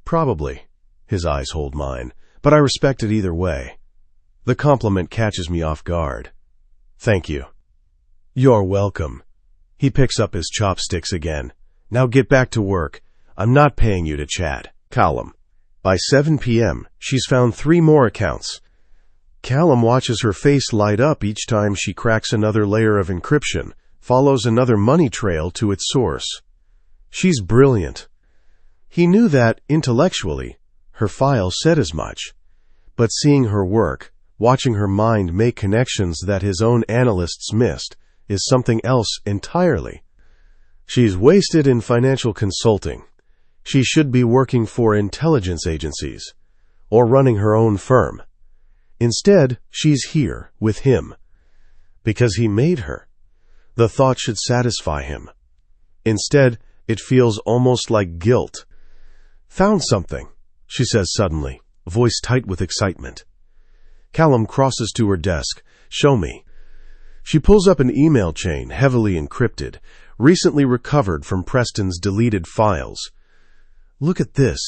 Speaker 1: Probably. His eyes hold mine, but I respect it either way. The compliment catches me off guard. Thank you. You're welcome. He picks up his chopsticks again. Now get back to work. I'm not paying you to chat. Callum. By 7 p.m., she's found 3 more accounts. Callum watches her face light up each time she cracks another layer of encryption, follows another money trail to its source. She's brilliant. He knew that, intellectually, her file said as much. But seeing her work, watching her mind make connections that his own analysts missed, is something else entirely. She's wasted in financial consulting. She should be working for intelligence agencies, or running her own firm. Instead, she's here, with him. Because he made her. The thought should satisfy him. Instead, it feels almost like guilt. Found something, she says suddenly, voice tight with excitement. Callum crosses to her desk. Show me. She pulls up an email chain, heavily encrypted, recently recovered from Preston's deleted files. Look at this.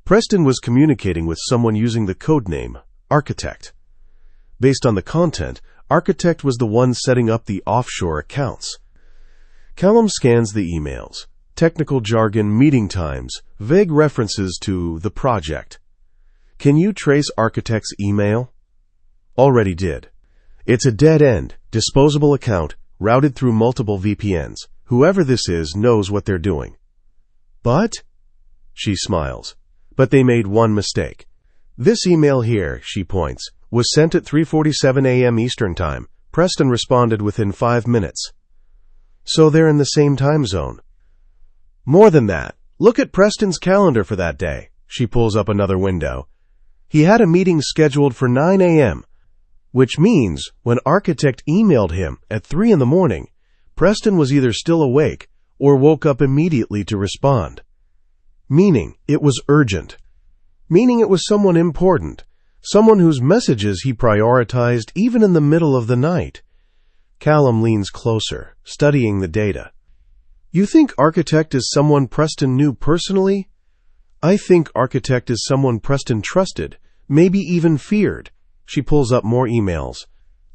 Speaker 1: Preston was communicating with someone using the codename Architect. Based on the content, Architect was the one setting up the offshore accounts. Callum scans the emails. Technical jargon, meeting times, vague references to the project. Can you trace Architect's email? Already did. It's a dead-end, disposable account, routed through multiple VPNs. Whoever this is knows what they're doing. But? She smiles. But they made one mistake. This email here, she points, was sent at 3:47 a.m. Eastern Time. Preston responded within 5 minutes. So they're in the same time zone. More than that, look at Preston's calendar for that day. She pulls up another window. He had a meeting scheduled for 9 a.m., which means when Architect emailed him at 3 in the morning, Preston was either still awake or woke up immediately to respond. Meaning it was urgent. Meaning it was someone important, someone whose messages he prioritized even in the middle of the night. Callum leans closer, studying the data. You think Architect is someone Preston knew personally? I think Architect is someone Preston trusted, maybe even feared. She pulls up more emails.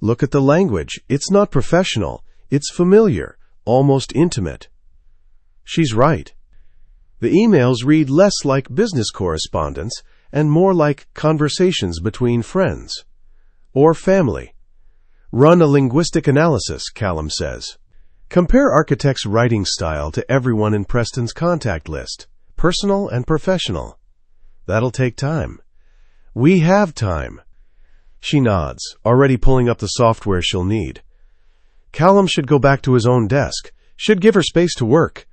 Speaker 1: Look at the language. It's not professional. It's familiar, almost intimate. She's right. The emails read less like business correspondence and more like conversations between friends or family. Run a linguistic analysis, Callum says. Compare Architect's writing style to everyone in Preston's contact list, personal and professional. That'll take time. We have time. She nods, already pulling up the software she'll need. Callum should go back to his own desk, should give her space to work.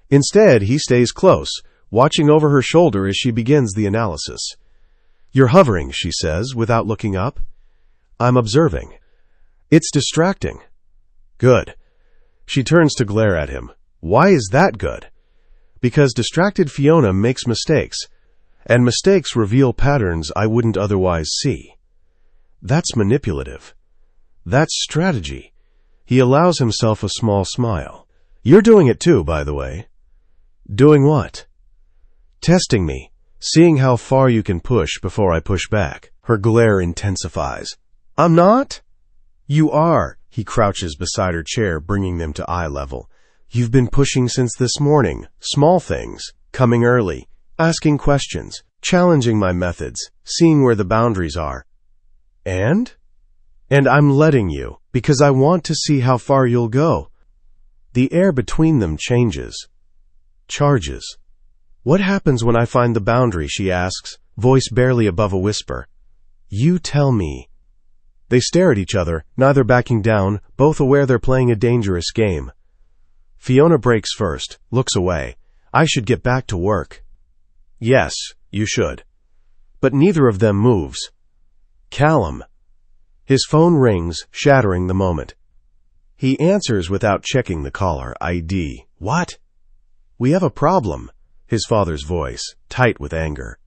Speaker 1: Instead, he stays close, watching over her shoulder as she begins the analysis. You're hovering, she says, without looking up. I'm observing. It's distracting. Good. She turns to glare at him. Why is that good? Because distracted Fiona makes mistakes, and mistakes reveal patterns I wouldn't otherwise see. That's manipulative. That's strategy. He allows himself a small smile. You're doing it too, by the way. Doing what? Testing me, seeing how far you can push before I push back. Her glare intensifies. I'm not? You are. He crouches beside her chair, bringing them to eye level. You've been pushing since this morning. Small things. Coming early. Asking questions. Challenging my methods. Seeing where the boundaries are. And I'm letting you, because I want to see how far you'll go. The air between them changes. Charges. What happens when I find the boundary, she asks, voice barely above a whisper. You tell me. They stare at each other, neither backing down, both aware they're playing a dangerous game. Fiona breaks first, looks away. I should get back to work. Yes, you should. But neither of them moves. Callum. His phone rings, shattering the moment. He answers without checking the caller ID. What? We have a problem. His father's voice, tight with anger.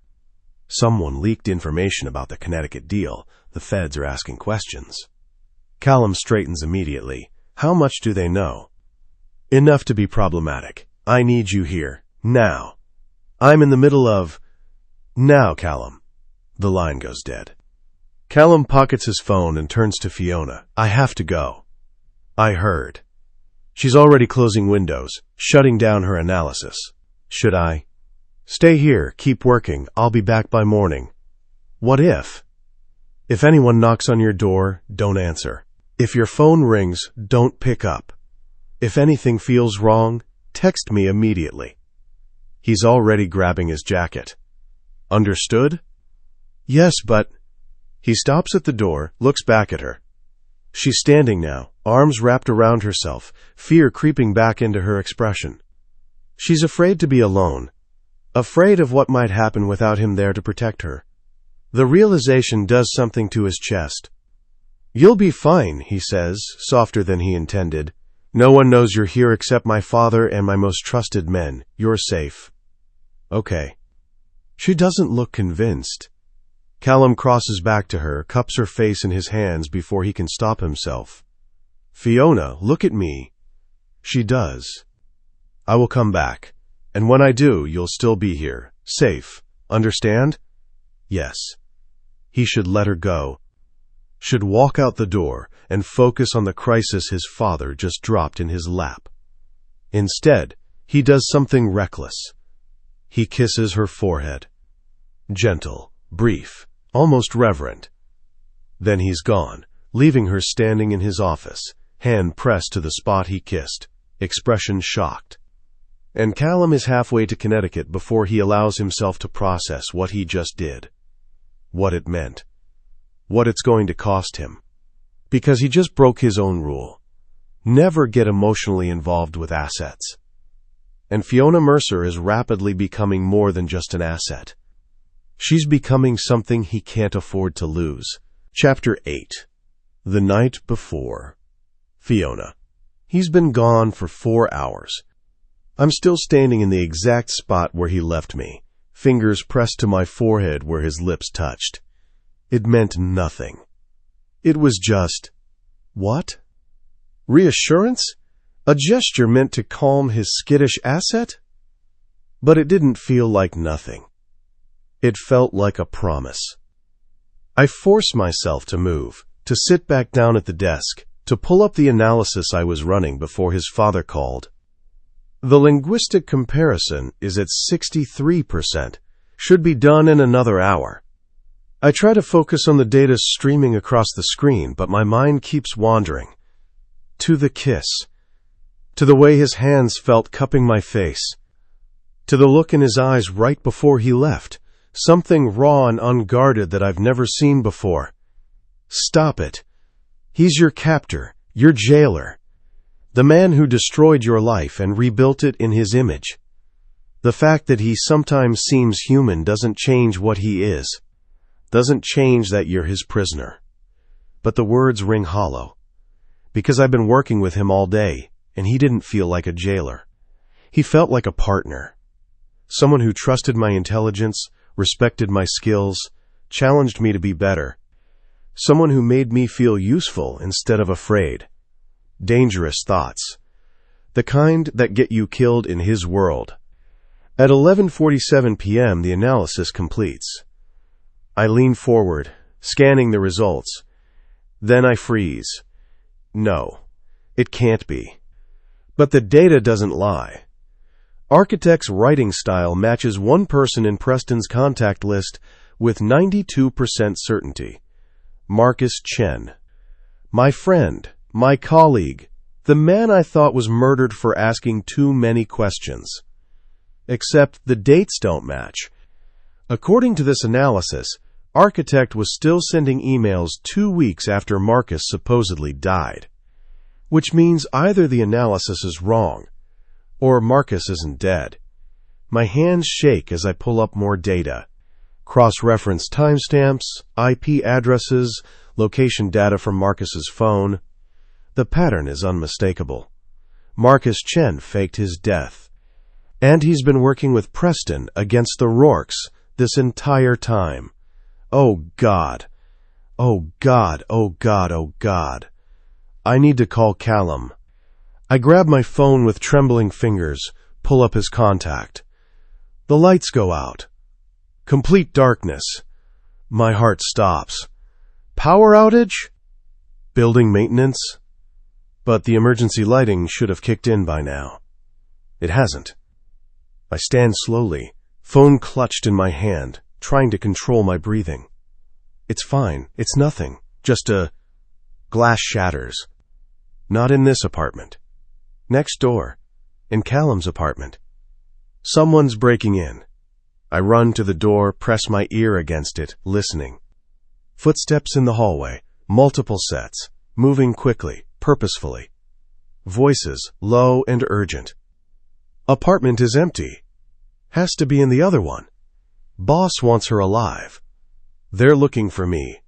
Speaker 1: Someone leaked information about the Connecticut deal. The feds are asking questions. Callum straightens immediately. How much do they know? Enough to be problematic. I need you here. Now. I'm in the middle of... Now, Callum. The line goes dead. Callum pockets his phone and turns to Fiona. I have to go. I heard. She's already closing windows, shutting down her analysis. Should I? Stay here, keep working. I'll be back by morning. What if? If anyone knocks on your door, don't answer. If your phone rings, don't pick up. If anything feels wrong, text me immediately. He's already grabbing his jacket. Understood? Yes, but... He stops at the door, looks back at her. She's standing now, arms wrapped around herself, fear creeping back into her expression. She's afraid to be alone, afraid of what might happen without him there to protect her. The realization does something to his chest. You'll be fine, he says, softer than he intended. No one knows you're here except my father and my most trusted men. You're safe. Okay. She doesn't look convinced. Callum crosses back to her, cups her face in his hands before he can stop himself. Fiona, look at me. She does. I will come back. And when I do, you'll still be here. Safe. Understand? Yes. He should let her go. Should walk out the door and focus on the crisis his father just dropped in his lap. Instead, he does something reckless. He kisses her forehead. Gentle, brief, almost reverent. Then he's gone, leaving her standing in his office, hand pressed to the spot he kissed, expression shocked. And Callum is halfway to Connecticut before he allows himself to process what he just did. What it meant. What it's going to cost him. Because he just broke his own rule. Never get emotionally involved with assets. And Fiona Mercer is rapidly becoming more than just an asset. She's becoming something he can't afford to lose. Chapter 8. The night before. Fiona. He's been gone for 4 hours. I'm still standing in the exact spot where he left me, fingers pressed to my forehead where his lips touched. It meant nothing. It was just... What? Reassurance? A gesture meant to calm his skittish asset? But it didn't feel like nothing. It felt like a promise. I forced myself to move, to sit back down at the desk, to pull up the analysis I was running before his father called. The linguistic comparison is at 63%, should be done in another hour. I try to focus on the data streaming across the screen, but my mind keeps wandering. To the kiss. To the way his hands felt cupping my face. To the look in his eyes right before he left. Something raw and unguarded that I've never seen before. Stop it. He's your captor, your jailer. The man who destroyed your life and rebuilt it in his image. The fact that he sometimes seems human doesn't change what he is. Doesn't change that you're his prisoner. But the words ring hollow. Because I've been working with him all day, and he didn't feel like a jailer. He felt like a partner. Someone who trusted my intelligence, respected my skills, challenged me to be better. Someone who made me feel useful instead of afraid. Dangerous thoughts. The kind that get you killed in his world. At 11:47 p.m., the analysis completes. I lean forward, scanning the results. Then I freeze. No, it can't be. But the data doesn't lie. Architect's writing style matches one person in Preston's contact list with 92% certainty. Marcus Chen. My friend, my colleague, the man I thought was murdered for asking too many questions. Except the dates don't match. According to this analysis, Architect was still sending emails 2 weeks after Marcus supposedly died. Which means either the analysis is wrong, or Marcus isn't dead. My hands shake as I pull up more data. Cross-reference timestamps, IP addresses, location data from Marcus's phone. The pattern is unmistakable. Marcus Chen faked his death. And he's been working with Preston against the Rourkes this entire time. Oh God. Oh God, oh God, oh God. I need to call Callum. I grab my phone with trembling fingers, pull up his contact. The lights go out. Complete darkness. My heart stops. Power outage? Building maintenance? But the emergency lighting should have kicked in by now. It hasn't. I stand slowly, phone clutched in my hand, trying to control my breathing. It's fine. It's nothing. Just a... Glass shatters. Not in this apartment. Next door. In Callum's apartment. Someone's breaking in. I run to the door, press my ear against it, listening. Footsteps in the hallway, multiple sets, moving quickly, purposefully. Voices, low and urgent. Apartment is empty. Has to be in the other one. Boss wants her alive. They're looking for me.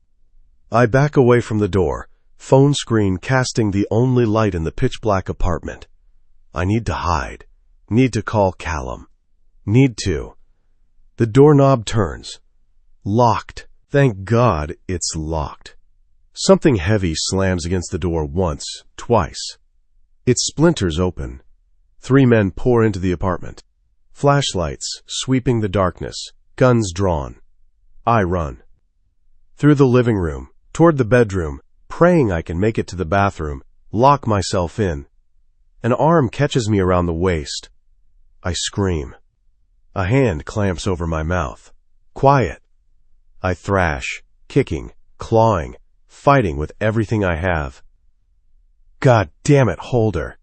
Speaker 1: I back away from the door, phone screen casting the only light in the pitch-black apartment. I need to hide. Need to call Callum. Need to. The doorknob turns. Locked. Thank God it's locked. Something heavy slams against the door once, twice. It splinters open. 3 men pour into the apartment. Flashlights sweeping the darkness, guns drawn. I run. Through the living room, toward the bedroom, praying I can make it to the bathroom, lock myself in. An arm catches me around the waist. I scream. A hand clamps over my mouth. Quiet. I thrash, kicking, clawing, fighting with everything I have. God damn it, hold her.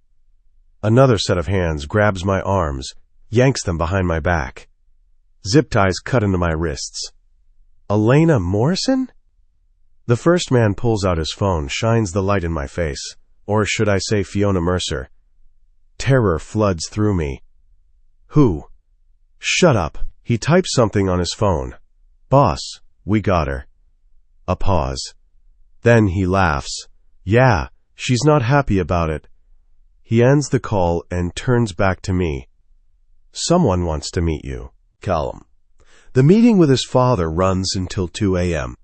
Speaker 1: Another set of hands grabs my arms, yanks them behind my back. Zip ties cut into my wrists. Elena Morrison? The first man pulls out his phone, shines the light in my face. Or should I say Fiona Mercer? Terror floods through me. Who? Shut up. He types something on his phone. Boss, we got her. A pause. Then he laughs. Yeah, she's not happy about it. He ends the call and turns back to me. Someone wants to meet you, Callum. The meeting with his father runs until 2 a.m.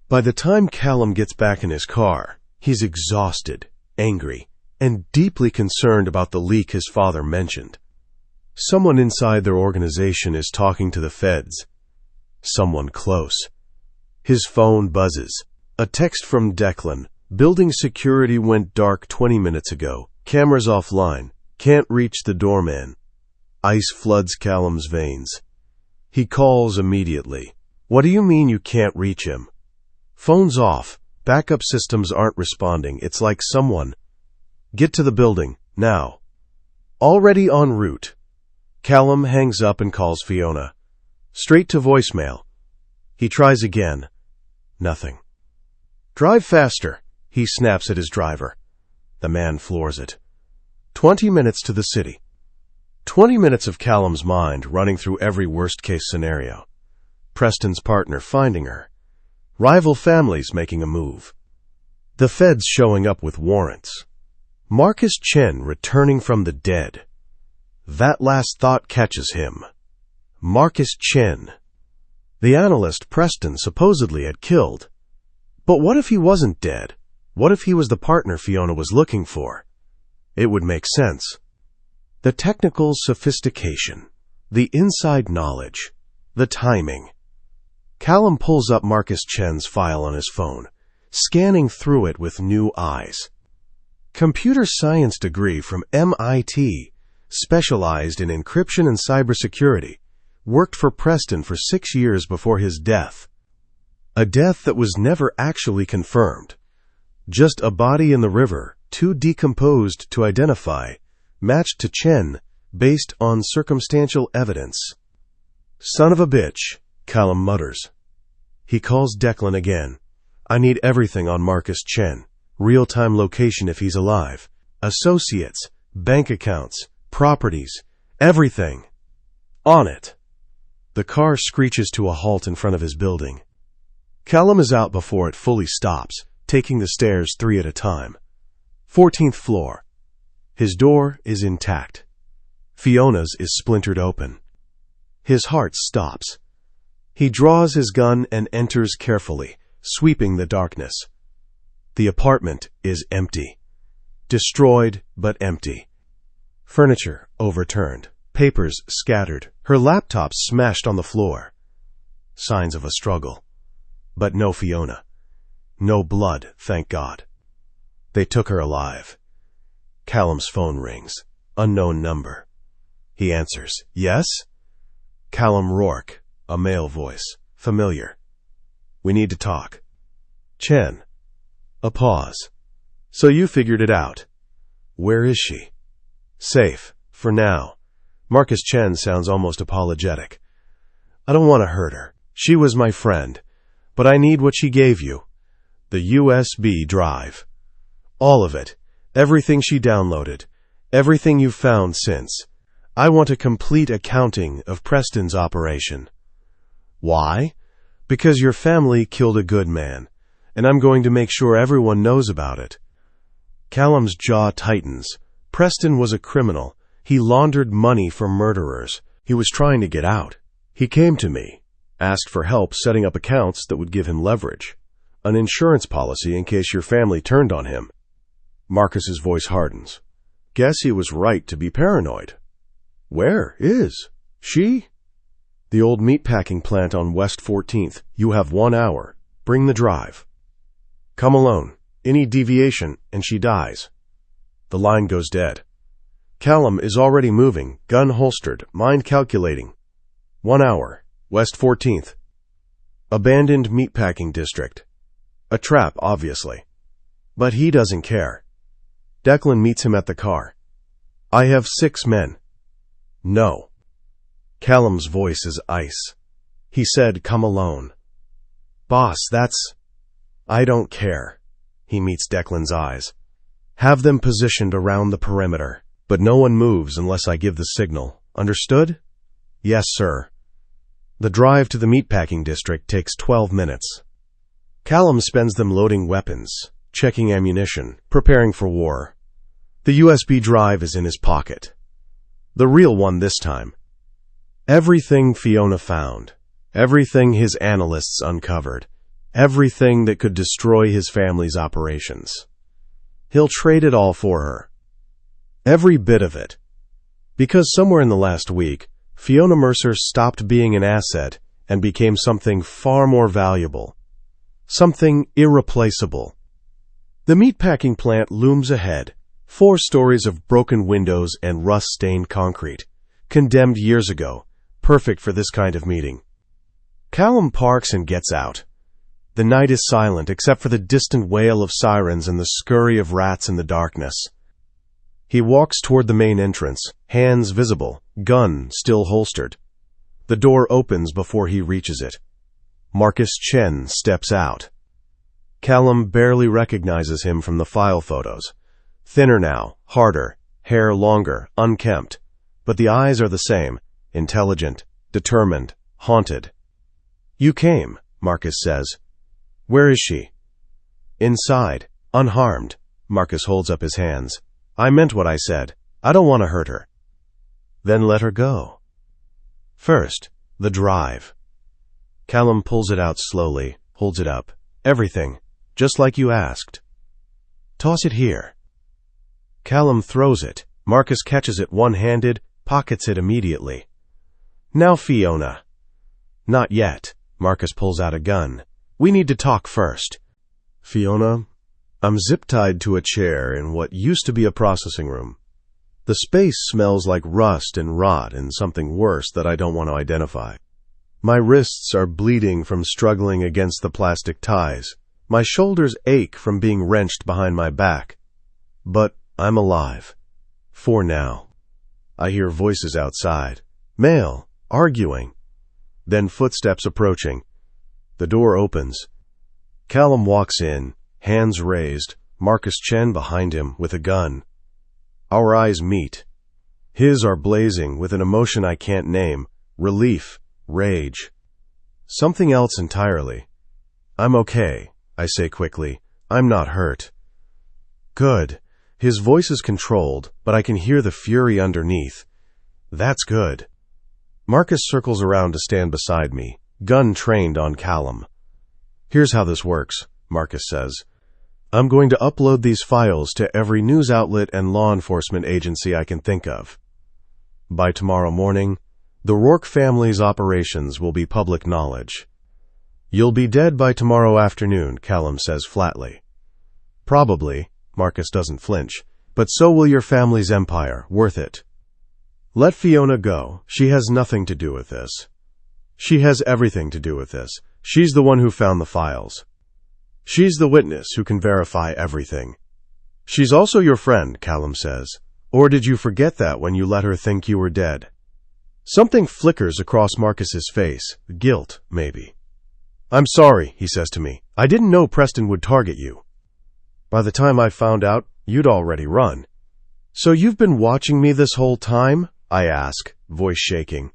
Speaker 1: By the time Callum gets back in his car, he's exhausted, angry, and deeply concerned about the leak his father mentioned. Someone inside their organization is talking to the feds. Someone close. His phone buzzes. A text from Declan. Building security went dark 20 minutes ago. Cameras offline. Can't reach the doorman. Ice floods Callum's veins. He calls immediately. What do you mean you can't reach him? Phone's off. Backup systems aren't responding. It's like someone. Get to the building, now. Already en route. Callum hangs up and calls Fiona. Straight to voicemail. He tries again. Nothing. Drive faster, he snaps at his driver. The man floors it. 20 minutes to the city. 20 minutes of Callum's mind running through every worst-case scenario. Preston's partner finding her. Rival families making a move. The feds showing up with warrants. Marcus Chen returning from the dead. That last thought catches him. Marcus Chen. The analyst Preston supposedly had killed. But what if he wasn't dead? What if he was the partner Fiona was looking for? It would make sense. The technical sophistication, the inside knowledge, the timing. Callum pulls up Marcus Chen's file on his phone, scanning through it with new eyes. Computer science degree from MIT, specialized in encryption and cybersecurity, worked for Preston for 6 years before his death. A death that was never actually confirmed. Just a body in the river, too decomposed to identify, matched to Chen based on circumstantial evidence. Son of a bitch, Callum mutters. He calls Declan again. I need everything on Marcus Chen. Real-time location if he's alive. Associates, bank accounts, properties, everything. On it. The car screeches to a halt in front of his building. Callum is out before it fully stops, taking the stairs 3 at a time. 14th floor. His door is intact. Fiona's is splintered open. His heart stops. He draws his gun and enters carefully, sweeping the darkness. The apartment is empty. Destroyed, but empty. Furniture overturned. Papers scattered. Her laptop smashed on the floor. Signs of a struggle. But no Fiona. No blood, thank God. They took her alive. Callum's phone rings. Unknown number. He answers. Yes? Callum Rourke, a male voice. Familiar. We need to talk. Chen. A pause. So you figured it out. Where is she? Safe, for now. Marcus Chen sounds almost apologetic. I don't want to hurt her. She was my friend. But I need what she gave you. The USB drive. All of it. Everything she downloaded. Everything you've found since. I want a complete accounting of Preston's operation. Why? Because your family killed a good man, and I'm going to make sure everyone knows about it. Callum's jaw tightens. Preston was a criminal. He laundered money for murderers. He was trying to get out. He came to me, asked for help setting up accounts that would give him leverage. An insurance policy in case your family turned on him. Marcus's voice hardens. Guess he was right to be paranoid. Where is she? The old meatpacking plant on West 14th. You have 1 hour. Bring the drive. Come alone. Any deviation, and she dies. The line goes dead. Callum is already moving, gun holstered, mind calculating. 1 hour. West 14th. Abandoned meatpacking district. A trap, obviously. But he doesn't care. Declan meets him at the car. I have 6 men. No. Callum's voice is ice. He said, come alone. Boss, that's... I don't care. He meets Declan's eyes. Have them positioned around the perimeter, but no one moves unless I give the signal. Understood? Yes, sir. The drive to the meatpacking district takes 12 minutes. Callum spends them loading weapons, checking ammunition, preparing for war. The USB drive is in his pocket. The real one this time. Everything Fiona found. Everything his analysts uncovered. Everything that could destroy his family's operations. He'll trade it all for her. Every bit of it. Because somewhere in the last week, Fiona Mercer stopped being an asset and became something far more valuable. Something irreplaceable. The meatpacking plant looms ahead. 4 stories of broken windows and rust-stained concrete. Condemned years ago. Perfect for this kind of meeting. Callum parks and gets out. The night is silent except for the distant wail of sirens and the scurry of rats in the darkness. He walks toward the main entrance, hands visible, gun still holstered. The door opens before he reaches it. Marcus Chen steps out. Callum barely recognizes him from the file photos. Thinner now, harder, hair longer, unkempt. But the eyes are the same, intelligent, determined, haunted. You came, Marcus says. Where is she? Inside, unharmed. Marcus holds up his hands. I meant what I said. I don't want to hurt her. Then let her go. First, the drive. Callum pulls it out slowly, holds it up. Everything, just like you asked. Toss it here. Callum throws it. Marcus catches it one-handed, pockets it immediately. Now, Fiona. Not yet. Marcus pulls out a gun. We need to talk first. Fiona, I'm zip-tied to a chair in what used to be a processing room. The space smells like rust and rot and something worse that I don't want to identify. My wrists are bleeding from struggling against the plastic ties. My shoulders ache from being wrenched behind my back. But I'm alive. For now. I hear voices outside. Male, arguing. Then footsteps approaching. The door opens. Callum walks in, hands raised, Marcus Chen behind him with a gun. Our eyes meet. His are blazing with an emotion I can't name, relief, rage. Something else entirely. I'm okay, I say quickly. I'm not hurt. Good. His voice is controlled, but I can hear the fury underneath. That's good. Marcus circles around to stand beside me, gun trained on Callum. Here's how this works, Marcus says. I'm going to upload these files to every news outlet and law enforcement agency I can think of. By tomorrow morning, the Rourke family's operations will be public knowledge. You'll be dead by tomorrow afternoon, Callum says flatly. Probably, Marcus doesn't flinch, but so will your family's empire, worth it. Let Fiona go. She has nothing to do with this. She has everything to do with this. She's the one who found the files. She's the witness who can verify everything. She's also your friend, Callum says. Or did you forget that when you let her think you were dead? Something flickers across Marcus's face. Guilt, maybe. I'm sorry, he says to me. I didn't know Preston would target you. By the time I found out, you'd already run. So you've been watching me this whole time? I ask, voice shaking.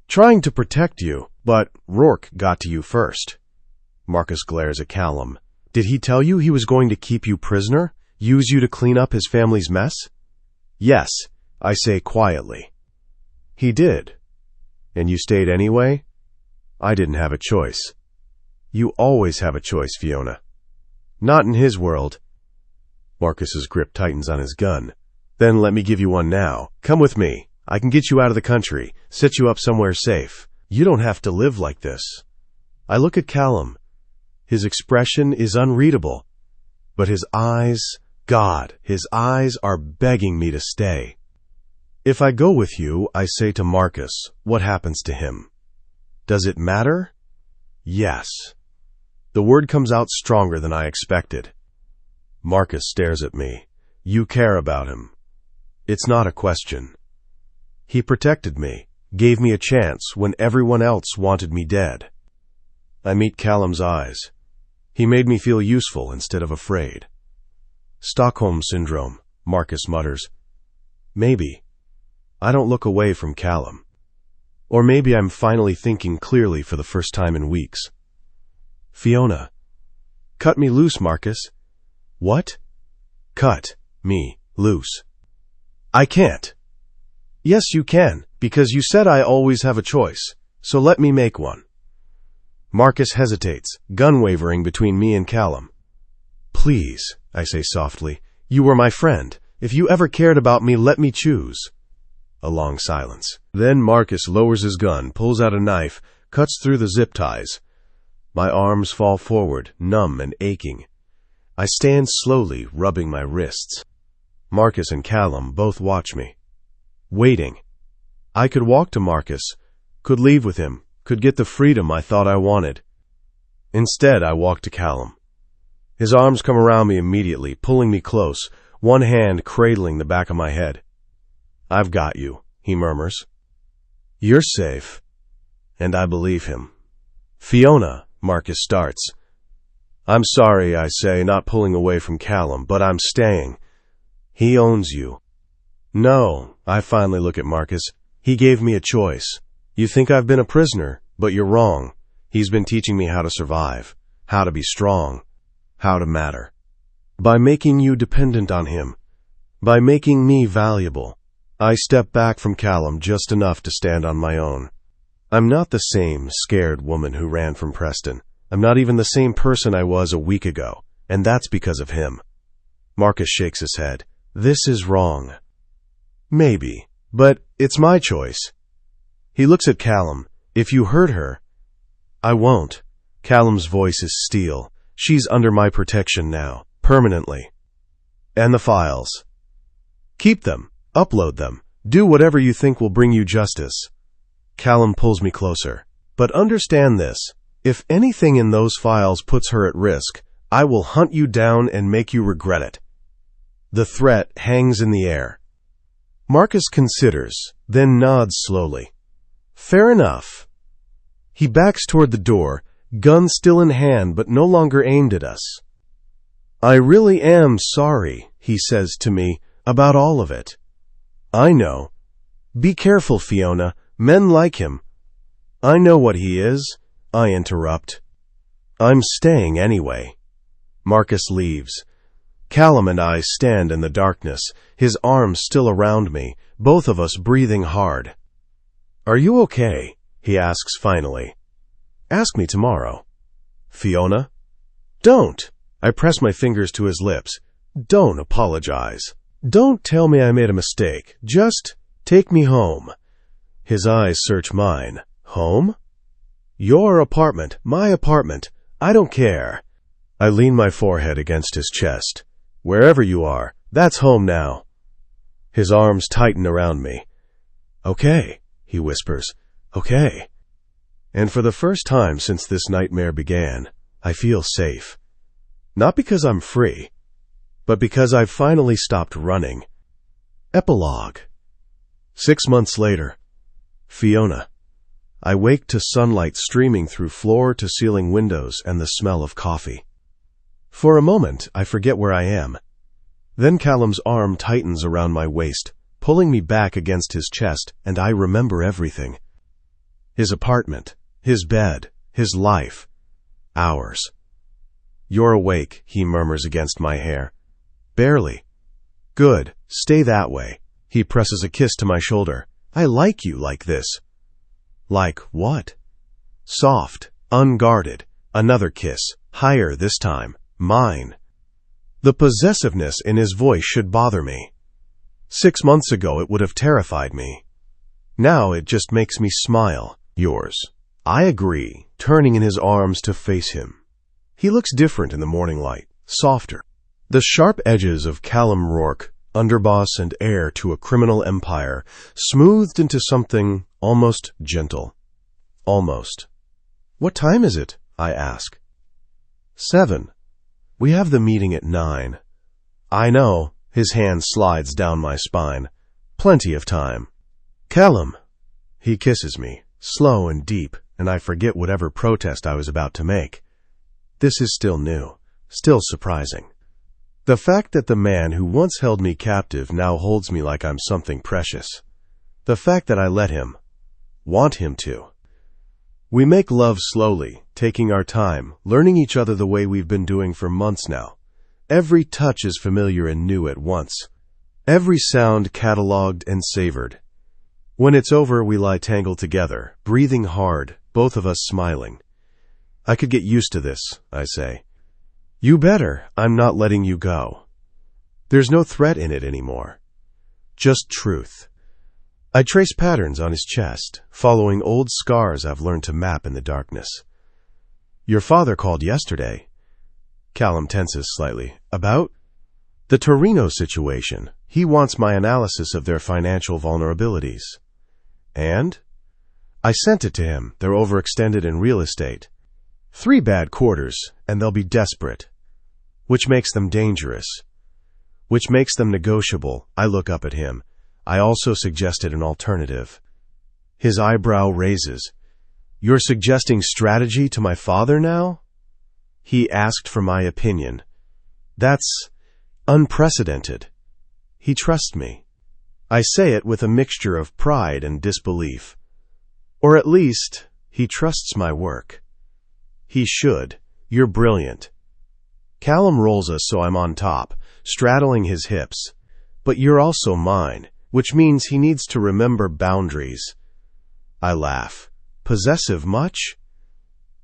Speaker 1: Trying to protect you, but Rourke got to you first. Marcus glares at Callum. Did he tell you he was going to keep you prisoner? Use you to clean up his family's mess? Yes, I say quietly. He did. And you stayed anyway? I didn't have a choice. You always have a choice, Fiona. Not in his world. Marcus's grip tightens on his gun. Then let me give you one now. Come with me. I can get you out of the country, set you up somewhere safe. You don't have to live like this. I look at Callum. His expression is unreadable. But his eyes, God, his eyes are begging me to stay. If I go with you, I say to Marcus, what happens to him? Does it matter? Yes. The word comes out stronger than I expected. Marcus stares at me. You care about him. It's not a question. He protected me, gave me a chance when everyone else wanted me dead. I meet Callum's eyes. He made me feel useful instead of afraid. Stockholm Syndrome, Marcus mutters. Maybe. I don't look away from Callum. Or maybe I'm finally thinking clearly for the first time in weeks. Fiona. Cut me loose, Marcus. What? Cut me loose. I can't. Yes, you can, because you said I always have a choice, so let me make one. Marcus hesitates, gun wavering between me and Callum. Please, I say softly, you were my friend. If you ever cared about me, let me choose. A long silence. Then Marcus lowers his gun, pulls out a knife, cuts through the zip ties. My arms fall forward, numb and aching. I stand slowly, rubbing my wrists. Marcus and Callum both watch me. Waiting. I could walk to Marcus, could leave with him, could get the freedom I thought I wanted. Instead, I walk to Callum. His arms come around me immediately, pulling me close, one hand cradling the back of my head. I've got you, he murmurs. You're safe. And I believe him. Fiona, Marcus starts. I'm sorry, I say, not pulling away from Callum, but I'm staying. He owns you. No, I finally look at Marcus. He gave me a choice. You think I've been a prisoner, but you're wrong. He's been teaching me how to survive, how to be strong, how to matter. By making you dependent on him, by making me valuable. I step back from Callum just enough to stand on my own. I'm not the same scared woman who ran from Preston. I'm not even the same person I was a week ago, and that's because of him. Marcus shakes his head. This is wrong. Maybe, but it's my choice. He looks at Callum. If you hurt her, I won't. Callum's voice is steel. She's under my protection now, Permanently. And the files. Keep them. Upload them. Do whatever you think will bring you justice. Callum pulls me closer. But understand this. If anything in those files puts her at risk, I will hunt you down and make you regret it. The threat hangs in the air. Marcus considers, then nods slowly. Fair enough. He backs toward the door, gun still in hand but no longer aimed at us. I really am sorry, he says to me, about all of it. I know. Be careful, Fiona. Men like him. I know what he is, I interrupt. I'm staying anyway. Marcus leaves. Callum and I stand in the darkness, his arms still around me, both of us breathing hard. Are you okay? He asks finally. Ask me tomorrow. Fiona? Don't! I press my fingers to his lips. Don't apologize. Don't tell me I made a mistake. Just take me home. His eyes search mine. Home? Your apartment, my apartment. I don't care. I lean my forehead against his chest. Wherever you are, that's home now. His arms tighten around me. Okay, he whispers. Okay. And for the first time since this nightmare began, I feel safe. Not because I'm free, but because I've finally stopped running. Epilogue. 6 months later. Fiona. I wake to sunlight streaming through floor-to-ceiling windows and the smell of coffee. For a moment, I forget where I am. Then Callum's arm tightens around my waist, pulling me back against his chest, and I remember everything. His apartment, his bed, his life. Ours. You're awake, he murmurs against my hair. Barely. Good, stay that way. He presses a kiss to my shoulder. I like you like this. Like what? Soft, unguarded. Another kiss, higher this time, mine. The possessiveness in his voice should bother me. 6 months ago it would have terrified me. Now it just makes me smile. Yours. I agree, turning in his arms to face him. He looks different in the morning light, softer. The sharp edges of Callum Rourke, underboss and heir to a criminal empire, smoothed into something almost gentle. Almost. What time is it? I ask. 7. We have the meeting at 9. I know. His hand slides down my spine. Plenty of time. Callum. He kisses me, slow and deep, and I forget whatever protest I was about to make. This is still new, still surprising. The fact that the man who once held me captive now holds me like I'm something precious. The fact that I let him, want him to. We make love slowly, taking our time, learning each other the way we've been doing for months now. Every touch is familiar and new at once. Every sound catalogued and savored. When it's over, we lie tangled together, breathing hard, both of us smiling. I could get used to this, I say. You better. I'm not letting you go. There's no threat in it anymore. Just truth. I trace patterns on his chest, following old scars I've learned to map in the darkness. Your father called yesterday. Callum tenses slightly. About? The Torino situation. He wants my analysis of their financial vulnerabilities. And? I sent it to him. They're overextended in real estate. 3 bad quarters, and they'll be desperate. Which makes them dangerous. Which makes them negotiable. I look up at him. I also suggested an alternative. His eyebrow raises. You're suggesting strategy to my father now? He asked for my opinion. That's unprecedented. He trusts me. I say it with a mixture of pride and disbelief. Or at least, he trusts my work. He should. You're brilliant. Callum rolls us so I'm on top, straddling his hips. But you're also mine, which means he needs to remember boundaries. I laugh. Possessive much?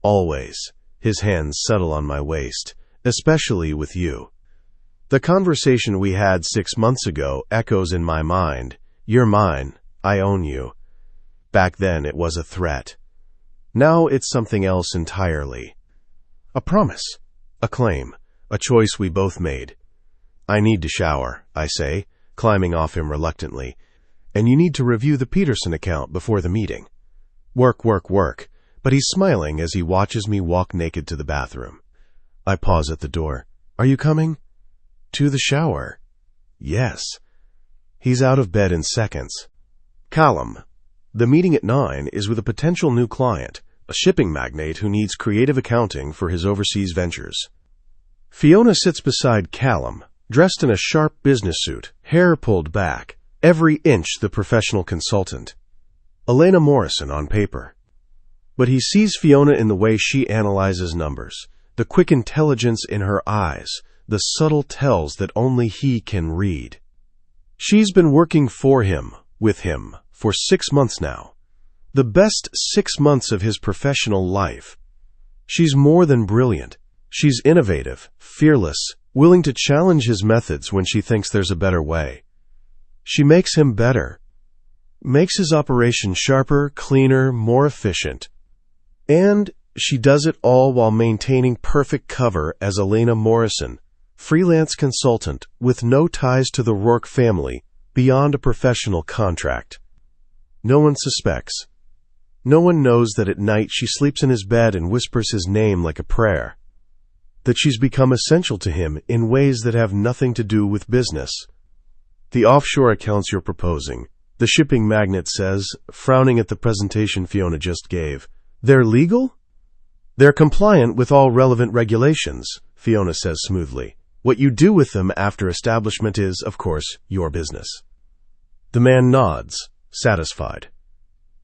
Speaker 1: Always. His hands settle on my waist, especially with you. The conversation we had 6 months ago echoes in my mind. You're mine. I own you. Back then it was a threat. Now it's something else entirely. A promise. A claim. a choice we both made. I need to shower, I say, climbing off him reluctantly. And you need to review the Peterson account before the meeting. Work, work, work. But he's smiling as he watches me walk naked to the bathroom. I pause at the door. Are you coming? To the shower. Yes. He's out of bed in seconds. Callum. The meeting at 9 is with a potential new client, a shipping magnate who needs creative accounting for his overseas ventures. Fiona sits beside Callum, dressed in a sharp business suit, hair pulled back, every inch the professional consultant. Elena Morrison on paper. But he sees Fiona in the way she analyzes numbers, the quick intelligence in her eyes, the subtle tells that only he can read. She's been working for him, with him, for 6 months now. The best 6 months of his professional life. She's more than brilliant. She's innovative, fearless, willing to challenge his methods when she thinks there's a better way. She makes him better. Makes his operation sharper, cleaner, more efficient. And she does it all while maintaining perfect cover as Elena Morrison, freelance consultant with no ties to the Rourke family beyond a professional contract. No one suspects. No one knows that at night she sleeps in his bed and whispers his name like a prayer. That she's become essential to him in ways that have nothing to do with business. The offshore accounts you're proposing, the shipping magnate says, frowning at the presentation Fiona just gave. They're legal? They're compliant with all relevant regulations, Fiona says smoothly. What you do with them after establishment is, of course, your business. The man nods, satisfied.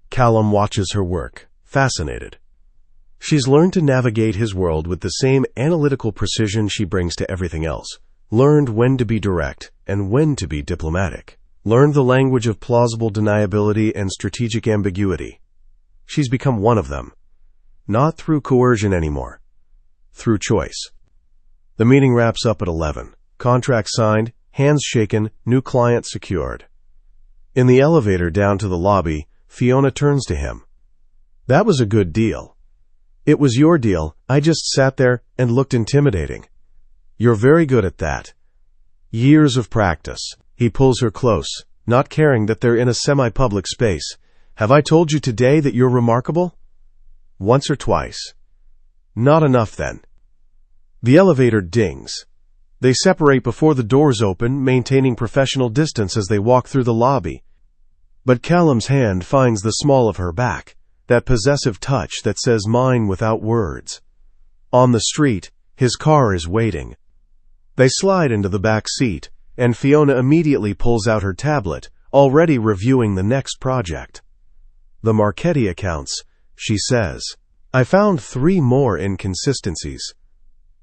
Speaker 1: Callum watches her work, fascinated. She's learned to navigate his world with the same analytical precision she brings to everything else. Learned when to be direct and when to be diplomatic. Learned the language of plausible deniability and strategic ambiguity. She's become one of them. Not through coercion anymore. Through choice. The meeting wraps up at 11. Contract signed, hands shaken, new client secured. In the elevator down to the lobby, Fiona turns to him. That was a good deal. It was your deal. I just sat there and looked intimidating. You're very good at that. Years of practice. He pulls her close, not caring that they're in a semi-public space. Have I told you today that you're remarkable? Once or twice. Not enough then. The elevator dings. They separate before the doors open, maintaining professional distance as they walk through the lobby. But Callum's hand finds the small of her back, that possessive touch that says mine without words. On the street, his car is waiting. They slide into the back seat, and Fiona immediately pulls out her tablet, already reviewing the next project. The Marchetti accounts, she says. I found 3 more inconsistencies.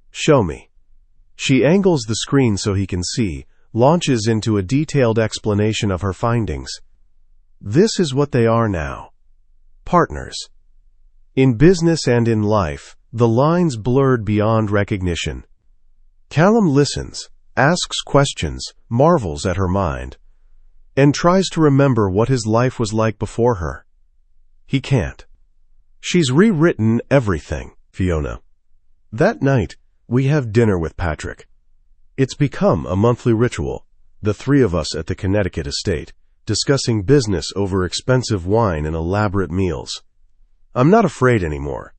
Speaker 1: Show me. She angles the screen so he can see, launches into a detailed explanation of her findings. This is what they are now. Partners. In business and in life, the lines blurred beyond recognition. Callum listens, asks questions, marvels at her mind, and tries to remember what his life was like before her. He can't. She's rewritten everything, Fiona. That night, we have dinner with Patrick. It's become a monthly ritual, the 3 of us at the Connecticut estate, discussing business over expensive wine and elaborate meals. I'm not afraid anymore.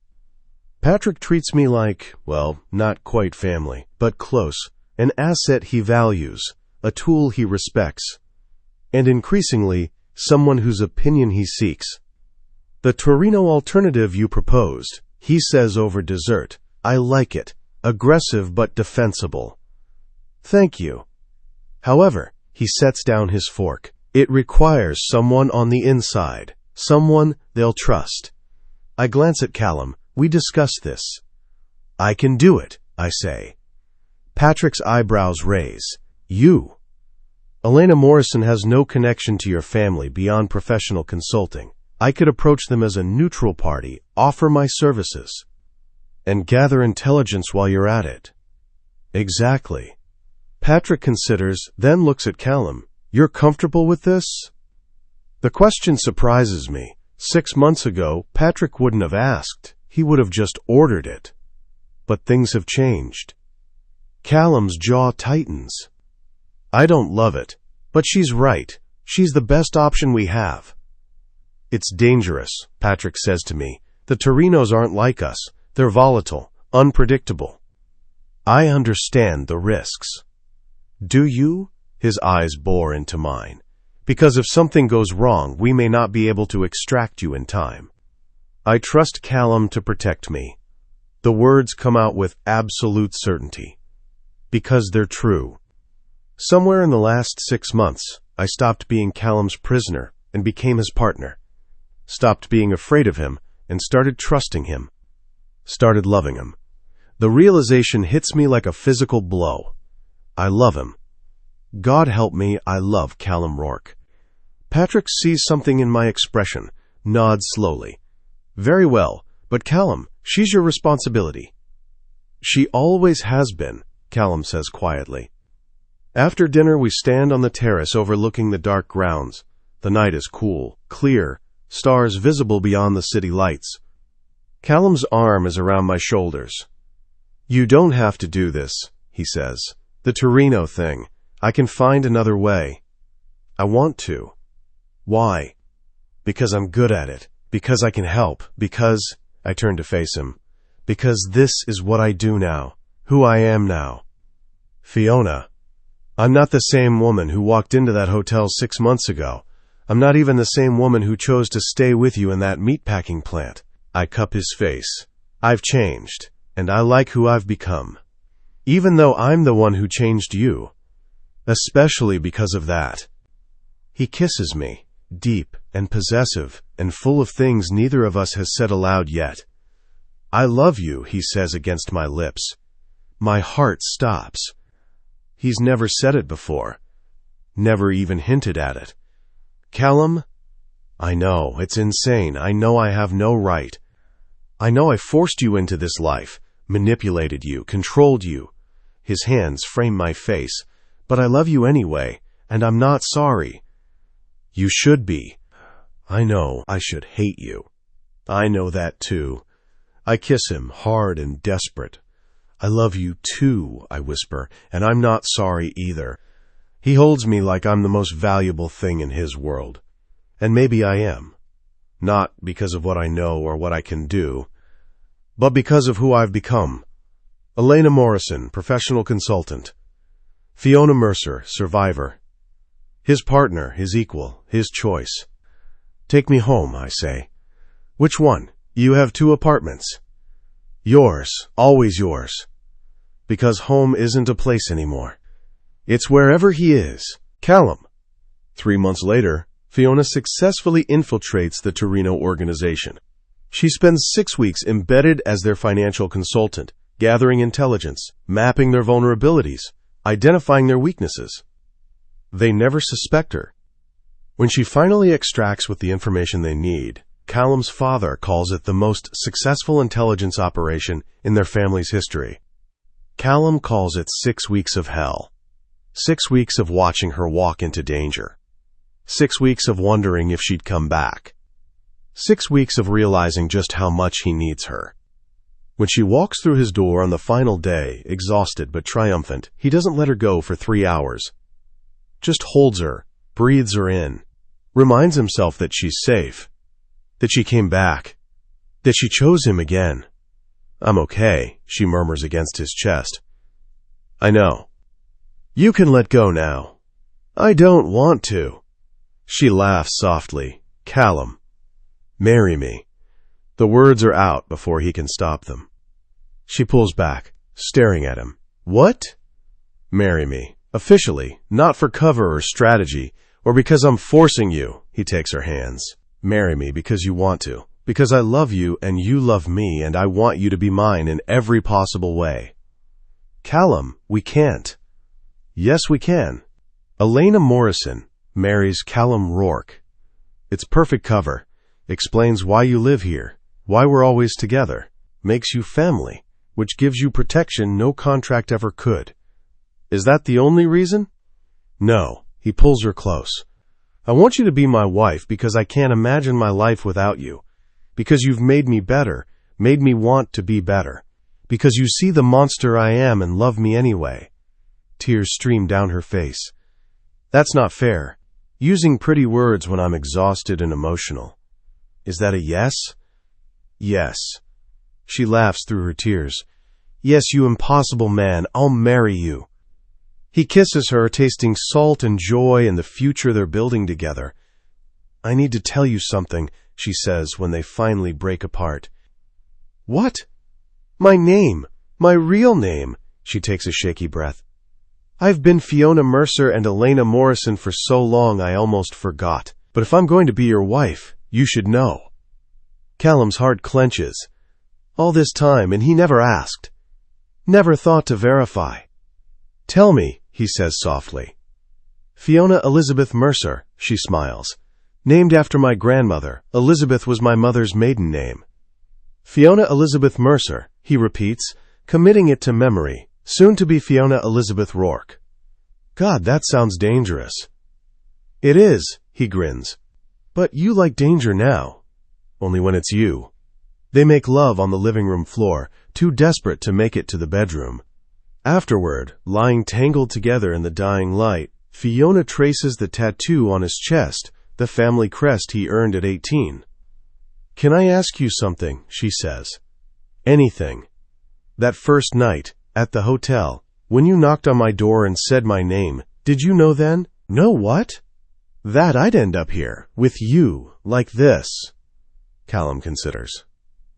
Speaker 1: Patrick treats me like, well, not quite family, but close, an asset he values, a tool he respects, and increasingly, someone whose opinion he seeks. The Torino alternative you proposed, he says over dessert, I like it, aggressive but defensible. Thank you. However, he sets down his fork. It requires someone on the inside, someone they'll trust. I glance at Callum. We discuss this. I can do it, I say. Patrick's eyebrows raise. You. Elena Morrison has no connection to your family beyond professional consulting. I could approach them as a neutral party, offer my services, and gather intelligence while you're at it. Exactly. Patrick considers, then looks at Callum. You're comfortable with this? The question surprises me. 6 months ago, Patrick wouldn't have asked. He would have just ordered it. But things have changed. Callum's jaw tightens. I don't love it, but she's right. She's the best option we have. It's dangerous, Patrick says to me. The Torinos aren't like us. They're volatile, unpredictable. I understand the risks. Do you? His eyes bore into mine. Because if something goes wrong, we may not be able to extract you in time. I trust Callum to protect me. The words come out with absolute certainty. Because they're true. Somewhere in the last 6 months, I stopped being Callum's prisoner and became his partner. Stopped being afraid of him and started trusting him. Started loving him. The realization hits me like a physical blow. I love him. God help me, I love Callum Rourke. Patrick sees something in my expression, nods slowly. Very well, but Callum, she's your responsibility. She always has been, Callum says quietly. After dinner, we stand on the terrace overlooking the dark grounds. The night is cool, clear, stars visible beyond the city lights. Callum's arm is around my shoulders. You don't have to do this, he says. The Torino thing. I can find another way. I want to. Why? Because I'm good at it. Because I can help. Because, I turn to face him. Because this is what I do now. Who I am now. Fiona. I'm not the same woman who walked into that hotel 6 months ago. I'm not even the same woman who chose to stay with you in that meatpacking plant. I cup his face. I've changed, and I like who I've become. Even though I'm the one who changed you. Especially because of that. He kisses me, deep and possessive and full of things neither of us has said aloud yet. I love you, he says against my lips. My heart stops. He's never said it before. Never even hinted at it. Callum? I know, it's insane. I know I have no right. I know I forced you into this life, manipulated you, controlled you. His hands frame my face. But I love you anyway, and I'm not sorry. You should be. I know I should hate you. I know that too. I kiss him, hard and desperate. I love you too, I whisper, and I'm not sorry either. He holds me like I'm the most valuable thing in his world. And maybe I am. Not because of what I know or what I can do, but because of who I've become. Elena Morrison, professional consultant. Fiona Mercer, survivor. His partner, his equal, his choice. Take me home, I say. Which one? You have 2 apartments. Yours, always yours. Because home isn't a place anymore. It's wherever he is. Callum. 3 months later, Fiona successfully infiltrates the Torino organization. She spends 6 weeks embedded as their financial consultant, gathering intelligence, mapping their vulnerabilities, identifying their weaknesses. They never suspect her. When she finally extracts with the information they need, Callum's father calls it the most successful intelligence operation in their family's history. Callum calls it 6 weeks of hell. 6 weeks of watching her walk into danger. 6 weeks of wondering if she'd come back. 6 weeks of realizing just how much he needs her. When she walks through his door on the final day, exhausted but triumphant, he doesn't let her go for 3 hours. Just holds her, breathes her in, reminds himself that she's safe, that she came back, that she chose him again. I'm okay, she murmurs against his chest. I know. You can let go now. I don't want to. She laughs softly. Callum. Marry me. The words are out before he can stop them. She pulls back, staring at him. What? Marry me. Officially, not for cover or strategy, or because I'm forcing you. He takes her hands. Marry me because you want to. Because I love you and you love me and I want you to be mine in every possible way. Callum, we can't. Yes, we can. Elena Morrison marries Callum Rourke. It's perfect cover. Explains why you live here, why we're always together. Makes you family, which gives you protection no contract ever could. Is that the only reason? No. He pulls her close. I want you to be my wife because I can't imagine my life without you. Because you've made me better, made me want to be better. Because you see the monster I am and love me anyway." Tears stream down her face. "That's not fair. Using pretty words when I'm exhausted and emotional. Is that a yes?" "Yes." She laughs through her tears. "Yes, you impossible man, I'll marry you." He kisses her, tasting salt and joy in the future they're building together. "I need to tell you something," she says when they finally break apart. "What?" "My name. My real name." She takes a shaky breath. "I've been Fiona Mercer and Elena Morrison for so long I almost forgot. But if I'm going to be your wife, you should know." Callum's heart clenches. All this time, and he never asked. Never thought to verify. "Tell me," he says softly. "Fiona Elizabeth Mercer," she smiles. "Named after my grandmother. Elizabeth was my mother's maiden name." "Fiona Elizabeth Mercer," he repeats, committing it to memory. "Soon to be Fiona Elizabeth Rourke." "God, that sounds dangerous." "It is," he grins. "But you like danger now. Only when it's you." They make love on the living room floor, too desperate to make it to the bedroom. Afterward, lying tangled together in the dying light, Fiona traces the tattoo on his chest, the family crest he earned at 18. "Can I ask you something?" she says. "Anything. That first night, at the hotel, when you knocked on my door and said my name, did you know then?" "Know what?" "That I'd end up here, with you, like this." Callum considers.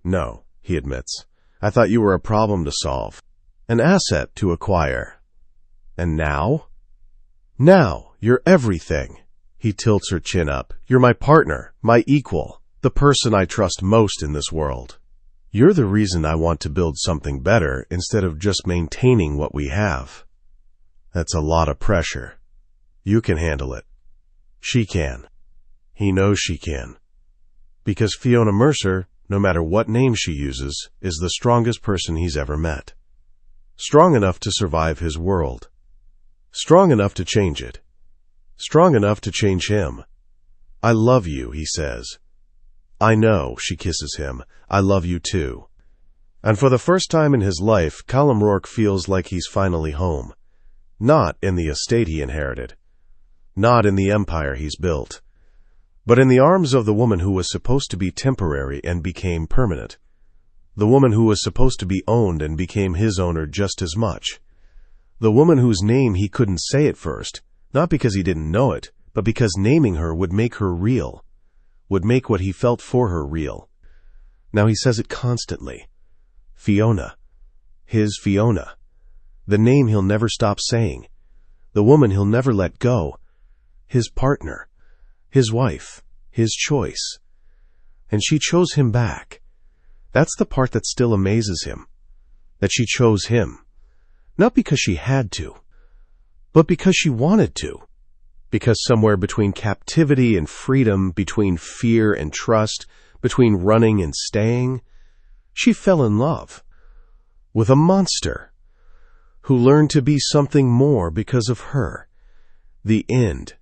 Speaker 1: "No," he admits. "I thought you were a problem to solve. An asset to acquire." "And now?" "Now, you're everything." He tilts her chin up. "You're my partner, my equal, the person I trust most in this world. You're the reason I want to build something better instead of just maintaining what we have." That's a lot of pressure. You can handle it. She can. He knows she can. Because Fiona Mercer, no matter what name she uses, is the strongest person he's ever met. Strong enough to survive his world. Strong enough to change it. Strong enough to change him. "I love you," he says. "I know," she kisses him. "I love you too." And for the first time in his life, Callum Rourke feels like he's finally home. Not in the estate he inherited. Not in the empire he's built. But in the arms of the woman who was supposed to be temporary and became permanent. The woman who was supposed to be owned and became his owner just as much. The woman whose name he couldn't say at first, not because he didn't know it, but because naming her would make her real, would make what he felt for her real. Now he says it constantly. Fiona. His Fiona. The name he'll never stop saying. The woman he'll never let go. His partner. His wife, his choice. And she chose him back. That's the part that still amazes him. That she chose him. Not because she had to, but because she wanted to. Because somewhere between captivity and freedom, between fear and trust, between running and staying, she fell in love with a monster who learned to be something more because of her. The end.